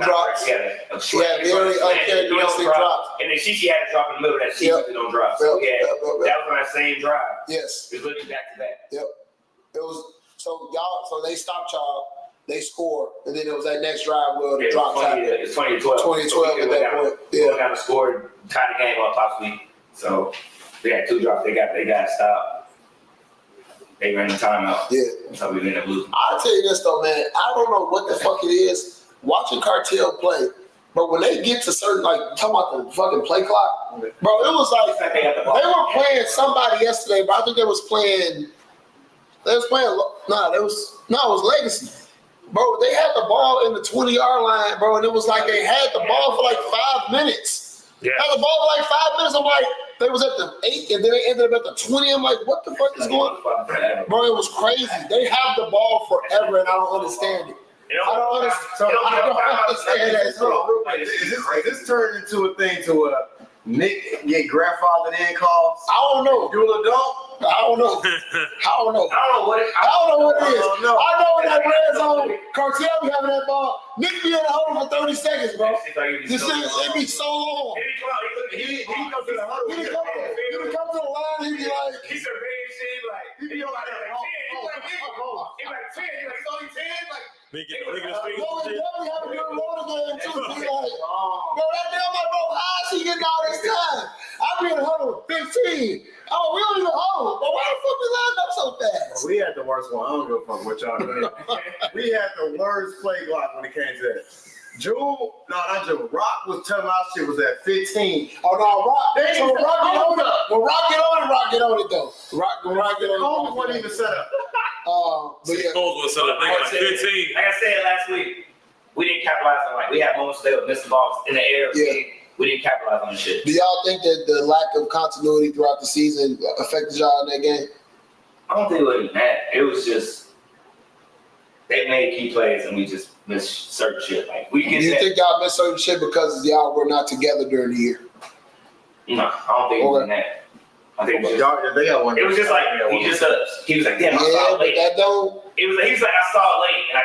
drops. Yeah, very uncharacteristic drops. And then Shishi had a drop in the middle of that. She don't drop. So yeah, that was on that same drive. Yes. It's looking back to back. Yep. It was so they stopped y'all, they scored, and then it was that next drive where the drop happened. It's 20-12. 20-12 at that point. We went down and scored, tied the game up possibly. So they had two drops. They got stopped. They ran the timeout. Yeah. So we ended up losing. I'll tell you this though, man. I don't know what the fuck it is watching Cartel play, but when they get to certain, like, talking about the fucking play clock, bro, it was like They got the ball. they were playing somebody yesterday, but I think it was Legacy. Bro, they had the ball in the 20-yard line, bro, and it was like they had the ball for like 5 minutes. Yeah. Had the ball for like 5 minutes. I'm like, they was at the 8, and then they ended up at the 20. I'm like, what the fuck is going on? Bro, it was crazy. They have the ball forever, and I don't understand it. I don't understand that. Is this turned into a thing to Nick get grandfathered in calls? I don't know. You an adult? I don't know. I don't know. I don't know what it is. I don't know what it is. I know when that that red zone, Cartel be having that ball. Nick be in the hole for 30 seconds, bro. This shit, it be so long. He comes to the huddle. He would come to the line, he be like, He's a big shit, like, he be like 10. He's like 10. He's only 10. Like, well, we definitely have a good roller game too. Be like, bro, that damn like, bro, how is he getting all this time? I be in the huddle 15. Oh, we don't even hold. But why the fuck we lined up so fast? We had the worst one. I don't give a fuck what y'all doing. We had the worst play block when it came to that. Not Jewel. Rock was telling our shit was at 15. Oh no, Rock. They So didn't Rock get set on the it. When Rock get on it, Rock get on it though. Rock get on Combs it. wasn't even set up. But yeah. Coles was selling like 15. like I said last week, we didn't capitalize on like we had moments they would miss the balls in the air. Yeah. We didn't capitalize on the shit. Do y'all think that the lack of continuity throughout the season affected y'all in that game? I don't think it was that. It was just they made key plays and we just missed certain shit. Like we Do get you that. think y'all missed certain shit because y'all were not together during the year? No, I don't think it was that. I think it was just, They got one. it was just like he just he was like, damn, I saw Yeah, it but late. that don't. He was like, I saw it late and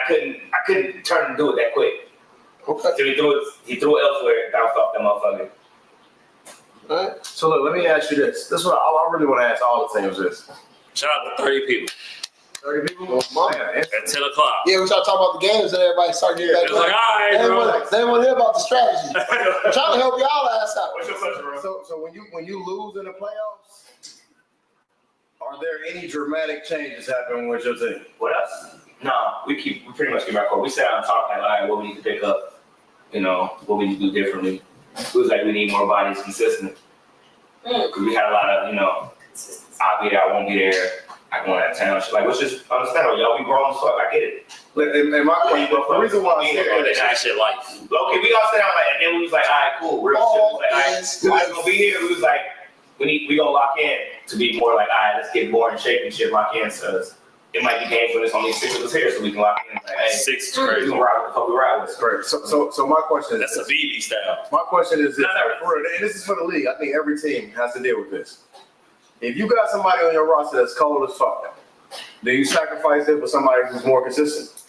I couldn't turn and do it that quick. Okay. So he threw it elsewhere and bounced off that motherfucker. All right. So look, let me ask you this. This is what I really want to ask all the teams this. Shout out to 30 people 30 people? at 10 o'clock. Yeah, we start talking about the games and everybody start getting It's like, back. all right, They bro. didn't want to hear about the strategy. I'm trying to help y'all ass out. What's your question, bro? So when you lose in the playoffs, are there any dramatic changes happening with your team? What else? No, we pretty much keep our core. We sat down and talked like, all right, what we need to pick up, what we need to do differently. We was like, we need more bodies consistent. Because we had a lot of, I'll be there, I won't be there, I can go out of town. Shit. Like, let's just understand, y'all, we grown as fuck, I get it. And my the reason why I said They that, got shit life. Okay, we all sat down like, and then we was like, all right, cool, real shit. We was like, all right, we was gonna be here. We was like, we gonna lock in to be more like, all right, let's get more in shape and shit, lock in. So it might be games when it's only 6 of us here, so we can lock in. Like, hey, 6 is we crazy. can ride with the fuck we ride with. great. So my question is That's a BB style. My question is this, No, no. for real, and this is for the league. I think every team has to deal with this. If you got somebody on your roster that's cold as fuck, do you sacrifice it for somebody who's more consistent?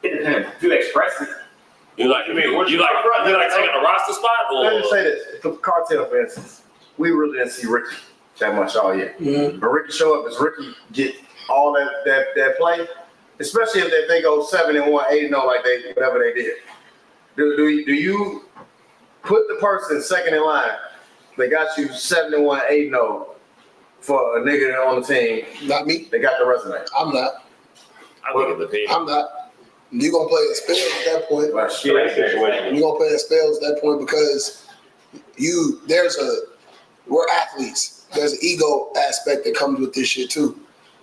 It depends. If you express it, You like taking a roster spot or Let me say this. For Cartel, for instance, we really didn't see Ricky that much all year. Mm-hmm. But Ricky show up as Ricky get all that play, especially if they go 7-1, 8-0 like they whatever they did. Do you put the person second in line? They got you 7-1, 8-0 for a nigga on the team. Not me. They got the resume. I'm not. I think it depends. I'm not. You gonna play the spells at that point. Like shit. You gonna play the spells at that point because we're athletes. There's an ego aspect that comes with this shit too.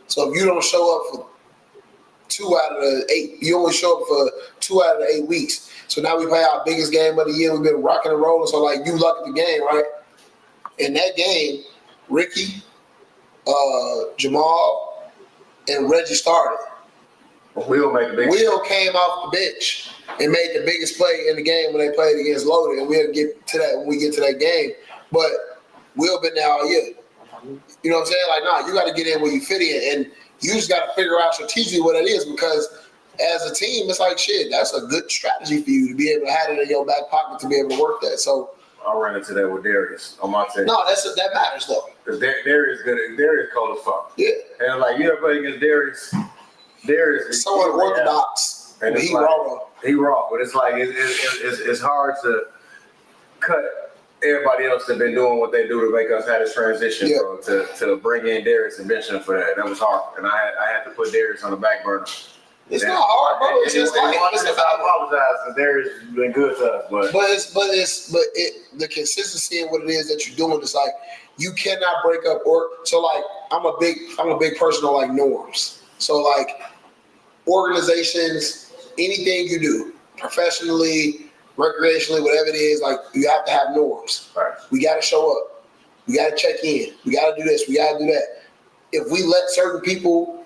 So if you don't show up for 2 out of the 8, you only show up for 2 out of the 8 weeks. So now we play our biggest game of the year. We've been rocking and rolling. So like you luck at the game, right? In that game, Ricky, Jamal, and Reggie started. Will make the big. Will came off the bench and made the biggest play in the game when they played against Loaded, and we'll get to that when we get to that game. But Will been there all year. You know what I'm saying? Like, nah, you got to get in where you fit in, and you just got to figure out strategically what it is because as a team, it's like shit. That's a good strategy for you to be able to have it in your back pocket to be able to work that. So I'll run into that with Darius on my team. no, that matters though. Because Darius good. Darius cold as fuck. Yeah, And like you ever play against Darius? Darius is somewhat orthodox. And He it's like, raw. He raw, but it's like it's hard to cut everybody else that been doing what they do to make us have this transition, Yeah. bro. To bring in Darius and bench him for that. That was hard, and I had to put Darius on the back burner. It's not hard, bro. It's just like I apologize because Darius has been good to us, but the consistency in what it is that you're doing is like you cannot break up so like I'm a big person on like norms. So like organizations, anything you do, professionally, recreationally, whatever it is, like you have to have norms. right. We gotta show up. We gotta check in. We gotta do this. We gotta do that. If we let certain people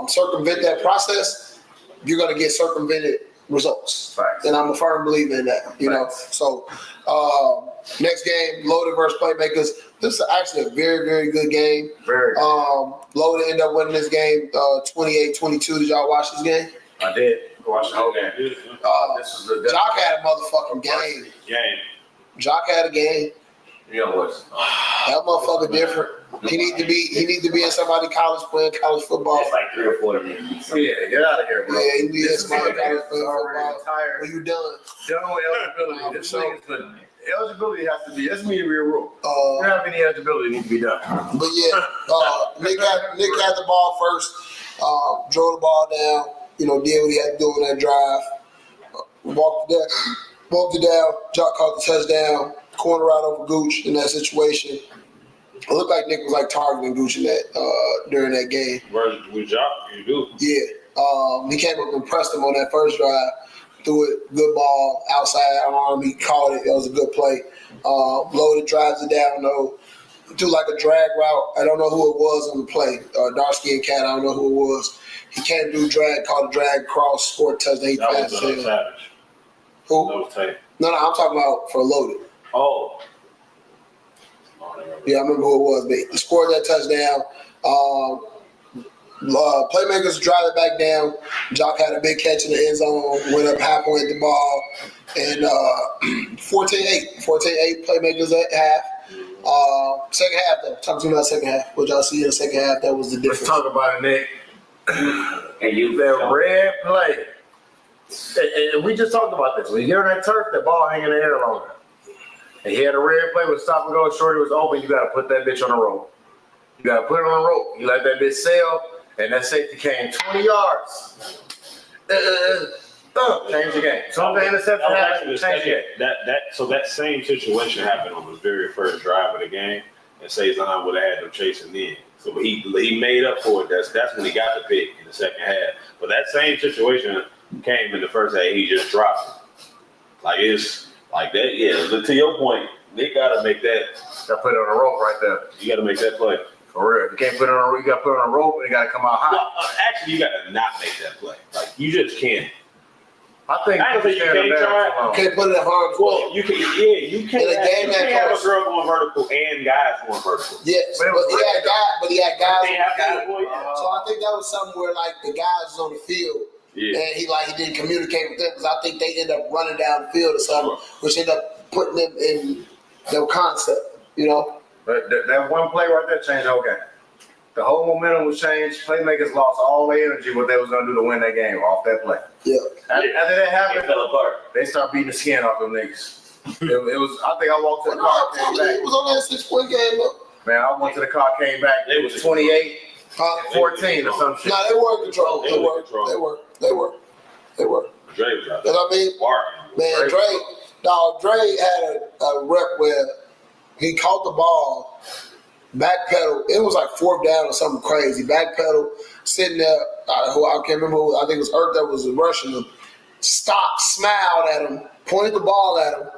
circumvent that process, you're gonna get circumvented results. Facts. And I'm a firm believer in that, you know. So next game, Loaded versus Playmakers. This is actually a very, very good game. Very good. Loaded ended up winning this game 28-22. Did y'all watch this game? I did. Watch the whole game. This was the Jock had a motherfucking game. Jock had a game. You know what? That motherfucker different. He need to be in somebody's college playing college football. It's like 3 or 4 of them. Yeah, get out of here, bro. Yeah, he need in somebody's college playing already football. retired. When you done. Done with eligibility. This thing is the eligibility has to be. That's me to be a rule. You Uh, don't have any eligibility need to be done. but yeah, Nick had the ball first. Drove the ball down. You know, did what he had to do on that drive. Walked it down. Jock caught the touchdown. Corner out over Gooch in that situation. It looked like Nick was like targeting Gooch in that during that game. With Jock, you do. Yeah. He came up and pressed him on that first drive. Threw it, good ball, outside arm. He caught it. That was a good play. Loaded drives it down though. Do like a drag route. I don't know who it was on the play. Dark-skinned cat. I don't know who it was. He came do drag, caught a drag, cross, scored touchdown. He That passed was him. Savage. Who? That was tight. No, I'm talking about for Loaded. Oh. Yeah, I remember who it was, but he scored that touchdown. Playmakers drive it back down. Jock had a big catch in the end zone, went up halfway at the ball, and 14-8 Playmakers at half. Second half, though. Talk to me about second half. What y'all see in the second half? That was the difference. Let's talk about it, Nick. And you That red play. And we just talked about this. When you get on that turf, that ball hanging in the air longer. And he had a red play with stop and go. Shorty was open. You got to put that bitch on the rope. You got to put it on the rope. You let that bitch sail, and that safety came 20 yards. Change the game. Something interception happened. Change the game. So that same situation happened on the very first drive of the game, and Cezanne would have had them chasing in. So he made up for it. That's when he got the pick in the second half. But that same situation came in the first half. He just dropped it. Like it's like that. Yeah. To your point, they gotta make that. Got to put it on the rope right there. You gotta make that play. For real. You can't put it on a rope. You got to put it on a rope, and it got to come out hot. Well, actually, you gotta not make that play. Like you just can't. I think I don't think you can't try. You can't put it in harm's way. Well, you can. Yeah, you can't. In a game You that can't have a close. girl going vertical and guys going vertical. Yes, But it but was he had guys. They have guys going. So I think that was something where like the guys was on the field Yeah. and he didn't communicate with them because I think they end up running down the field or something, which ended up putting them in their concept, you know. But that one play right there changed the whole game. The whole momentum was changed. Playmakers lost all their energy, what they was going to do to win that game off that play. Yeah. After that it happened, fell apart. they started beating the skin off them niggas. It was. I think I walked to the Well, car, no, came it back. was only a 6-point game though. Man, I went to the car, came back. It was 28, 14 or some shit. No, they were in control. They They were were. in control. They were. Dre was out Because there. I mean, Barking. man, Dre had a rep where he caught the ball, backpedal. It was like fourth down or something crazy. Backpedal, sitting there. I can't remember. I think it was Earth that was rushing him. Stopped, smiled at him, pointed the ball at him,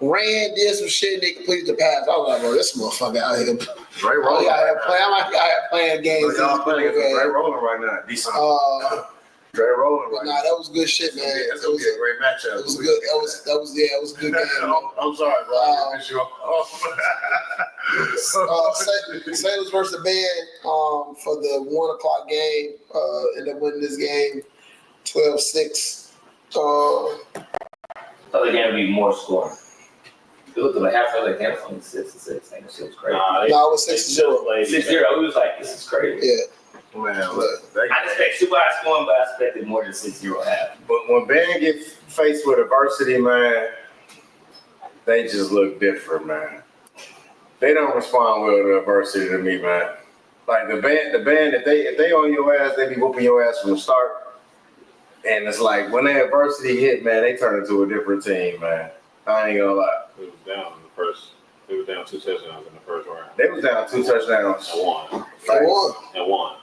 ran, did some shit, and they completed the pass. I was like, bro, this motherfucker out here. Dre rolling I'm right now. playing games. Y'all playing against Dre rolling right now. Decent. Dre rolling But right nah, now. that was good shit, man. That's gonna be a great matchup. It was good. It was a good game. I'm sorry, bro. I didn't piss you off. Sailors versus the Band for the 1 o'clock game. Ended up winning this game 12-6. I thought the game would be more scoring. It looked like half of the game was only 6-6. That shit was crazy. No, it was 6-0. 6-0. We was like, this is crazy. Yeah. Man, look. I didn't expect super high scoring, but I expected more than 6-0 half. But when Band get faced with adversity, man, they just look different, man. They don't respond well to adversity to me, man. Like the band, if they on your ass, they be whooping your ass from the start. And it's like when that adversity hit, man, they turn into a different team, man. I ain't gonna lie. It was down in the first. It was down 2 touchdowns in the first round. They was down 2 touchdowns. And won. They won. And won.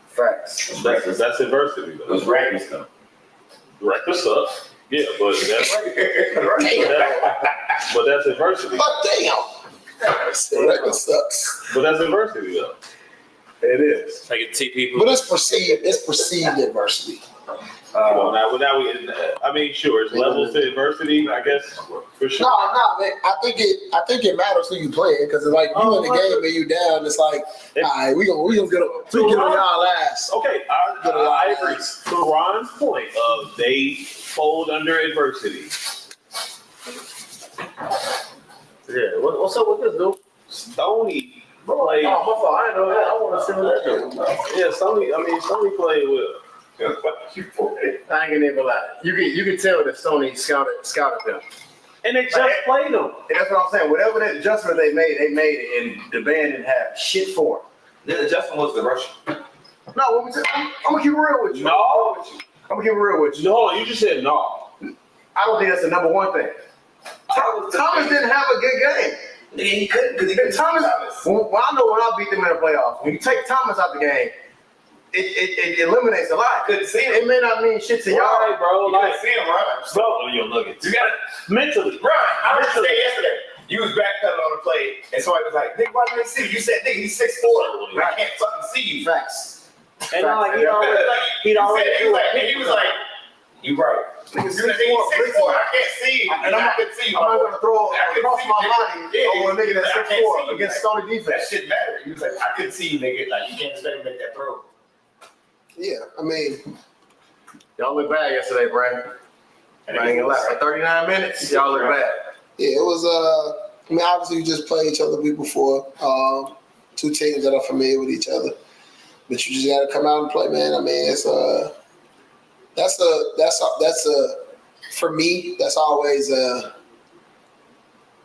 Facts. That's adversity It though. was reckless though. Record sucks. Yeah, but that's adversity. But damn. The record sucks. But that's adversity though. It is. Take it to people. But it's perceived adversity. I mean, sure, it's levels to adversity, I guess, for sure. No, man. I think it matters who you play because like you in the game and you down, it's like, all right, we gonna get on y'all ass. Okay, I agree. To Ron's point of they fold under adversity. Yeah, what's up with this, dude? Stoney played. Oh, my fault. I didn't know that. I want to see what that do. Yeah, Stoney played with. I ain't gonna even lie. You can tell that Stoney scouted them. And they just played them. And that's what I'm saying. Whatever that adjustment they made it, and the band didn't have shit for it. The adjustment was the rush. No, I'm gonna keep it real with you. No. I'm gonna keep it real with you. No, you just said no. I don't think that's the number one thing. Thomas didn't have a good game. He couldn't because he couldn't. Thomas. Well, I know when I beat them in the playoffs. When you take Thomas out the game, it eliminates a lot. Couldn't see him. It may not mean shit to y'all. Right, bro. You couldn't see him, right? Bro, your nuggets. You got mentally. Right. I heard you say yesterday. You was backpedaling on the play, and somebody was like, "Nigga, why didn't see you?" You said, "Nigga, he's 6'4". I can't fucking see you. Facts. And like he'd already he was like, "You right." Nigga, You said, "He's 6'4". I can't see you. And I couldn't see you. I'm not gonna throw across my body over a nigga that's 6'4" against Stoney That defense. shit mattered. He was like, "I couldn't see you, nigga. Like you can't expect me to make that throw." Yeah, I mean, Y'all look bad yesterday, Brandon. I ain't gonna lie. For 39 minutes, y'all look bad. yeah, it was. I mean, obviously, we just played each other the week before. Two teams that are familiar with each other, but you just got to come out and play, man. I mean, it's that's for me. That's always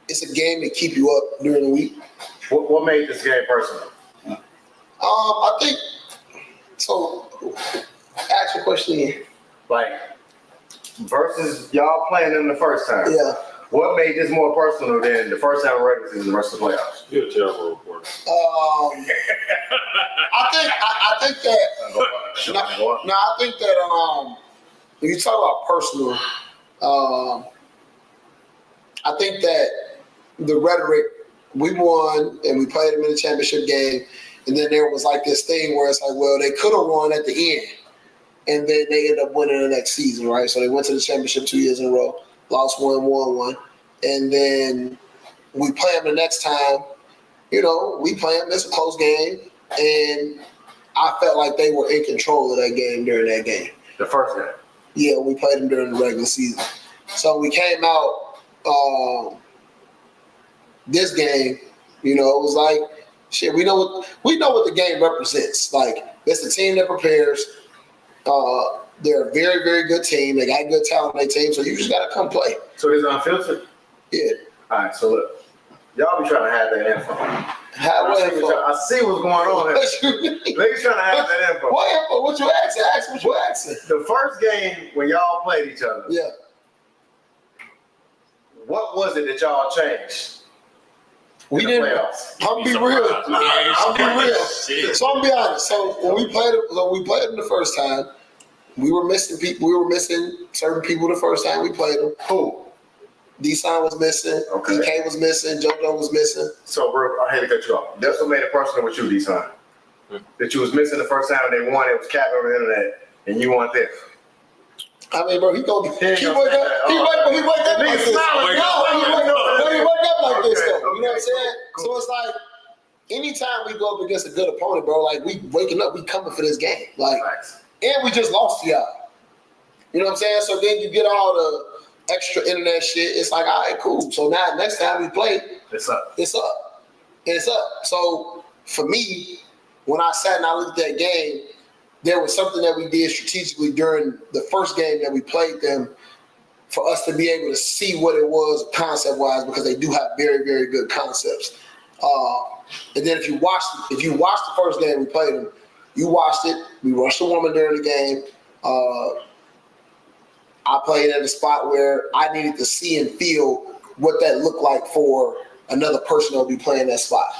it's a game to keep you up during the week. What made this game personal? I think so. Ask your question again. Like, versus y'all playing them the first time. Yeah. What made this more personal than the first time in regular season versus the playoffs? You're a terrible reporter. I think that. I think that when you talk about personal, I think that the rhetoric, we won and we played them in the championship game, and then there was like this thing where it's like, well, they could have won at the end, and then they ended up winning the next season, right? So they went to the championship 2 years in a row, lost one, won one, and then we play them the next time. You know, we play them. It's a close game, and I felt like they were in control of that game during that game. The first game. Yeah, we played them during the regular season. So we came out this game, you know, it was like, shit, we know what the game represents. Like, it's a team that prepares. They're a very, very good team. They got good talent on their team, so you just got to come play. So this unfiltered? Yeah. All right, so look. Y'all be trying to have that info. I see what's going on here. What you mean? Niggas trying to have that info. What info? What you asking? Ask what you asking. The first game when y'all played each other, Yeah. what was it that y'all changed? We in the didn't. playoffs? I'm be real. I'm be real. So I'm be honest. So when we played them the first time, we were missing people. We were missing certain people the first time we played them. Who? D-Sign was missing. Okay. DK was missing. JoJo was missing. So, bro, I hate to cut you off. That's what made it personal with you, D-Sign. That you was missing the first time they won. It was capped over the internet, and you weren't there. I mean, bro, he wake up like this. He wake up like this though. You know what I'm saying? So it's like, anytime we go up against a good opponent, bro, like we waking up, we coming for this game. Like, and we just lost to y'all. You know what I'm saying? So then you get all the extra internet shit. It's like, all right, cool. So now next time we play, it's up. So for me, when I sat and I looked at that game, there was something that we did strategically during the first game that we played them for us to be able to see what it was concept-wise, because they do have very, very good concepts. And then if you watched the first game we played them, you watched it. We rushed the woman during the game. I played at a spot where I needed to see and feel what that looked like for another person that would be playing that spot.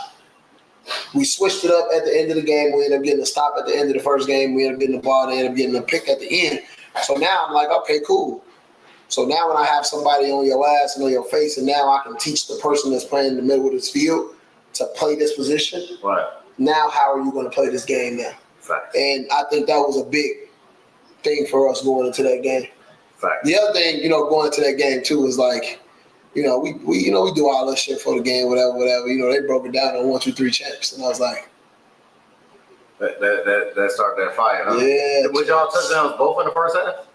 We switched it up at the end of the game. We ended up getting a stop at the end of the first game. We ended up getting the ball. They ended up getting a pick at the end. So now I'm like, okay, cool. So now when I have somebody on your ass and on your face, and now I can teach the person that's playing in the middle of this field to play this position. Right. Now how are you going to play this game now? Right. And I think that was a big thing for us going into that game. Fact. The other thing, going into that game too is like, we do all this shit for the game, whatever. They broke it down on 1, 2, 3 champs, and I was like, that started that fire, huh? yeah. Was y'all touchdowns both in the first half?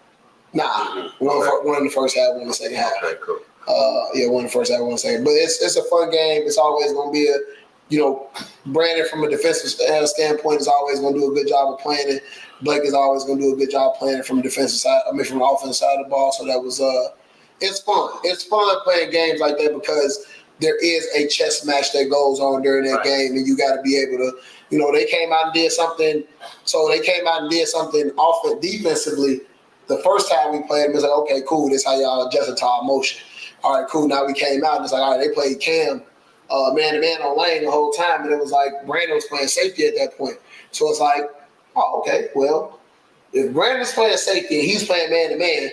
Nah, one in the first half, one in the second half. Okay, cool. One in the first half, one in the second. But it's a fun game. It's always going to be Brandon from a defensive standpoint is always going to do a good job of playing it. Blake is always going to do a good job playing it from the defensive side. From the offensive side of the ball. So that was it's fun. It's fun playing games like that because there is a chess match that goes on during that game, and you got to be able to. They came out and did something. So they came out and did something defensively. The first time we played, it was like, okay, cool. This is how y'all adjusted to our motion. All right, cool. Now we came out and it's like, all right, they played Cam man-to-man on lane the whole time. And it was like Brandon was playing safety at that point. So it's like, oh, okay, well, if Brandon's playing safety and he's playing man-to-man,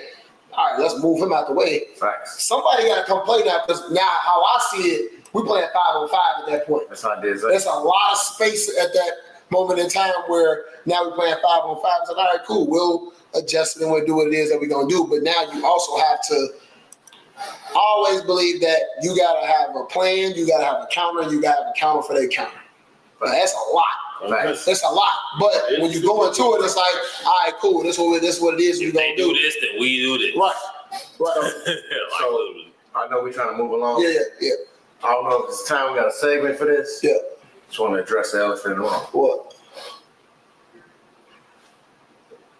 all right, let's move him out the way. Facts. Somebody got to come play now because now how I see it, we're playing 5-on-5 at that point. That's how I did. There's a lot of space at that moment in time where now we're playing 5-on-5. It's like, all right, cool, we'll adjust it and we'll do what it is that we're going to do. But now you also have to always believe that you got to have a plan, you got to have a counter, you got to have a counter for that counter. But that's a lot. Facts. That's a lot. But when you go into it, it's like, all right, cool, this is what it is we're If going they to do. do this, then we do this. Right. So I know we're trying to move along. Yeah. I don't know if it's time we got a segment for this. Yeah. Just want to address the elephant in the room. What?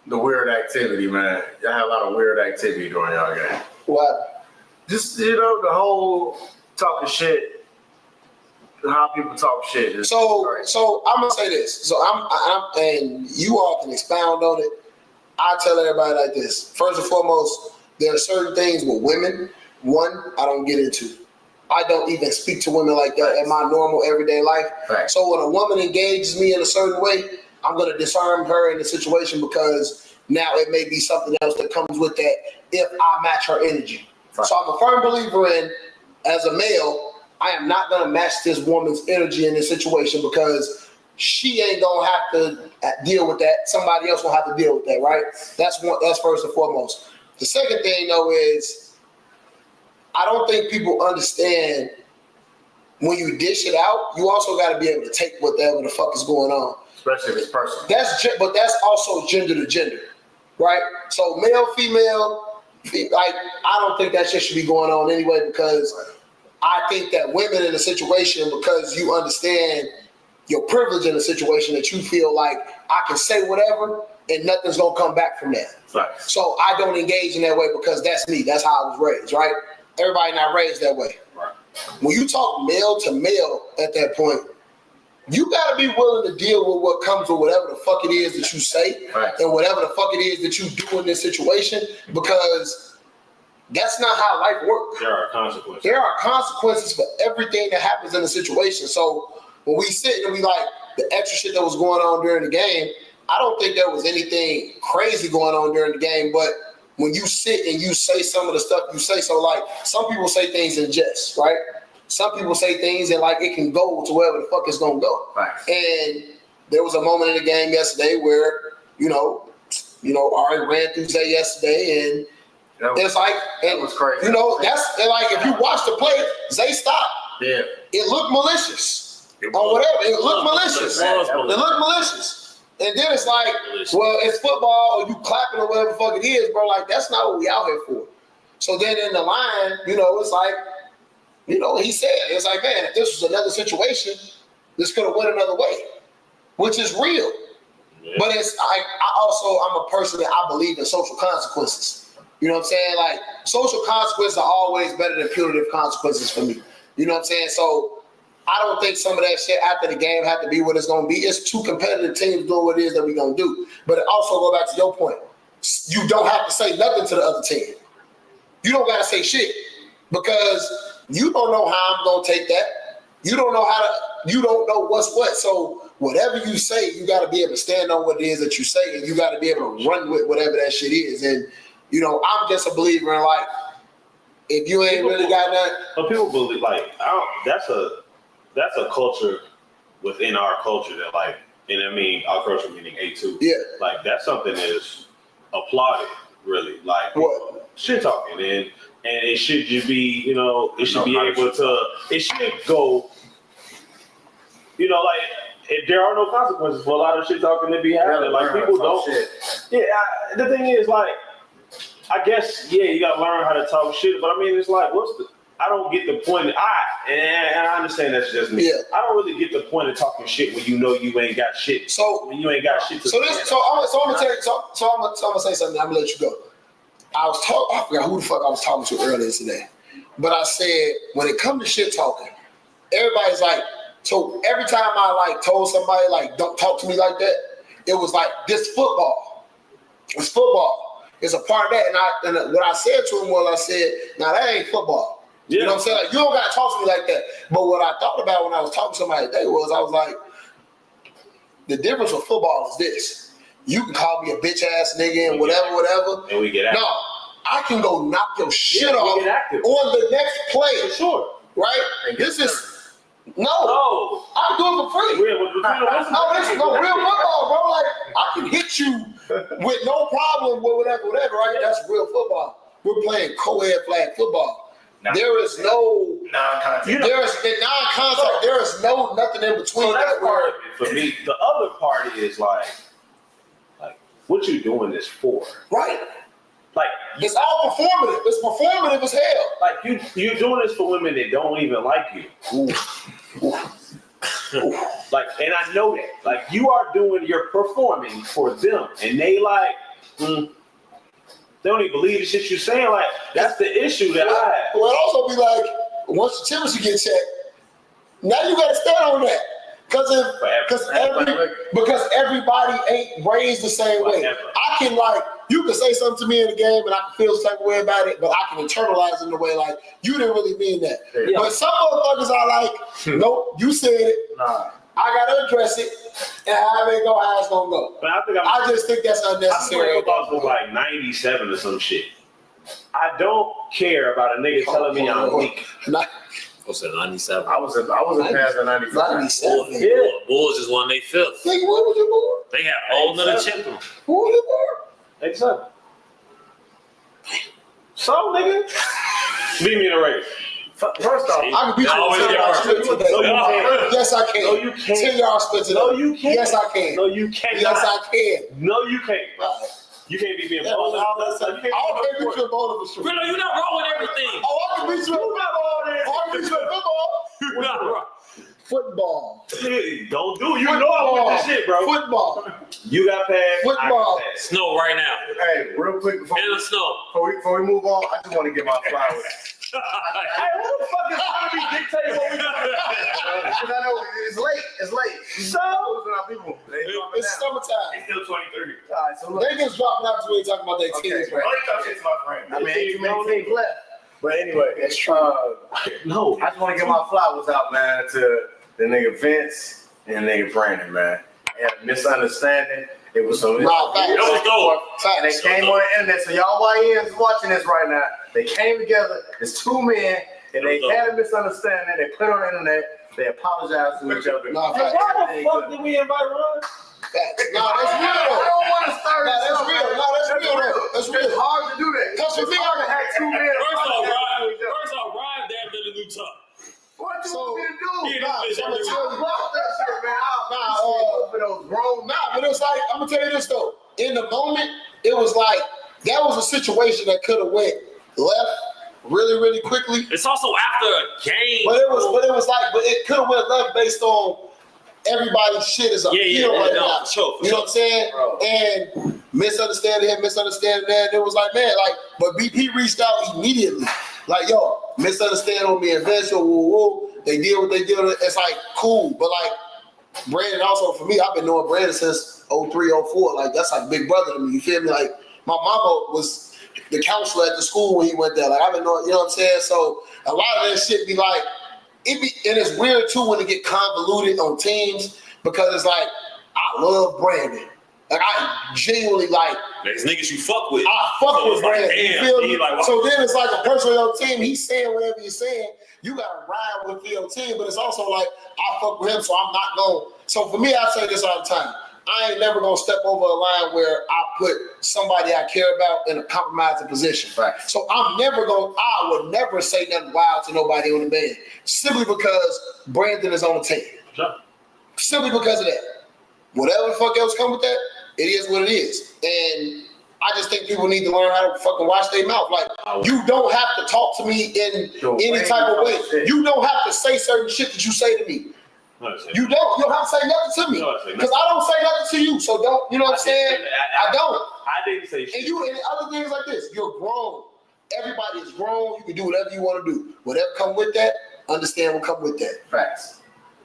The weird activity, man. Y'all have a lot of weird activity during y'all game. What? Just, the whole talking shit, how people talk shit. Is great. So I'm gonna say this. So I'm and you all can expound on it. I tell everybody like this. First and foremost, there are certain things with women. One, I don't get into. I don't even speak to women like that in my normal everyday life. Right. So when a woman engages me in a certain way, I'm going to disarm her in the situation because now it may be something else that comes with that if I match her energy. Right. So I'm a firm believer in, as a male, I am not going to match this woman's energy in this situation because she ain't going to have to deal with that. Somebody else will have to deal with that, right? That's first and foremost. The second thing, though, is I don't think people understand when you dish it out, you also got to be able to take whatever the fuck is going on. Especially if it's personal. But that's also gender to gender, right? So male, female, like I don't think that shit should be going on anyway because I think that women in a situation, because you understand your privilege in a situation that you feel like I can say whatever and nothing's gonna come back from that. Right. So I don't engage in that way because that's me. That's how I was raised, right? Everybody not raised that way. Right. When you talk male to male at that point, you gotta be willing to deal with what comes with whatever the fuck it is that you say and whatever the fuck it is that you do in this situation, because that's not how life works. There are consequences. There are consequences for everything that happens in a situation. So when we sit and we like the extra shit that was going on during the game, I don't think there was anything crazy going on during the game, but when you sit and you say some of the stuff you say, so like some people say things in jest, right? Some people say things and like it can go to wherever the fuck it's gonna go. Right. And there was a moment in the game yesterday where, Ari ran through Zay yesterday and it's like, that was crazy. That's like if you watch the play, Zay stopped. Yeah. It looked malicious or whatever. It looked malicious. It looked malicious. And then it's like, well, it's football, or you clapping or whatever the fuck it is, bro. Like, that's not what we out here for. So then in the line, it's like, he said, it's like, man, if this was another situation, this could have went another way, which is real. Yeah. But I'm a person that I believe in social consequences. You know what I'm saying? Like, social consequences are always better than punitive consequences for me. You know what I'm saying? So I don't think some of that shit after the game have to be what it's going to be. It's two competitive teams doing what it is that we're going to do. But also go back to your point. You don't have to say nothing to the other team. You don't got to say shit because you don't know how I'm going to take that. You don't know you don't know what's what. So whatever you say, you got to be able to stand on what it is that you say, and you got to be able to run with whatever that shit is. And, I'm just a believer in like, if you ain't really got nothing. But people believe that's a culture within our culture that like, and I mean our culture meaning A2. Yeah. Like that's something that is applauded, really. Like What? shit talking, and it should just be, it should be able to. It should go. Like if there are no consequences for a lot of shit talking to be happening. Like people don't. Shit. Yeah, the thing is, like, I guess, you gotta learn how to talk shit. But I mean, it's like, I don't get the point. And I understand that's just me. Yeah. I don't really get the point of talking shit when you know you ain't got shit. So when you ain't got shit to I'm gonna say something. I'm gonna let you go. I forgot who the fuck I was talking to earlier today, but I said when it comes to shit talking, everybody's like. So every time I told somebody don't talk to me like that, it was like this football. It's football. It's a part of that. And what I said to him was, I said, "Now that ain't football." Yeah. You know what I'm saying? Like, you don't gotta talk to me like that. But what I thought about when I was talking to somebody today was, I was like, the difference with football is this: you can call me a bitch ass nigga and whatever. And we get active. No, I can go knock your shit off on the next play. For sure. Right? This is. No, I'm doing it for free. This is no real football, bro. Like I can hit you with no problem with whatever, right? That's real football. We're playing co-ed flag football. There is no non-contact. There is non-contact. There is nothing in between. So that's part of it for me. The other part is like what you doing this for, right? Like it's all performative. It's performative as hell. Like you doing this for women that don't even like you. Like, and I know that. Like you're performing for them, and they they don't even believe the shit you're saying. Like that's the issue that I have. Well, it also be like once the temperature get checked, now you got to stand on that. Because everybody ain't raised the same way. I can you can say something to me in the game and I can feel some type of way about it, but I can internalize it in a way you didn't really mean that. Yeah. But some motherfuckers are like, nope, you said it. Nah. I gotta address it, and how it go, how it's gonna go. But I just think that's unnecessary. I'm about 97 or some shit. I don't care about a nigga telling me I'm weak. I was at 97. I was in past the 95. 97. Yeah. Bulls just won their fifth. Nigga, what was your board? They had a whole nother champion. Who was your board? 87. So, nigga, beat me in a race. First off, I can beat you in 10 yard split today. Yes, I can. No, you can't. 10 yard split today. No, you can't. Yes, I can. No, you can't. Yes, I can. No, you can't. You can't beat me in bowling. I can't beat you in bowling for sure. Bro, you're not wrong with everything. Oh, I can beat you in football. I can beat you in football. You're not wrong. Football. Don't do. You know I want this shit, bro. Football. You got past. Football. Snow right now. Hey, real quick before we move on, I just want to get my flowers. Hey, who the fuck is trying to be dictating what we doing? Because I know it's late. So it's summertime. It's still 23. All right, so look. They just dropping out to me talking about their teams. Only talk shit to my friend. I mean, ain't too many teams left. But anyway, that's true. No, I just want to get my flowers out, man, to the nigga Vince and the nigga Brandon, man. They had a misunderstanding. It was so. And they came on the internet. So y'all YNs watching this right now. They came together. It's two men, and they had a misunderstanding. They put it on the internet. They apologized to each other. Why the fuck did we invite Ron? No, that's real. I don't want to start. That's real. That's real. It's hard to do that. Because for me, I had two men. First off, Ryan damn near the new top. What you want me to do? Yeah, I'm gonna tell you about that shit, man. I'll for those grown. But it's like I'm gonna tell you this though. In the moment, it was like that was a situation that could have went left really, really quickly. It's also after a game. But it could have went left based on everybody's shit is up here right now. Sure, you know what I'm saying? Bro. And misunderstanding here, misunderstanding that. It was like, man, but BP reached out immediately. Like, yo, misunderstand on me and Vince, woo. They did what they did. It's like, cool. But Brandon also, for me, I've been knowing Brandon since 03, 04. Like, that's like big brother to me. You feel me? Like, my mama was the counselor at the school when he went there. Like, I've been knowing, you know what I'm saying? So a lot of that shit be like, and it's weird too when it get convoluted on teams because it's like, I love Brandon. Like, I genuinely there's niggas you fuck with. I fuck with Brandon. You feel me? So then it's like a person on your team, he's saying whatever he's saying. You gotta ride with your team, but it's also like, I fuck with him, so I'm not going. So for me, I say this all the time. I ain't never gonna step over a line where I put somebody I care about in a compromising position. Right. So I would never say nothing wild to nobody on the band simply because Brandon is on the team. Sure. Simply because of that. Whatever the fuck else come with that, it is what it is. And I just think people need to learn how to fucking watch their mouth. Like, you don't have to talk to me in any type of way. You don't have to say certain shit that you say to me. You don't have to say nothing to me. Because I don't say nothing to you. So don't, you know what I'm saying? I don't. I didn't say shit. And other things like this, you're grown. Everybody is grown. You can do whatever you want to do. Whatever come with that, understand what come with that. Facts.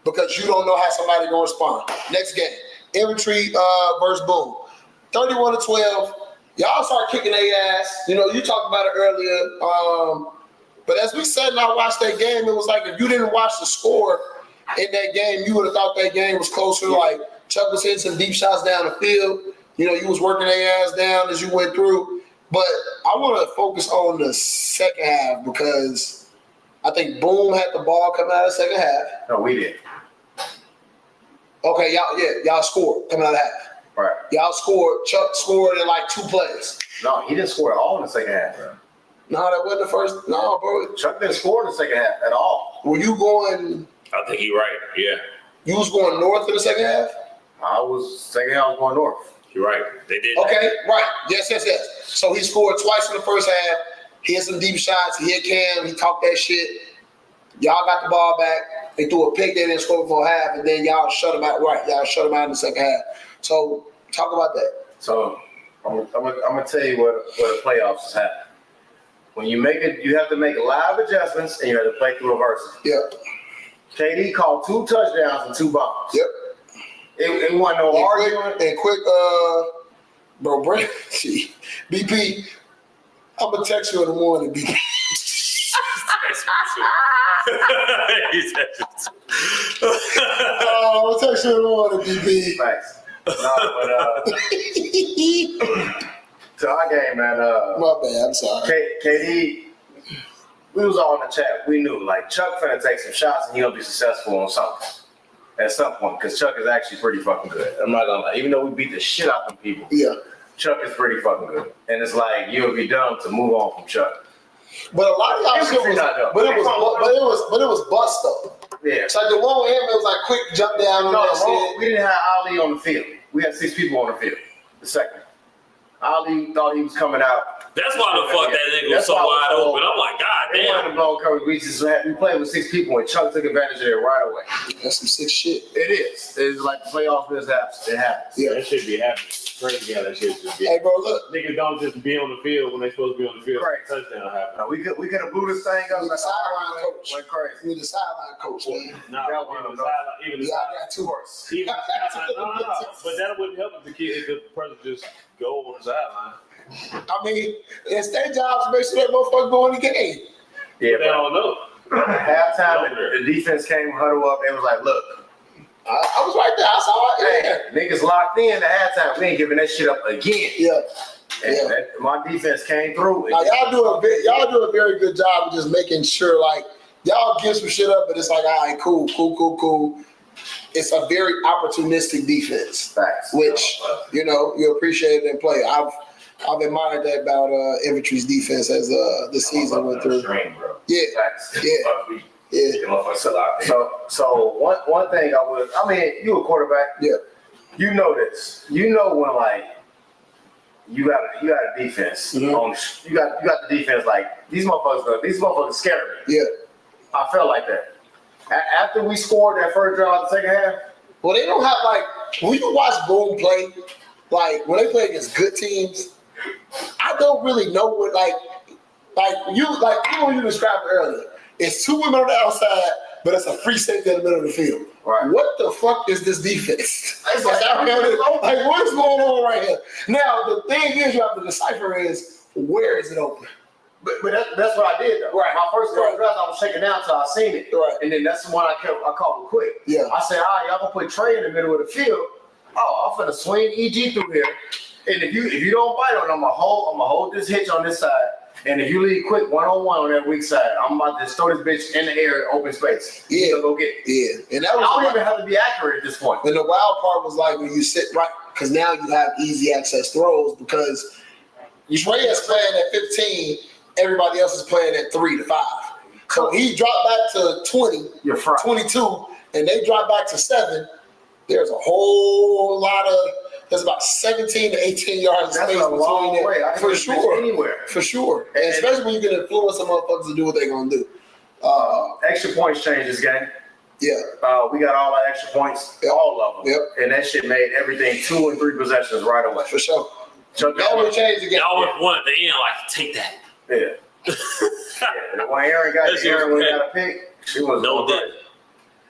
Because you don't know how somebody gonna respond. Next game, Infantry versus Boom. 31-12. Y'all start kicking their ass. You know, you talked about it earlier. But as we said and I watched that game, it was like if you didn't watch the score in that game, you would have thought that game was closer. Like Chuck was hitting some deep shots down the field. You know, you was working their ass down as you went through. But I want to focus on the second half because I think Boom had the ball coming out of the second half. No, we did. Okay, y'all scored coming out of half. Right. Y'all scored. Chuck scored in like 2 plays. No, he didn't score at all in the second half, bro. No, that wasn't the first. No, bro. Chuck didn't score in the second half at all. Were you going? I think you're right. Yeah, You was going north in the second half? Second half I was going north. you're right. They did. Okay, right. Yes. So he scored twice in the first half. He had some deep shots. He hit Cam. He talked that shit. Y'all got the ball back. They threw a pick. They didn't score for a half, and then y'all shut them out. Right, y'all shut them out in the second half. So talk about that. So I'm gonna tell you what the playoffs is happening. When you make it, you have to make live adjustments, and you have to play through reversal. Yep. KD called 2 touchdowns and 2 bombs. Yep. It wasn't no argument. And quick, bro, Brandon, BP, I'm gonna text you in the morning, BP. I'm gonna text you in the morning, BP. Thanks. No, but to our game, man. My bad, I'm sorry. KD, we was all in the chat. We knew, like, Chuck finna take some shots and he'll be successful on something at some point because Chuck is actually pretty fucking good. I'm not gonna lie. Even though we beat the shit out of them people, Yeah. Chuck is pretty fucking good. And it's like, you would be dumb to move on from Chuck. But a lot of y'all shit was, but it was bust though. Yeah. It's like the one with him, it was like quick jump down on that shit. We didn't have Ali on the field. We had 6 people on the field. The second. Ali thought he was coming out. That's why the fuck that nigga was so wide open. I'm like, God They wanted damn. to blow coverage. We played with 6 people and Chuck took advantage of it right away. That's some sick shit. It is. It's like the playoffs mishaps. It happens. Yeah. That shit be happening. Crazy how that shit just be. Hey, bro, look. Niggas don't just be on the field when they supposed to be on the field. Right. Touchdown happen. Now, we could have blew this thing up. We the sideline coach. Went crazy. We the sideline coach, man. Nah, That one, even the sideline, even the Y'all got 2 horses. even the sideline. No. But that wouldn't help if the person just go on the sideline. I mean, it's their job to make sure that motherfucker go in the game. Yeah, They don't know. halftime, the defense came huddle up. It was like, look, I was right there. I saw it. Yeah. hey, niggas locked in at halftime. We ain't giving that shit up again. Yeah. And my defense came through. Now, y'all do a very good job of just making sure, like, y'all give some shit up, but it's like, all right, cool. It's a very opportunistic defense, Facts. which, you know, you appreciate it and play. I've admired that about Infantry's defense as the season went through. Bro. Yeah, Facts. yeah. So one thing you a quarterback. Yeah. You know this. You know when, like, you got a defense. Mm-hmm. You got the defense, like, these motherfuckers scare me. Yeah. I felt like that. After we scored that first drive of the second half. Well, they don't have, like, when you watch Boom play, like, when they play against good teams, I don't really know what, like you described it earlier. It's 2 women on the outside, but it's a free safety in the middle of the field. Right. What the fuck is this defense? Like, what's going on right here? Now, the thing is, you have to decipher is, where is it open? But that's what I did though. Right. My first couple drives, I was shaking down until I seen it. Right. And then that's the one I called it quick. Yeah. I said, all right, y'all gonna put Trey in the middle of the field. Oh, I'm finna swing EG through here. And if you don't bite on it, I'm gonna hold this hitch on this side. And if you leave quick 1-on-1 on that weak side, I'm about to just throw this bitch in the air, open space. Yeah. You go get it. Yeah. And that I was don't even have to be accurate at this point. And the wild part was like when you sit right. because now you have easy access throws because Trey is playing at 15, everybody else is playing at 3 to 5. So he dropped back to 20, 22, and they drop back to 7. There's a whole lot of, there's about 17 to 18 yards of space between there. For sure. Anywhere. For sure. And especially when you can influence some motherfuckers to do what they're going to do. Extra points changed this game. Yeah. We got all our extra points, all of them. Yep. And that shit made everything 2 and 3 possessions right away. For sure. So Y'all would change the game. Y'all would want at the end, like, take that. Yeah. When Aaron got a pick, she was no Diddy.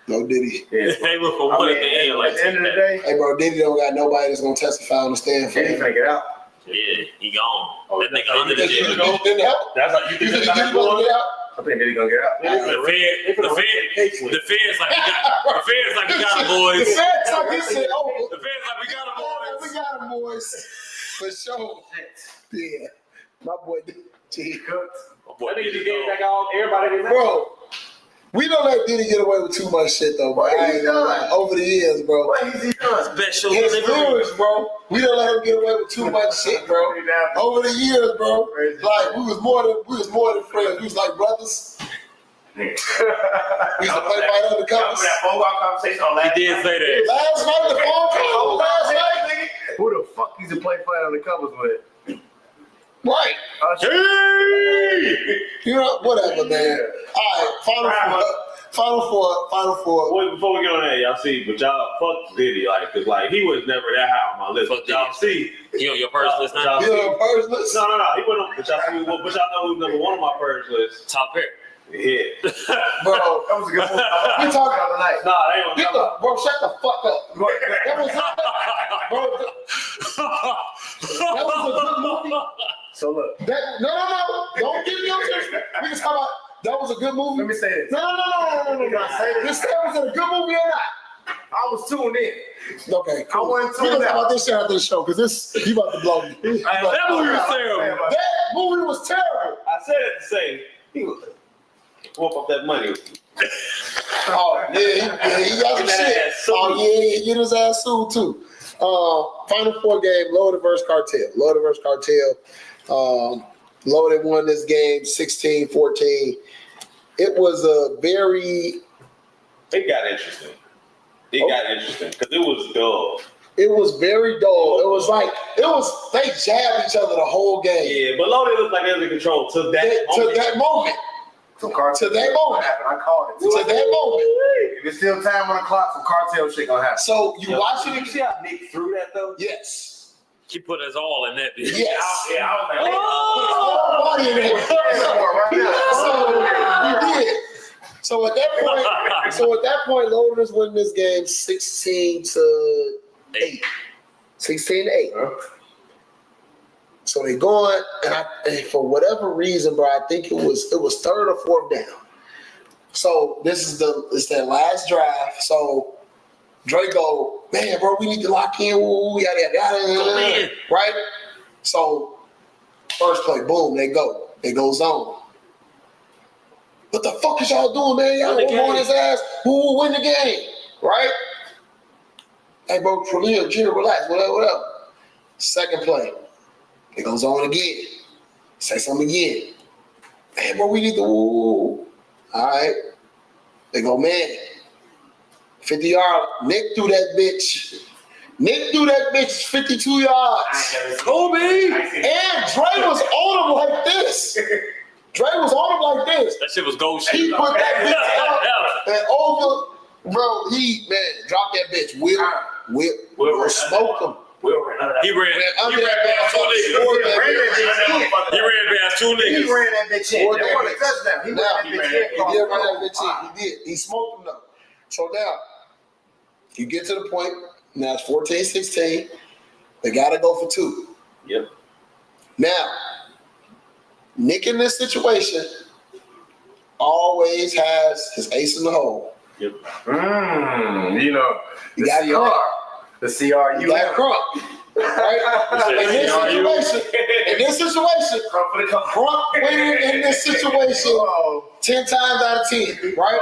No Diddy. Yeah. They were for one at the end, like, at the end of the day, Hey, bro, Diddy don't got nobody that's going to testify on the stand for Diddy him. finna get out. yeah, he gone. That nigga under the Diddy jail. didn't help? That's like you You think think that's Diddy how going to get out? I think Diddy gonna get out. The feds like we got him, boys. The feds like he said, oh, The feds like we got him, boys. we got him, boys. For sure. Yeah. My boy Diddy cooked. That nigga just gave back all everybody. Bro, we don't let Diddy get away with too much shit, though, bro. What I he ain't gonna lie. done? Over the years, bro. What has he done? Special His delivery. lyrics, bro. We don't let him get away with too much shit, bro. Over the years, bro. Like we was more than friends. We was like brothers. We used to play fight on the covers. That phone call conversation on last He did say that. Last night, the phone call last night. Who the fuck used to play fight on the covers with? Right. You know, whatever, man. All right, Final four. Wait, before we get on that, y'all see, but y'all fuck Diddy, like, cause like he was never that high on my list. Fuck But y'all see, He on your purse list now? You know, first list. no, he wasn't. But y'all see, but y'all know who's number 1 on my first list. Top pair. Yeah. Bro, That was a good one. we talking the other night. Nah, they don't. Get the, bro, shut the fuck up. That was bro. That was a good movie. So look, No. Don't give me your attention. We can talk about that was a good movie. let me say this. No. Can I say this? This was it a good movie or not? I was tuned in. Okay, cool. I wasn't We're tuned gonna talk out. about this shit after the show because this you about to blow me. That movie was terrible. That movie was terrible. I said it to say he was whoop up that money. Oh yeah, he got some shit. Oh yeah, he get his ass sued too. Final four game, Loaded versus Cartel. Loaded won this game 16-14. It was a very. It got interesting. Got interesting because it was dull. It was very dull. It was they jabbed each other the whole game. Yeah, but Loaded looked like they was in control to that moment. Some cartel. To that moment. I called it. To that moment. If it's still time on the clock, some cartel shit gonna happen. So you watching Did you see how Nick threw that though? Yes. He put his all in that bitch. Yes. Yeah, I was like, Oh, body in there. So he did. So at that point, Loaded is winning this game 16-8. 16-8. So they going, and for whatever reason, bro, I think it was 3rd or 4th down. So it's their last drive. So Dre go, man, bro, we need to lock in. Yada. Right? So first play, boom, they go zone. What the fuck is y'all doing, man? Y'all on his ass. Who will win the game? Right? Hey, bro, Trillio, chill, relax, whatever. Second play. It goes on again. Say something again. Man, bro, we need to. All right. They go, man. 50-yard. Nick threw that bitch. 52 yards. Kobe! And Dre was on him like this. That shit was gold shit. He put that bitch up and over. Bro, dropped that bitch. Will smoke him. He ran past 2 niggas. He ran past 2 niggas. He ran that bitch in. That wasn't a touchdown. He ran that bitch in. He did. He smoked him though. So now, you get to the point, now it's 14-16. They got to go for 2. Yep. Now, Nick in this situation always has his ace in the hole. Yep. You know, You got the CRU. You got Crump. Right? In this situation, Crump winning in this situation 10 times out of 10, right?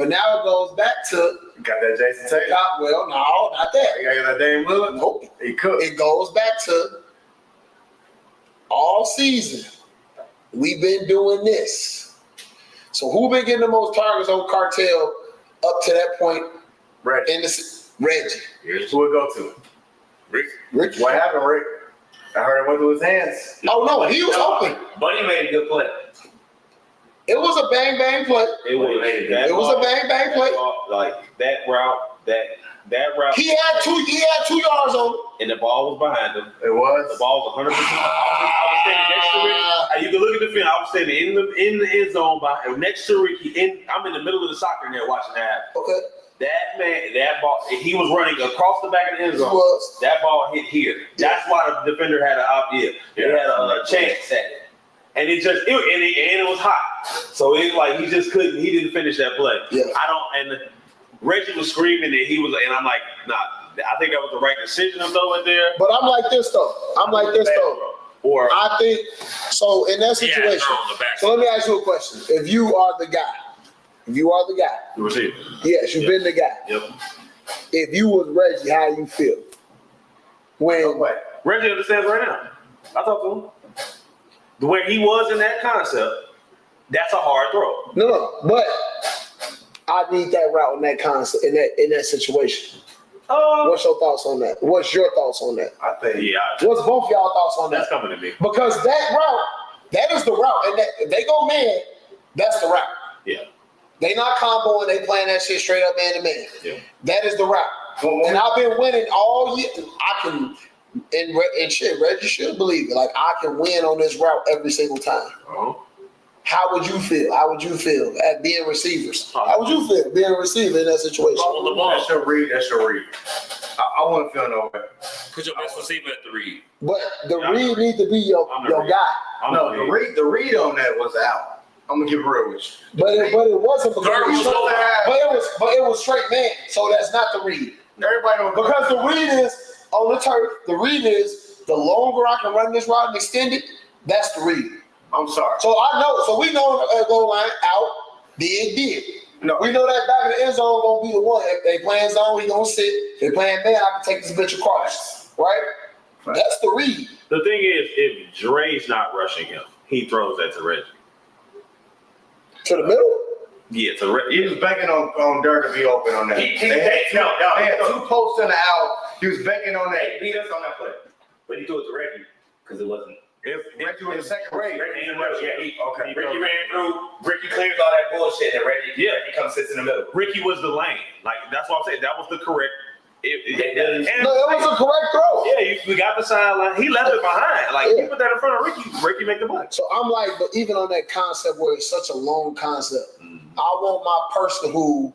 But now it goes back to Got that Jason Taylor. well, no, not that. You got that Dame Lillard. Nope. He cooked. It goes back to all season. We've been doing this. So who been getting the most targets on Cartel up to that point? Reggie. Reggie. Who it go to? Ricky. What happened, Rick? I heard it went through his hands. Oh no, he was open. Buddy made a good play. It was a bang bang play. It was It was a bang bang play. Like that route, that route. He had 2 yards on. And the ball was behind him. It was. The ball was 100%. I was standing next to Ricky. You can look at the film. I was standing in the end zone next to Ricky. I'm in the middle of the soccer net watching that. Okay. That man, that ball, he was running across the back of the end zone. He was. That ball hit here. That's why the defender had an op-ed. They had a chance at it. And it was hot. So it's like he didn't finish that play. Yeah. And Reggie was screaming and and I'm like, nah, I think that was the right decision to throw it there. But I'm like this though. Or I think so in that situation. So let me ask you a question. If you are the guy, the receiver. yes, you've been the guy. Yep. If you was Reggie, how you feel? When Reggie understands right now. I talked to him. Where he was in that concept, that's a hard throw. no, but I need that route in that concept in that situation. What's your thoughts on that? What's your thoughts on that? I think. Yeah. What's both y'all thoughts on That's that? coming to me. Because that route, that is the route, and that, if they go man, that's the route. Yeah. They not comboing, they playing that shit straight up man to man. Yeah. That is the route. And I've been winning all year. I can, and shit, Reggie should believe it. Like, I can win on this route every single time. Uh-huh. How would you feel? At being receivers? How would you feel being a receiver in that situation? That's your read. I want to feel no way. Put your best receiver at the read. But the read need to be your guy. No, the read on that was out. I'm gonna give it real with you. But it wasn't because Kirk was it was straight man. So that's not the read. Everybody don't Because the read is on the turf. The read is the longer I can run this route and extend it. That's the read. I'm sorry. So I know. So we know goal line out. Did. No. We know that back in the end zone gonna be the one. If they playing zone, he gonna sit. If they playing man, I can take this bitch across. Right? That's the read. The thing is, if Dre's not rushing him, he throws that to Reggie. To the middle? Yeah, to Reggie. He was banking on Dirk to be open on that. They had two posts in the out. He was banking on that. He beat us on that play. But he threw it to Reggie because it wasn't. Reggie was the second rate. Reggie ran through. Ricky clears all that bullshit, and Reggie comes sits in the middle. Ricky was the lane. Like, that's what I'm saying. That was the correct. It was a correct throw. Yeah, we got the sideline. He left it behind. Like, you put that in front of Ricky. Ricky make the play. So I'm like, but even on that concept where it's such a long concept, I want my person who,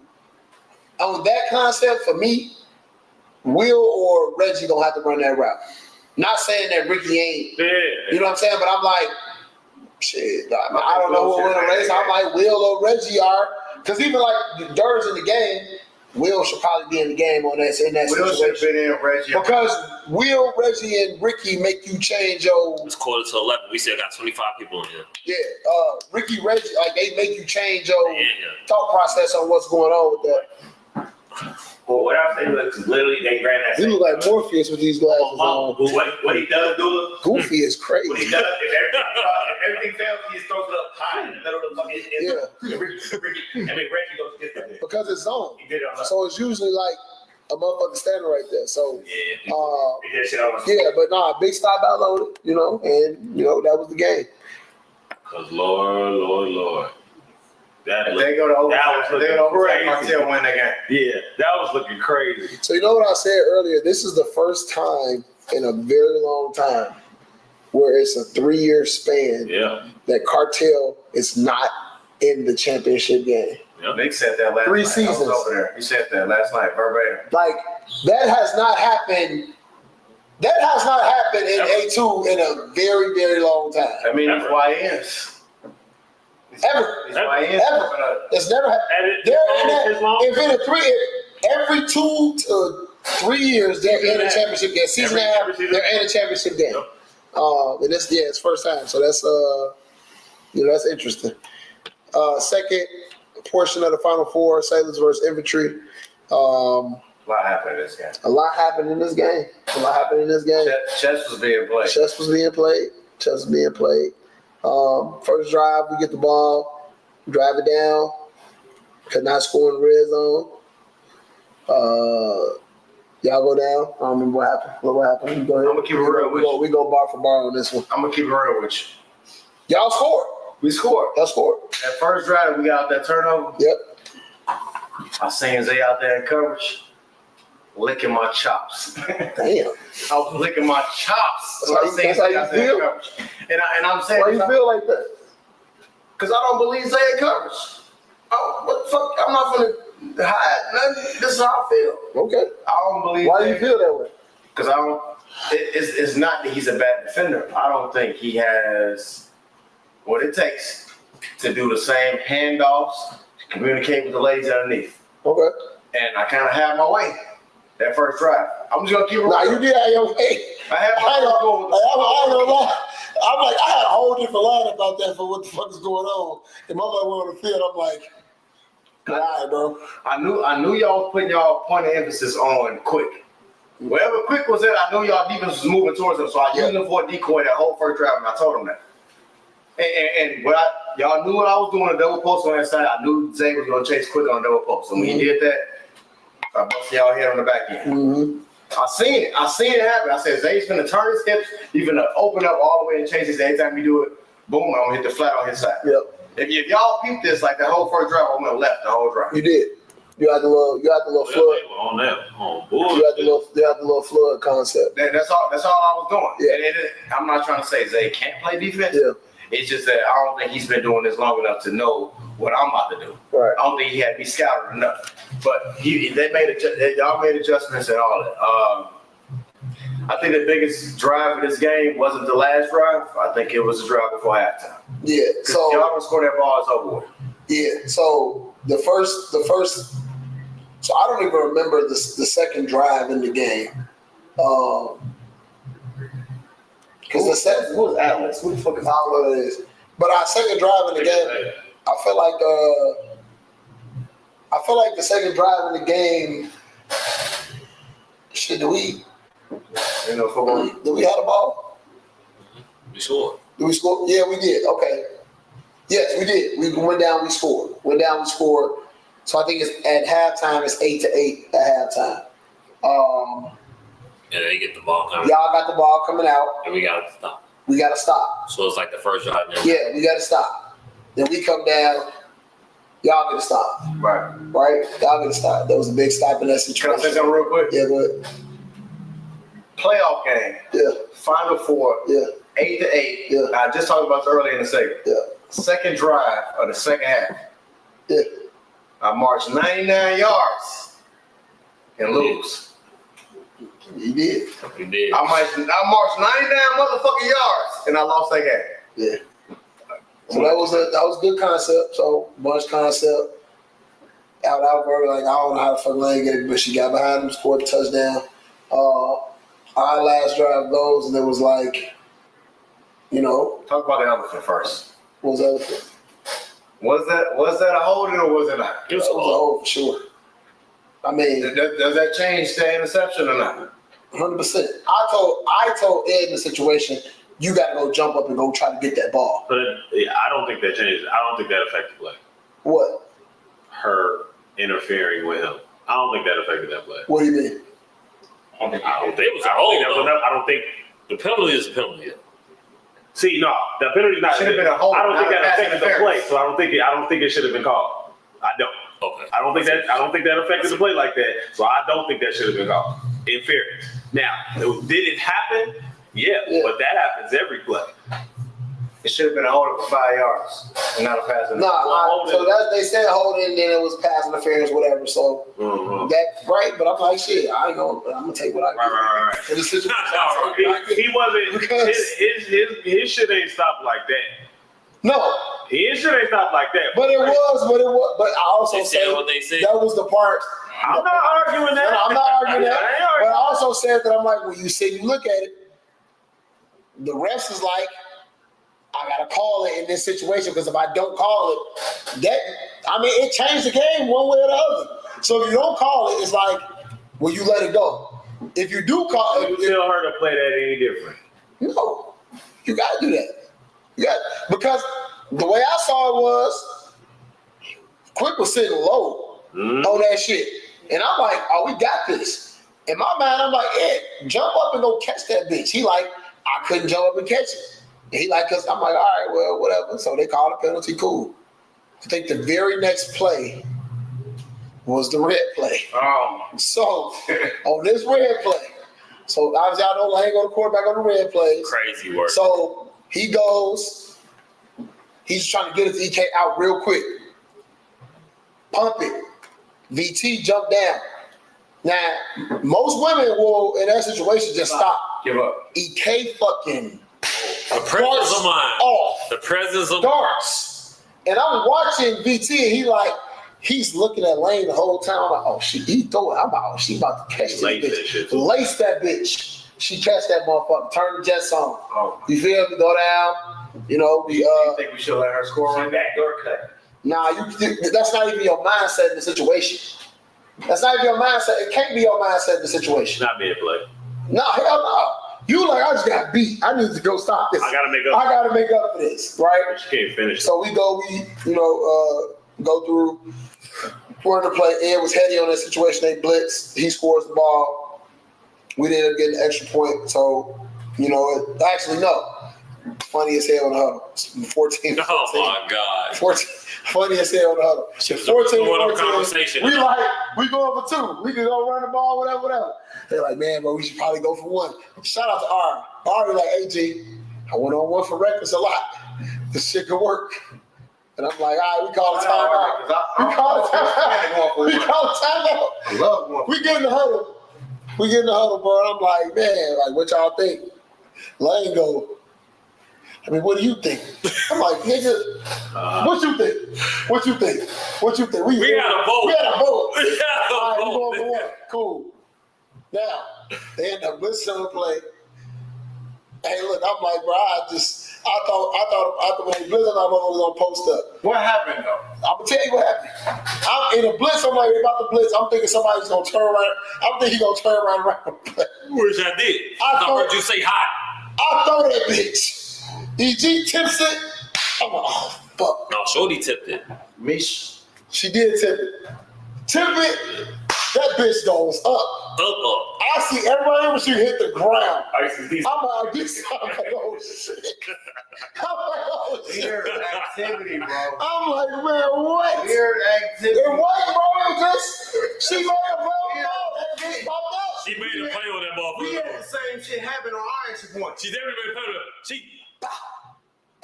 on that concept for me, Will or Reggie gonna have to run that route. Not saying that Ricky ain't, you know what I'm saying? But I'm like, shit, I don't know who will win a race. I'm like, Will or Reggie are, because even like Durr's in the game, Will should probably be in the game in that Will should have situation. been in Reggie. Because Will, Reggie, and Ricky make you change your. It's 11:15. We still got 25 people in here. Yeah, Ricky, Reggie, like they make you change your Yeah. thought process on what's going on with that. Well, what I'm saying is literally they ran that. You look like Morpheus with these glasses on. What he does do? Goofy is crazy. What he does, if everything fails, he just throws it up high in the middle of the fucking. Yeah. Reggie goes to get that. Because it's zone. He did it on the. So it's usually like a motherfucker standing right there. So, He did that shit on the. yeah, but nah, big stop out loaded, and, that was the game. Because Lord. If they go to overtime, Martel win the game. Yeah, that was looking crazy. So you know what I said earlier? This is the first time in a very long time where it's a 3-year span that Cartel is not in the championship game. Nick said that last 3 night. seasons. I was over there. He said that last night, verbatim. Like, that has not happened. That has not happened in A2 in a very, very long time. I mean, that's why he is. Ever. Ever. It's never happened. If in every 2 to 3 years, they're in a championship game. Season and a half, they're in a championship game. And it's first time. So that's that's interesting. Second, portion of the Final Four, Sailors versus Infantry. A lot happened in this game. A lot happened in this game. Chess was being played. Chess was being played. First drive, we get the ball, drive it down, could not score in the red zone. Y'all go down. I don't remember what happened. What happened? Go ahead. I'm gonna keep it real with you. We go bar for bar on this one. I'm gonna keep it real with you. Y'all scored. We scored. Y'all scored. That first drive, we got that turnover. Yep. I seen Zay out there in coverage, licking my chops. Damn. I was licking my chops. That's how you feel? And I'm saying, Why you feel like that? because I don't believe Zay in coverage. Oh, what the fuck? I'm not gonna hide nothing. This is how I feel. Okay. I don't believe. Why do you feel that way? Because I don't. It's not that he's a bad defender. I don't think he has what it takes to do the same handoffs, to communicate with the ladies underneath. Okay. And I kind of had my way that first drive. I'm just gonna keep it. Nah, you did have your way. I had my way. I ain't gonna lie. I'm like, I had a whole different line about that for what the fuck is going on. And my man went on the field, I'm like, all right, bro. I knew y'all was putting y'all point of emphasis on Quick. Wherever Quick was at, I knew y'all defense was moving towards him, so I used him for a decoy that whole first drive, and I told him that. And what y'all knew what I was doing, a double post on that side. I knew Zay was going to chase Quick on a double post. And when he did that, I busted y'all head on the back end. Mm-hmm. I seen it happen. I said, Zay's going to turn his hips. He's going to open up all the way and chase his. Anytime you do it, boom, I'm going to hit the flat on his side. Yep. If y'all peep this, like the whole first drive, I went left the whole drive. You did. You had the little flood. On that, on board. You had the little flood concept. That's all I was doing. Yeah. And I'm not trying to say Zay can't play defense. Yeah. It's just that I don't think he's been doing this long enough to know what I'm about to do. Right. I don't think he had to be scouted enough. But y'all made adjustments and all that. I think the biggest drive of this game wasn't the last drive. I think it was the drive before halftime. Yeah. So y'all don't score that ball, it's over with. Yeah. So the first. So I don't even remember the second drive in the game. Because the second, who was Atlas? Who the fuck is, I don't know what it is. But our second drive in the game, I feel like the second drive in the game. Shit, do we have the ball? We scored. Did we score? Yeah, we did. Okay. Yes, we did. We went down. We scored. So I think it's at halftime. It's 8-8 at halftime. And they get the ball coming. Y'all got the ball coming out. And we got to stop. We got to stop. So it's like the first drive. Yeah, we got to stop. Then we come down. Y'all get to stop. Right. Y'all get to stop. That was a big stop in that situation. Can I say something real quick? Yeah, go ahead. Playoff game. Yeah. Final Four. Yeah. 8-8. Yeah. I just talked about this earlier in the segment. Yeah. Second drive of the second half. Yeah. I marched 99 yards and lose. You did. We did. I marched 99 motherfucking yards and I lost that game. Yeah. So that was good concept. So bunch concept. Out like I don't know how the fuck Lane get it, but she got behind him, scored a touchdown. Our last drive goes, and it was like, Talk about the elephant first. What was the other thing? Was that a holding or was it not? It was a hold for sure. I mean, does that change the interception or not? 100%. I told Ed in the situation, you got to go jump up and go try to get that ball. But I don't think that changed. I don't think that affected play. What? Her interfering with him. I don't think that affected that play. What do you mean? I don't think it was a hold. I don't think the penalty is a penalty. See, no, the penalty not. Should have been a hold. I don't think that affected the play, so I don't think it should have been called. I don't. Okay. I don't think that affected the play like that. So I don't think that should have been called. In fairness. Now, did it happen? Yeah, but that happens every play. It should have been a holding for 5 yards and not a pass. They said holding, then it was pass interference, whatever. So that's right. But I'm like, shit, I'm gonna take what I get. Right. In the situation, he wasn't. His shit ain't stopped like that. No. His shit ain't stopped like that. But I also said what they said. that was the part. I'm not arguing that. I'm not arguing that. I ain't arguing. But I also said that I'm like, when you look at it, the refs is like, I gotta call it in this situation because if I don't call it, that I mean, it changed the game one way or the other. So if you don't call it, it's like, well, you let it go. If you do call it, You tell her to play that any different. no, you gotta do that. Because the way I saw it was, Quick was sitting low on that shit, and I'm like, oh, we got this. In my mind, I'm like, Ed, jump up and go catch that bitch. He like, I couldn't jump up and catch it. And he like, cause I'm like, all right, well, whatever. So they called a penalty, cool. I think the very next play was the red play. So on this red play, so obviously I know Lane go to quarterback on the red plays. Crazy work. So he goes, he's trying to get his EK out real quick. Pump it. VT jump down. Now, most women will, in that situation, just stop. Give up. EK fucking The presence of mind. off. The presence of Darts. And I'm watching VT and he's looking at Lane the whole time. I'm like, oh shit, he throwing. I'm like, oh, she about to catch this Lace that bitch. shit. Lace that bitch. She catch that motherfucker. Turn the jets on. Oh. You feel me? Go down. You know, You think we should let her score on that? Backdoor cut. nah, that's not even your mindset in the situation. That's not even your mindset. It can't be your mindset in the situation. Not mid play. No, hell no. You like, I just got beat. I need to go stop this. I gotta make I up. gotta make up for this, right? She can't finish. So we go through quarter play. Ed was heady on that situation. They blitz. He scores the ball. We ended up getting an extra point. So, actually, no. Funny as hell in the huddle. 14. Oh my God. 14. Funny as hell in the huddle. 14. Conversation. We going for two. We can go run the ball, whatever. They're like, man, bro, we should probably go for one. Shout out to Ari. Ari like, hey, G, I went on one for records a lot. This shit could work. And I'm like, all right, we call a timeout. We call a timeout. I love one. We get in the huddle. We get in the huddle, bro. And I'm like, man, like, what y'all think? Lane go, I mean, what do you think? I'm like, nigga, what you think? What you think? What you think? We had a vote. We had a vote. We had a All right, we vote. going for one. Cool. Now, they end up blitzing the play. Hey, look, I'm like, bro, I thought when they blitzed, I was gonna post up. What happened though? I'm gonna tell you what happened. I'm in a blitz. I'm like, about to blitz. I'm thinking somebody's gonna turn around. I'm thinking he's gonna turn around. Which I did. I heard you say hi. I throw that bitch. EG tips it. I'm like, oh fuck. No, Shorty tipped it. Mish. She did tip it. Tip it. That bitch goes up. Up. I see everybody when she hit the ground. Ice is decent. I'm like, oh shit. I'm like, oh shit. Weird activity, bro. I'm like, man, what? Weird activity. It wasn't, bro. It just, she made a blow. That bitch popped up. She made a play on that We had motherfucker. the same shit happen on our entry point. She's everybody put her. She.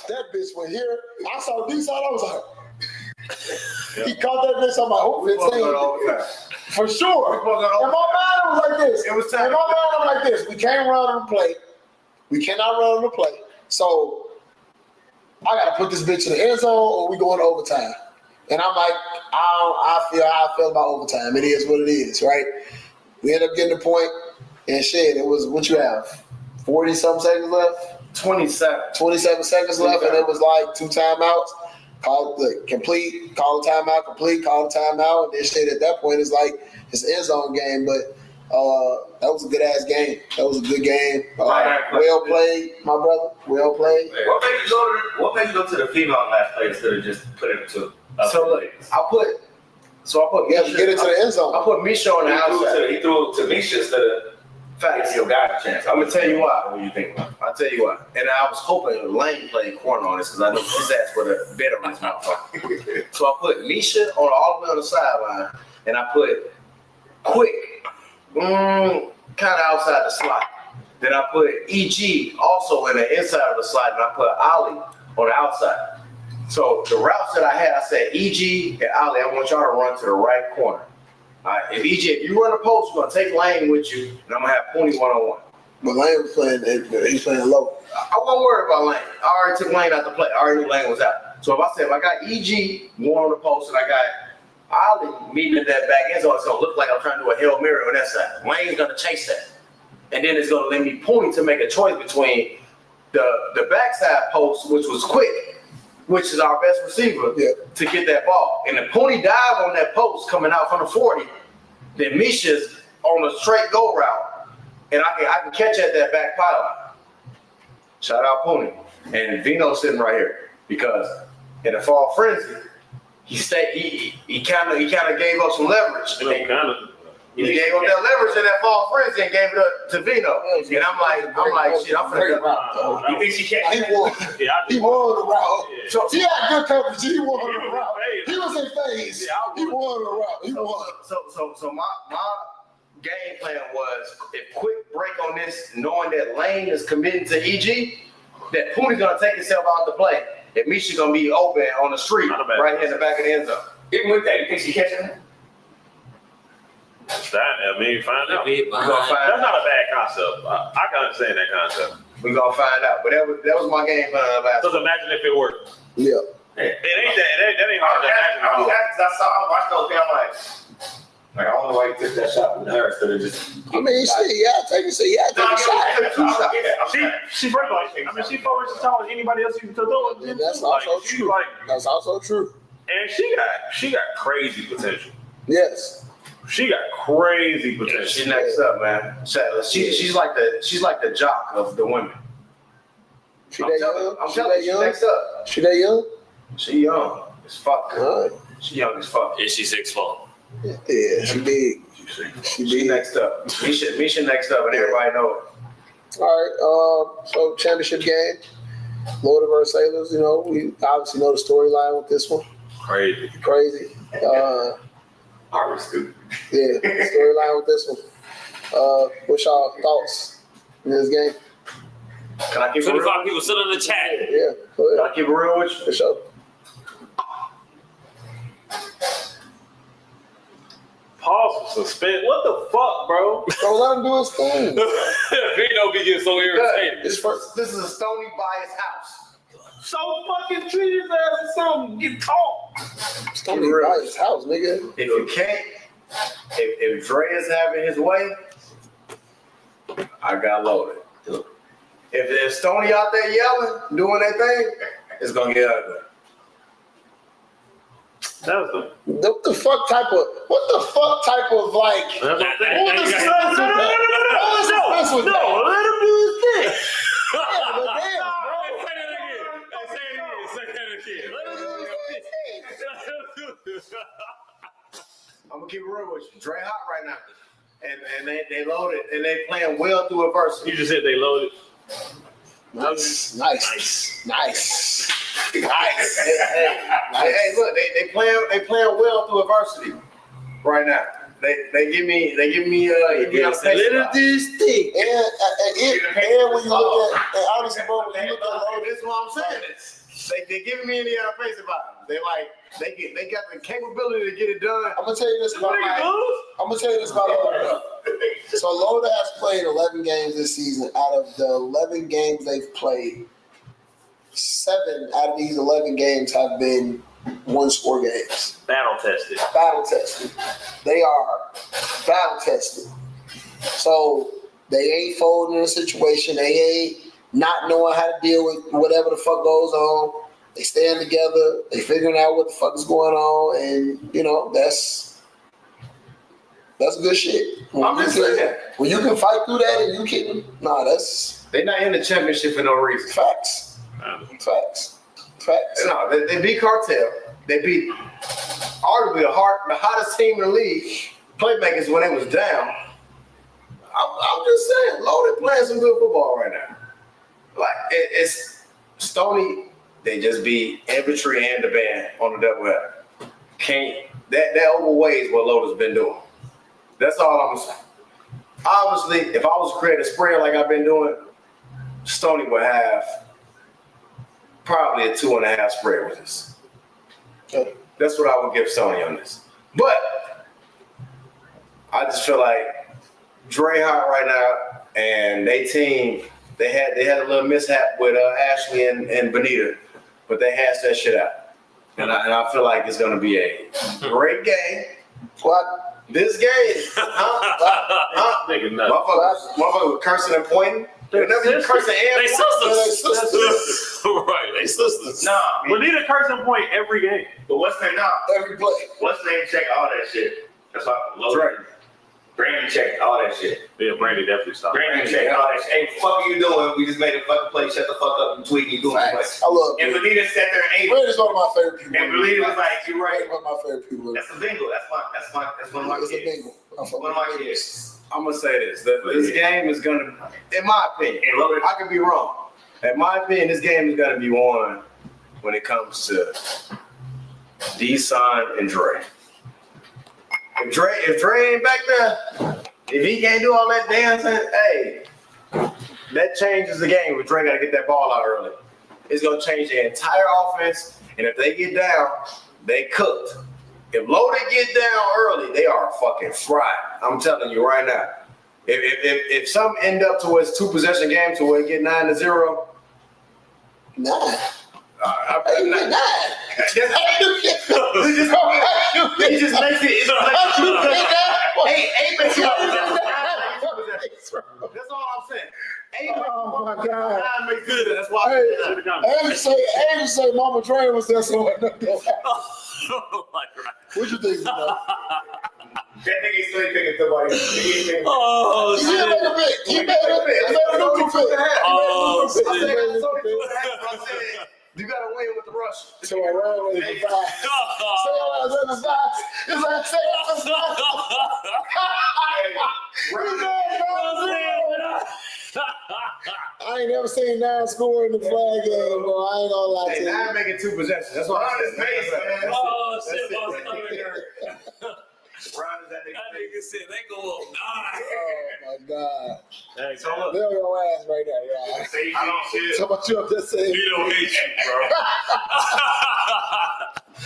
That bitch went here. I saw D side. I was like, he caught that bitch. I'm like, oh, We fucked 15. up all the time. For sure. We fucked up In all my mind, it was like this. It was time. In my mind, it was like this. We can't run on the play. We cannot run on the play. So I got to put this bitch in the end zone or we going to overtime. And I'm like, I feel how I feel about overtime. It is what it is, right? We end up getting the point. And shit, it was, what you have? 40-something seconds left? 27 seconds left, and it was like 2 timeouts. Call the complete, call the timeout, complete, call the timeout. And then shit at that point is like it's an end zone game, but that was a good ass game. That was a good game. Well played, my brother. Well played. What made you go to the female last play instead of just put it to So look, I put Yeah, to get into the end zone. I put Misha on the outside. He threw it to Misha instead of Facts. your guy a chance. I'm gonna tell you why. What do you think? I'll tell you why. And I was hoping Lane played corner on this because I know his ass would have bet on this motherfucker. So I put Misha on all the way on the sideline, and I put Quick, kind of outside the slot. Then I put EG also in the inside of the slot, and I put Ollie on the outside. So the routes that I had, I said EG and Ollie, I want y'all to run to the right corner. All right, if EG, if you run a post, we're gonna take Lane with you, and I'm gonna have Pooney one-on-one. But Lane was playing, he's playing low. I wasn't worried about Lane. I already took Lane out the play. I already knew Lane was out. So if I got EG going on the post and I got Ollie meeting in that back end zone, it's gonna look like I'm trying to do a Hail Mary on that side. Lane's gonna chase that. And then it's gonna let me Pooney to make a choice between the backside post, which was Quick, which is our best receiver, to get that ball. And if Pony dive on that post coming out from the 40, then Misha's on a straight go route, and I can catch at that back pylon. Shout out Pony. And Vino's sitting right here because in the fall frenzy, he kind of gave up some leverage. He gave up that leverage in that fall frenzy and gave it up to Vino. And I'm like, shit, I'm finna go. You think she can't? He won the route. So he had good coverage. He won the route. He was in phase. He won the route. He won. So my game plan was if quick break on this, knowing that Lane is committed to EG, that Poonie's gonna take himself out the play. That Misha's gonna be open on the street right here in the back of the end zone. Even with that, you think she catching it? Find out. That's not a bad concept. I can understand that concept. We're gonna find out. But that was my game plan last. Just imagine if it worked. Yeah. It ain't that ain't hard to imagine. I watched those things. I'm like, I don't know why you took that shot with her instead of just. I mean, shit, take a shot. She forward as tall as anybody else you can throw it. And that's also true. That's also true. And she got crazy potential. Yes. She got crazy potential. She's next up, man. She's like the jock of the women. She that young? I'm telling you, she's next up. She that young? She young as fuck. All right. She young as fuck. Is she 6'4"? Yeah, she big. She next up. Misha next up, and everybody know it. All right. So championship game. Florida versus Sailors. You know, we obviously know the storyline with this one. Crazy. I was stupid. Yeah, storyline with this one. What's y'all thoughts in this game? Can I keep it 25 real? people still in the chat. Yeah, go Can ahead. I keep it real with you? For sure. Pause for suspend. What the fuck, bro? Bro, let him do his thing. Vino be getting so irritated. This is a Stony by his house. So fucking treat his ass as something. Get taught. Stony by his house, nigga. If you can't, if Dre is having his way, I got loaded. If Stony out there yelling, doing that thing, it's gonna get ugly. That was What the fuck type of like? What the suspense with that? No, let him do his thing. Yeah, but damn, I'm gonna keep it real with you. Dre hot right now, and they loaded and they playing well through adversity. You just said they loaded. Nice. Hey, look, they playing well through adversity right now. They give me this thing. And when you look at honestly, bro, when you look at this is what I'm saying. They giving me Indiana Pace about them. They got the capability to get it done. I'm gonna tell you this about Loda. So Loda has played 11 games this season. Out of the 11 games they've played, 7 out of these 11 games have been one-score games. Battle tested. They are battle tested. So they ain't folding in a situation. They ain't not knowing how to deal with whatever the fuck goes on. They stand together. They figuring out what the fuck is going on, and you know that's good shit. I'm just saying. When you can fight through that and you can, that's They're not in the championship for no reason. facts. No, they beat Cartel. They beat arguably the hottest team in the league. Playmakers when they was down. I'm just saying, Loaded playing some good football right now. Like it's Stony. They just beat Infantry and the band on the doubleheader. Can't that overweighs what Loda's been doing. That's all I'm saying. Obviously, if I was to create a spread like I've been doing, Stony would have probably a 2.5 spread with this. Okay. That's what I would give Stony on this. But I just feel like Dre hot right now, and they team they had a little mishap with Ashley and Bonita, but they hashed that shit out. And I feel like it's gonna be a great game. What? This game, Nigga, nuts. motherfucker was cursing and pointing. Whenever you cursing They sisters. Right, they sisters. Nah, We need a cursing point every game. but what's name? Nah, Every play. what's name? Check all that shit. That's why. Brandon checked all that shit. Yeah, Brandy definitely stopped. Brandon checked all that shit. Hey, fuck are you doing? We just made a fucking play. Shut the fuck up and tweet. You doing too much. I love And Brady. Belita sat there and ate. Brady's one of my favorite people. And Belita was like, "You're right. One of my favorite people. That's a bingo. That's one of my It's a kids. bingo. One of my kids." I'm gonna say this. This game is gonna, in my opinion, I could be wrong. In my opinion, this game is gonna be won when it comes to D-Son and Dre. If Dre ain't back there, if he can't do all that dancing, hey, that changes the game. But Dre gotta get that ball out early. It's gonna change the entire offense. And if they get down, they cooked. If Loaded get down early, they are fucking fried. I'm telling you right now. If some end up to where it's 2-possession game to where it get 9-0, Nah. he just makes it. That's all I'm saying. Oh my God. Makes it. That's why. I ain't say Mama Dre was there, so I know. What you think about? That nigga still picking somebody. Oh, He didn't make a pick. He made a neutral pick. Oh, He made a neutral shit. pick. You gotta win with the rush. So I ran with the five. Say I was in the five. It's like say I was I ain't never seen 9 score in the flag game, bro. I ain't gonna lie to Hey, you. 9 making 2 possessions. That's what I'm saying. Oh, shit, boss coming here. Ron is that That nigga. nigga said they go up 9. Oh my God. Hey, So look, They'll your ass right now, y'all. I don't shit. So about you up there saying, We don't hate you, bro.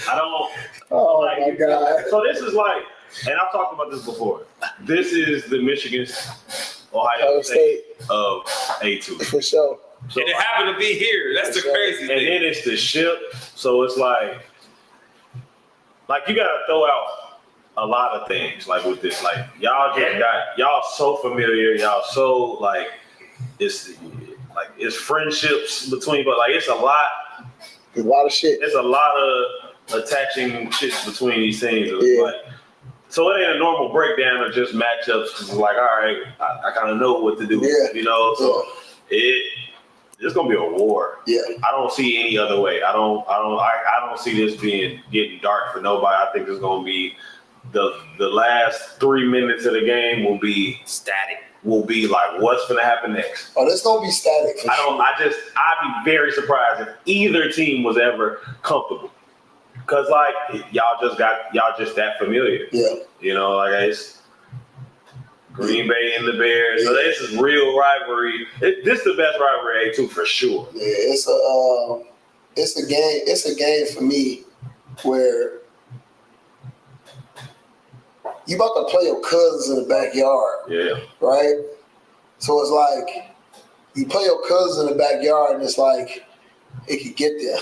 I don't. oh my God. So this is like, and I've talked about this before. This is the Michigan, Ohio State of A2. For sure. So, And it happened to be here. That's the crazy and thing. then it's the ship. So it's like you gotta throw out a lot of things like with this. Like y'all so familiar. Y'all so like it's friendships between, but like it's a lot. There's a lot of shit. It's a lot of attaching shit between these teams. Yeah. Like, so it ain't a normal breakdown of just matchups. Cause it's like, all right, I kind of know what to do. Yeah. You know, so it's gonna be a war. Yeah. I don't see any other way. I don't see this getting dark for nobody. I think it's gonna be the last 3 minutes of the game will be Static. Will be like what's gonna happen next. Oh, this gonna be static. For sure. I'd be very surprised if either team was ever comfortable. Cause like y'all just that familiar. Yeah. You know, like it's Green Bay and the Bears. So this is real rivalry. This is the best rivalry A2 for sure. Yeah, it's a game. It's a game for me where you about to play your cousins in the backyard, Yeah. right? So it's like you play your cousins in the backyard, and it's like it could get there.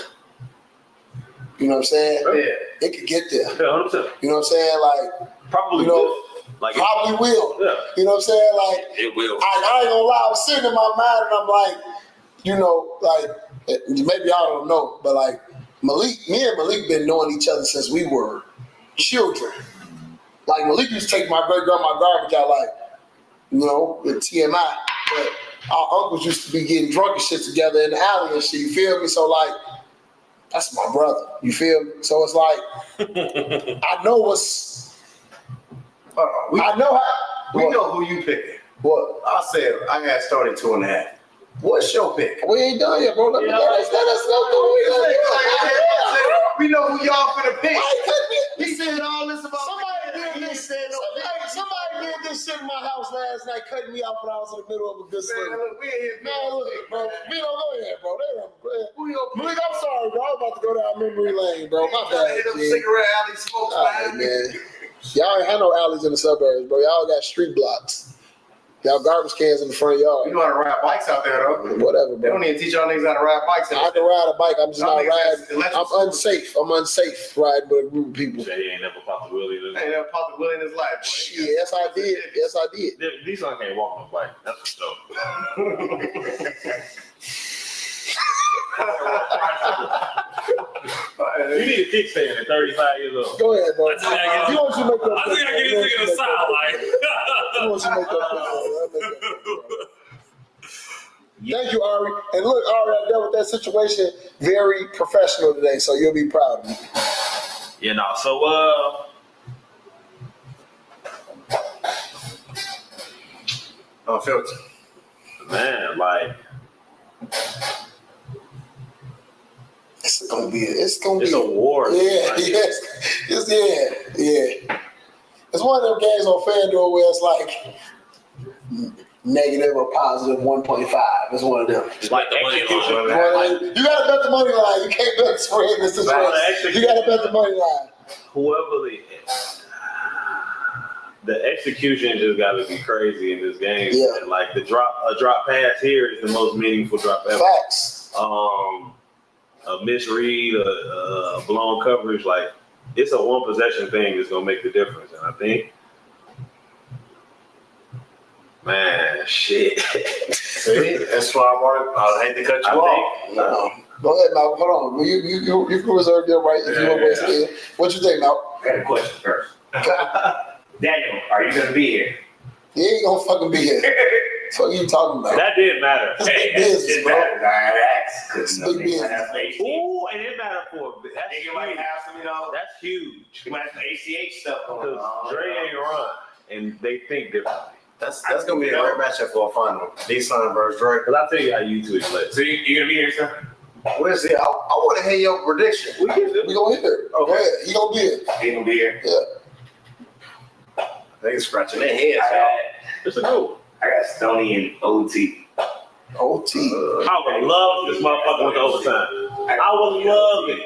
You know what I'm saying? yeah. It could get there. Yeah, 100%. You know what I'm saying? Like Probably You know, will. Like probably will. yeah. You know what I'm saying? Like It will. I ain't gonna lie. I was sitting in my mind, and I'm like, you know, like maybe y'all don't know, but like me and Malik been knowing each other since we were children. Like Malik used to take my great grandma garbage out, like, you know, with TMI. But our uncles used to be getting drunk and shit together in the alley and shit. You feel me? So like, that's my brother. You feel me? So it's like, I know what's. We I know how. we what? know who you picking. What? I said I had started 2.5. What's your pick? We ain't done yet, bro. Let us go through it. We know who y'all finna pick. Why couldn't He said all this about Somebody did this shit in my house last night, cutting me off when I was in the middle of a good sleep. Man, look, we in here. Man, look, bro. We don't go ahead, bro. Who your pick? Malik, I'm sorry, bro. I'm about to go down memory lane, bro. My bad, Hit them G. cigarette alley smokes All right, behind me. man. Y'all ain't had no alleys in the suburbs, bro. Y'all got street blocks. Y'all garbage cans in the front You yard. know how to ride bikes out there, though. Whatever, They bro. don't even teach y'all niggas how to ride bikes. I can ride a bike. I'm just Y'all not niggas riding. I'm unsafe. I'm unsafe riding with a group of people. He said he ain't never popped the wheelie. Ain't never popped the wheel in his life. Boy. Shit, yes, I did. Yes, I did. These son can't walk no bike. That's for sure. You need a kickstand at 35 years old. Go ahead, bro. I think I get- You want you to make that I think I get this nigga the sound like. You want you to make that Thank you, Ari. And look, Ari, I dealt with that situation very professional today, so you'll be proud of me. You know, so UnFiltered. man, like It's gonna be. it's a war. Yeah, Like, yes, it's yeah. It's one of them games on FanDuel where it's like negative or positive 1.5. It's one of them. Just like the money Execution. line. You gotta bet the money line. You can't bet the spread in this situation. You gotta bet the money line. Whoever the execution just got to be crazy in this game. Yeah. And like a drop pass here is the most meaningful drop ever. Facts. A misread, a blown coverage, like it's a one possession thing that's gonna make the difference. And I think, man, shit. See, that's why I hate to cut you off. No. Go ahead, Malcolm. Hold on. You can reserve your right if you want to waste it. What you think, Malcolm? I got a question first. Daniel, are you gonna be here? He ain't gonna fucking be here. What are you talking about? That did matter. That's big business, bro. I had asked because It's big business. Ooh, and it mattered for that's Nigga huge. might have some, That's huge. you might have some ACH stuff going Because on. Dre ain't run, and they think differently. That's gonna be a great matchup for a final. D-Son versus Dre. Because I tell you how you two play. So you gonna be here, sir? We'll see. I want to hear your prediction. We gonna hear it. Go ahead. He gonna be here. He gonna be here. They can scratching their heads, I y'all. It's a good. I got Stoney and OT. OT. I would love this motherfucker with overtime. I would love it.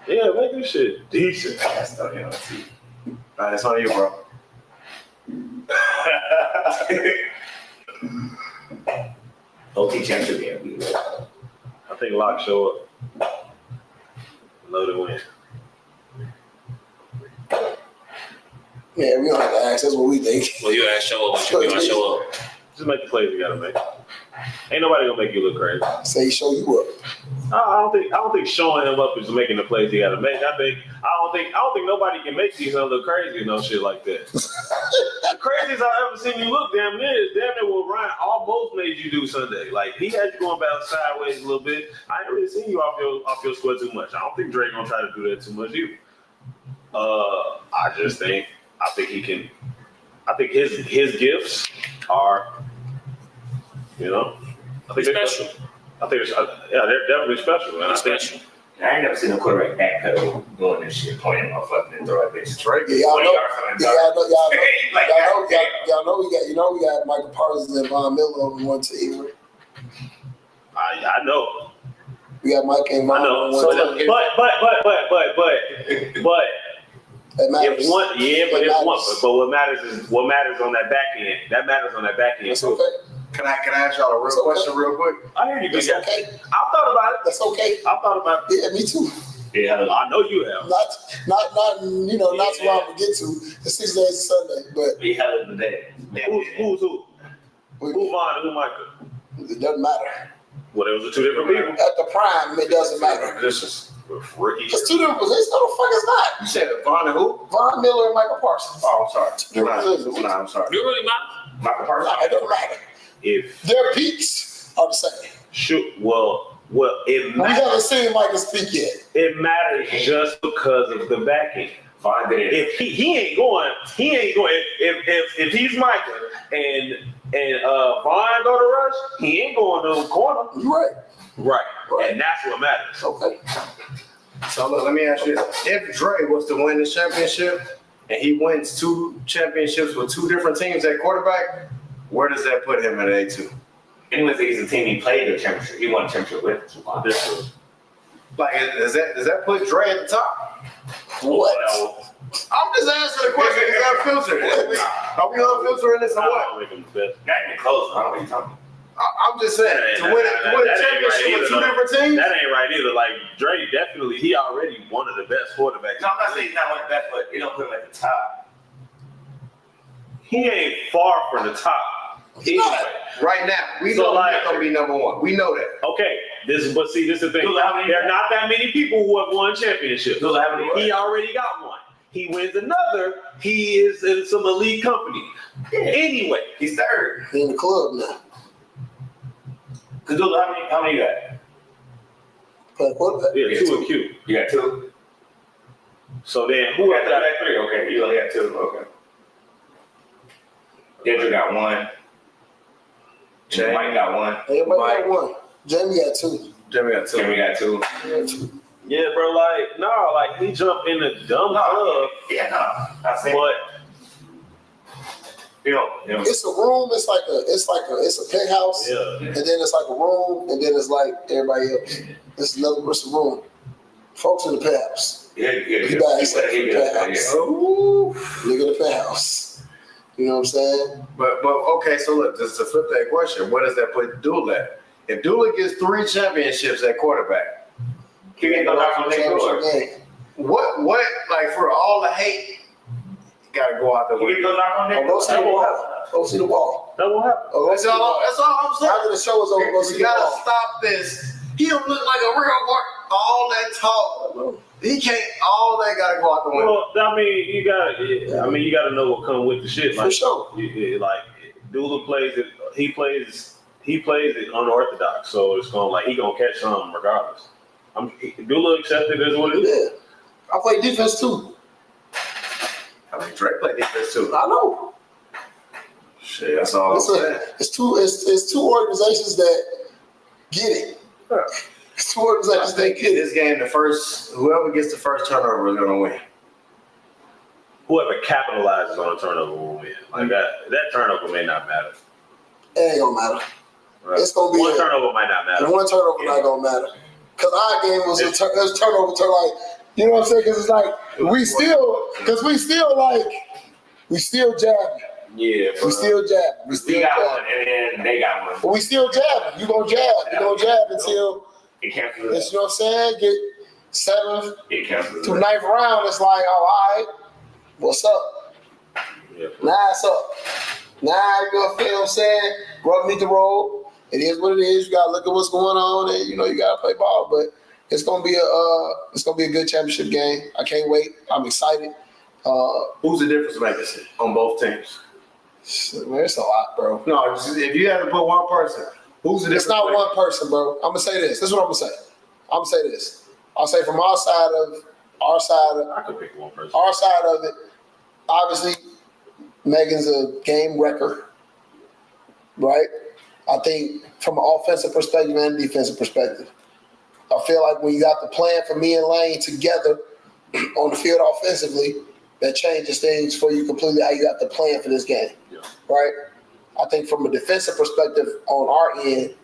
Yeah, make this shit decent. I got Stoney and OT. All right, it's on you, bro. OT championship game. I think Locke show up. Load to win. Yeah, we don't have to ask. That's what we think. Well, you ask show up. You want to show up? Just make the plays you gotta make. Ain't nobody gonna make you look crazy. Say show you up. I don't think showing him up is making the plays you gotta make. I don't think nobody can make these look crazy and no shit like that. The craziest I've ever seen you look damn near what Ryan almost made you do Sunday. Like he had you going back sideways a little bit. I ain't really seen you off your square too much. I don't think Drake gonna try to do that too much either. I think he can. I think his gifts are, I think they're Special. they're definitely special. And Special. I ain't never seen a quarterback backpedal doing this shit, pointing my fucking and throw it bitch. Drake. Yeah, y'all know. Like, Y'all know we got Michael Parsons and Von Miller on one team. Right? I know. We got Mike and Von I know. on one So, team. but That matters. if one, That if one, matters. but what matters is what matters on that back end. That matters on that back end. That's too. okay. Can I ask y'all a real It's okay. question real quick? I hear you, That's big guy. okay. I've thought about it. That's okay. I've thought about it. Yeah, me too. Yeah, I know you have. Not too long to get to. The 6 days of Sunday, but be hell of the day. Who's who? Who Vaughn and who Michael? it doesn't matter. Well, those are two different people. At the prime, it doesn't matter. Positions. Rookies. It's two different positions. No, the fuck it's not. You said Von and who? Von Miller and Michael Parsons. Oh, I'm sorry. Different positions. Nah, I'm sorry. You really not? Michael Parsons. It don't matter. If Their peaks are the same. it We matters. haven't seen Michael speak yet. It matters just because of the back end. Von did it. If he ain't going. If he's Michael and Vaughn go to rush, he ain't going to the corner. You're right. Right. And that's what matters. Okay. So look, let me ask you this. If Dre was to win this championship and he wins 2 championships with 2 different teams at quarterback, where does that put him at A2? Anyways, he's a team he played the championship. He won a championship with. Like, does that put Dre at the top? What? I'm just answering the question. Is unfiltered? Are we unfiltering this or I what? don't make him the best. Not even close. I don't know what you're talking about. I'm just saying, to win a championship with two different teams? That ain't right either. Like, Dre definitely, he already one of the best quarterbacks. No, I'm not saying he's not one of the best, but you don't put him at the top. He ain't far from the top. Anyway. Right now, we So, know like- he's gonna be number one. We know that. Okay, this is the thing. Dude, how many- There are not that many people who have won championships. Dude, how many- He already got one. He wins another. He is in some elite company. Anyway, He's third. He in the club now. Cause dude, how many you got? Play quarterback. yeah, 2 and Q. You got two. So then, Who who got after that? three? Okay, you only got two. Okay. Kendrick got one. Jay. Mike got one. Everybody Mike. got one. Jamie got two. Jimmy got two. Jimmy got two. He got two. Yeah, bro. Like, no, like he jumped in the dumb club, Yeah, no. I see. but You know. It's a room. It's a penthouse, yeah, and then it's like a room, and then it's like everybody else. It's another person room. Folks in the penthouse. Yeah. You guys in the penthouse. Ooh. Nigga in the penthouse. You know what I'm saying? But okay, so look, just to flip that question, what does that put Dula at? If Dula gets 3 championships at quarterback, He can go knock on their door. Championship game. what like for all the hate, you gotta go out the He can window. go knock on their Oh, door. go see the wall. Go see the wall. that won't happen. Oh, go That's see the all wall. I'm saying. After the show is over, go see You the gotta wall. stop this. He don't look like a real work. All that talk, he can't. All that gotta go out the window. Well, I mean, you got to know what comes with the shit. For Like, sure. like Dula plays it. He plays it unorthodox. So it's he gonna catch something regardless. Dula accepted as what it is. Yeah. I play defense too. I mean, Drake played defense too. I know. Shit, that's all I'm saying. It's two organizations that get it. It's two I organizations that think get in it. this game, whoever gets the first turnover is gonna win. Whoever capitalizes on a turnover will win. Like that turnover may not matter. It ain't gonna matter. Right? It's gonna be One turnover might not matter. And one turnover not gonna matter. Cause our game was a turnover to like, you know what I'm saying? Cause it's like we still jabbing. Yeah, bro. We still jabbing. We We still got jabbing. one, and then they got one. But we still jabbing. You gonna jab. You gonna jab until It cancels you know it. what I'm saying? Get 7th It cancels to it. 9th round. It's like, oh, all right, what's up? Yeah. Now it's up. Now you know what I'm saying? Rub meet the road. It is what it is. You gotta look at what's going on, and you know you gotta play ball. But it's gonna be a good championship game. I can't wait. I'm excited. Who's the difference maker on both teams? Man, it's a lot, bro. No, if you had to put one person, who's the difference? It's not maker? one person, bro. I'm gonna say this. This is what I'm gonna say. I'm gonna say this. I'll say from our side I could pick one person. of it. Obviously, Megan's a game wrecker, right? I think from an offensive perspective and defensive perspective, I feel like when you got the plan for me and Lane together on the field offensively, that changes things for you completely. How you got the plan for this game, Yeah. right? I think from a defensive perspective on our end,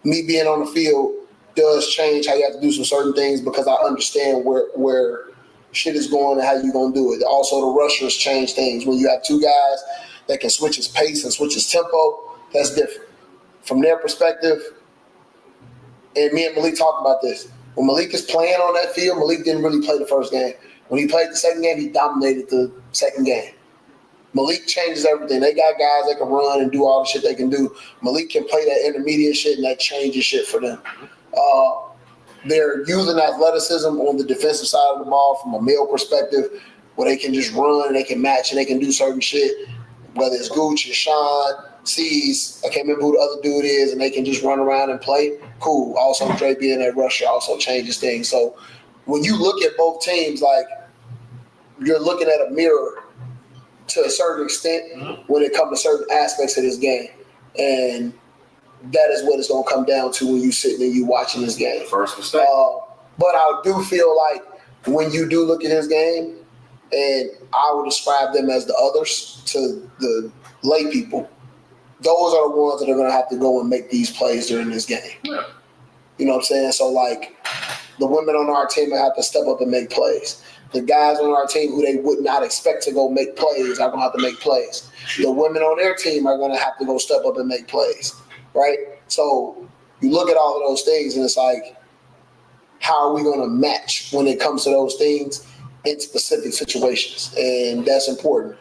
me being on the field does change how you have to do some certain things because I understand where shit is going and how you're going to do it. Also, the rushers change things. When you have two guys that can switch his pace and switch his tempo, that's different. From their perspective, and me and Malik talked about this, when Malik is playing on that field, Malik didn't really play the first game. When he played the second game, he dominated the second game. Malik changes everything. They got guys that can run and do all the shit they can do. Malik can play that intermediate shit, and that changes shit for them. They're using athleticism on the defensive side of the ball from a male perspective, where they can just run and they can match and they can do certain shit, whether it's Gooch or Sean, C's, I can't remember who the other dude is, and they can just run around and play. Cool. Also, Dre being that rusher also changes things. So when you look at both teams, like you're looking at a mirror to a certain extent when it comes to certain aspects of this game. And that is what it's going to come down to when you sitting and you watching this game. First mistake. But I do feel like when you do look at his game, and I would describe them as the others to the lay people, those are the ones that are going to have to go and make these plays during this game. Yeah. You know what I'm saying? So, like, the women on our team have to step up and make plays. The guys on our team who they would not expect to go make plays are going to have to make plays. The women on their team are going to have to go step up and make plays, right? So you look at all of those things and it's like, how are we going to match when it comes to those things in specific situations? And that's important.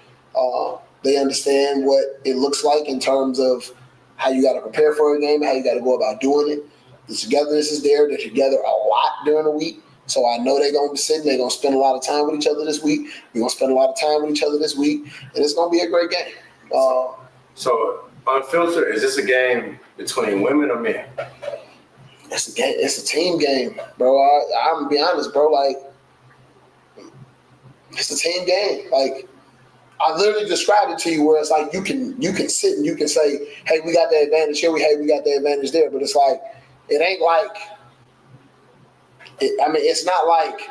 They understand what it looks like in terms of how you got to prepare for a game, how you got to go about doing it. The togetherness is there. They're together a lot during the week. So I know they're going to be sitting. They're going to spend a lot of time with each other this week. We're going to spend a lot of time with each other this week. And it's going to be a great game. So, UnFiltered, is this a game between women or men? It's a game. It's a team game, bro. I'm going to be honest, bro. Like, it's a team game. Like, I literally described it to you where it's like you can sit and you can say, hey, we got the advantage here. Hey, we got the advantage there. But it's like, it ain't like, it's not like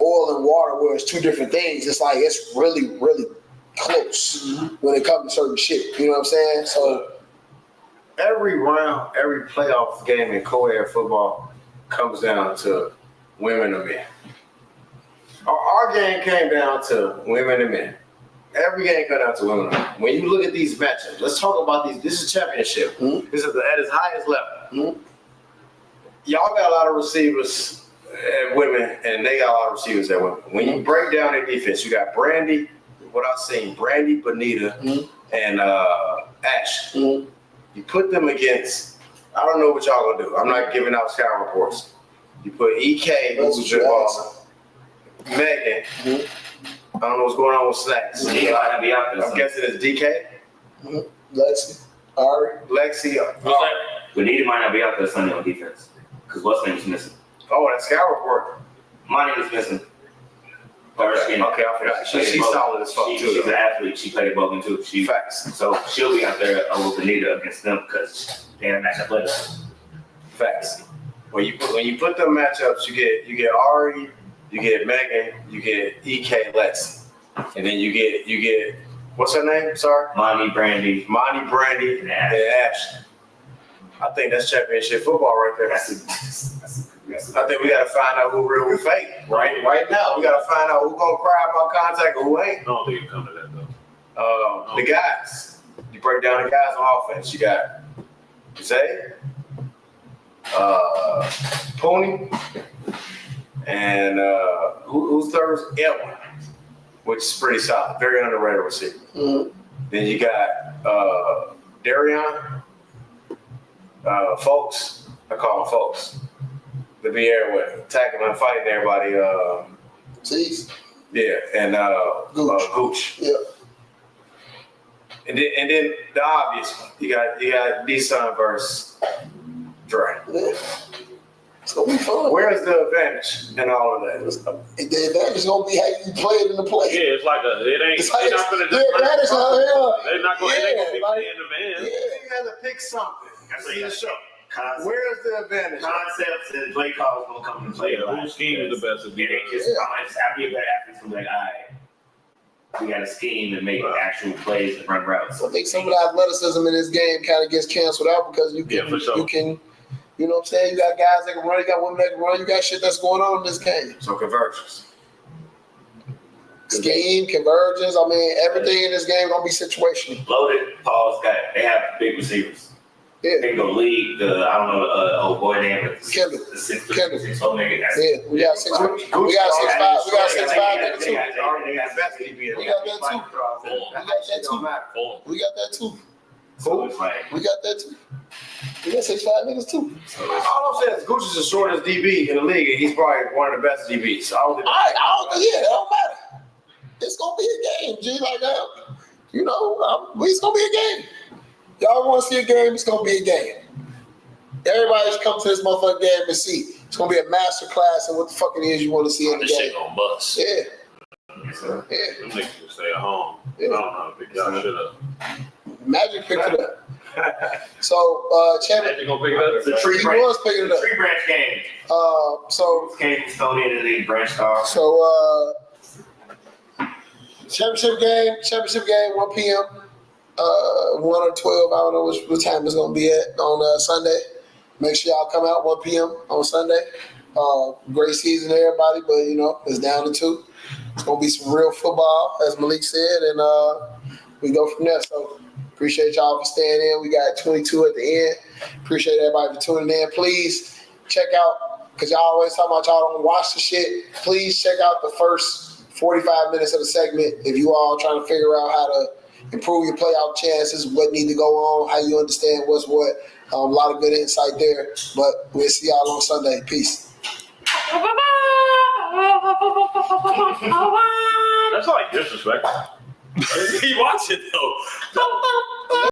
oil and water where it's two different things. It's like it's really, really close when it comes to certain shit. You know what I'm saying? So every round, every playoff game in co-ed football comes down to women and men. Our game came down to women and men. Every game comes down to women and men. When you look at these matchups, let's talk about these. This is championship. Mm-hmm. This is at its highest level. Mm-hmm. Y'all got a lot of receivers at women, and they got a lot of receivers at women. When you break down their defense, you got Brandy, what I've seen, Brandy, Bonita, and Ash. Mm-hmm. You put them against, I don't know what y'all gonna do. I'm not giving out scout reports. You put EK, who's your boss, Megan. I don't know what's going on with Snacks. I'm guessing it's DK. Lexi, Ari. Lexi. Bonita might not be out there Sunday on defense because what's name is missing. Oh, that scout report. My name is missing. Okay, I forgot. She's solid as fuck too. She's an athlete. She played bowling too. Facts. So she'll be out there with Bonita against them because they're not gonna play them. Facts. When you put them matchups, you get Ari, you get Megan, you get EK, Lexi, and then you get what's her name? Sorry. Monty, Brandy, and Ash. I think that's championship football right there. I think we got to find out who real, who fake. Right now, we got to find out who's gonna cry about contact and who ain't. I don't think it come to that though. The guys. You break down the guys on offense. You got Zay, Pony, and who's third? Edwin, which is pretty solid. Very underrated receiver. Mm-hmm. Then you got Darion, Folks. I call him Folks. The be air with attacking and fighting everybody. Jeez. Yeah, and Gooch. Yeah. And then the obvious one. You got D-Son versus Dre. Yeah. It's gonna be fun. Where's the advantage in all of that? The advantage is gonna be how you play it in the play. Yeah, it's like it ain't. It's like They're not gonna the advantage They're not gonna. Yeah, They gonna be like, playing the man. You got to pick something. See the show. Concepts. Where's the advantage? Concepts and play calls gonna come into play. Yeah, whose scheme is the best? Yeah, they just, I'm just happy about athletes who like, all right, we got a scheme to make actual plays and run routes. I think some of the athleticism in this game kind of gets canceled out because you can, for sure. you can, you know what I'm saying? You got guys that can run, you got women that can run, you got shit that's going on in this game. So convergence. Scheme, convergence, I mean, everything in this game gonna be situational. Loaded, Paul's got, they have big receivers. Yeah. They can go lead I don't know, old boy name, but Kendall. the 6'4" Yeah, nigga. we got 6'5", we got 6'5", nigga too. They got best DB. We got that too. We got that too. So it's like, We got that too. We got 6'5" niggas too. All I'm saying is Gooch is the shortest DB in the league, and he's probably one of the best DBs. So It don't matter. It's gonna be a game, G. Like that, you know, it's gonna be a game. Y'all want to see a game? It's gonna be a game. Everybody should come to this motherfucking game and see. It's gonna be a master class in what the fuck it is you want to see in the This shit game. gonna bust. Yeah. Them niggas can stay at home. Yeah. I don't know. Pick y'all shit up. Magic picked it up. So, Champion, They gonna pick it up. the tree he branch, was picking it the up. tree branch game. So Came from Stony and then branched off. championship game, 1 p.m. 1 or 12, I don't know what time it's gonna be at on Sunday. Make sure y'all come out 1 p.m. on Sunday. Great season, everybody, but you know it's down to 2. It's gonna be some real football, as Malik said, and we go from there. So appreciate y'all for staying in. We got 22 at the end. Appreciate everybody for tuning in. Please check out, because y'all always talk about y'all don't watch the shit. Please check out the first 45 minutes of the segment if you all trying to figure out how to improve your playoff chances, what need to go on, how you understand what's what. A lot of good insight there. But we'll see y'all on Sunday. Peace. That's like disrespect. He watching though.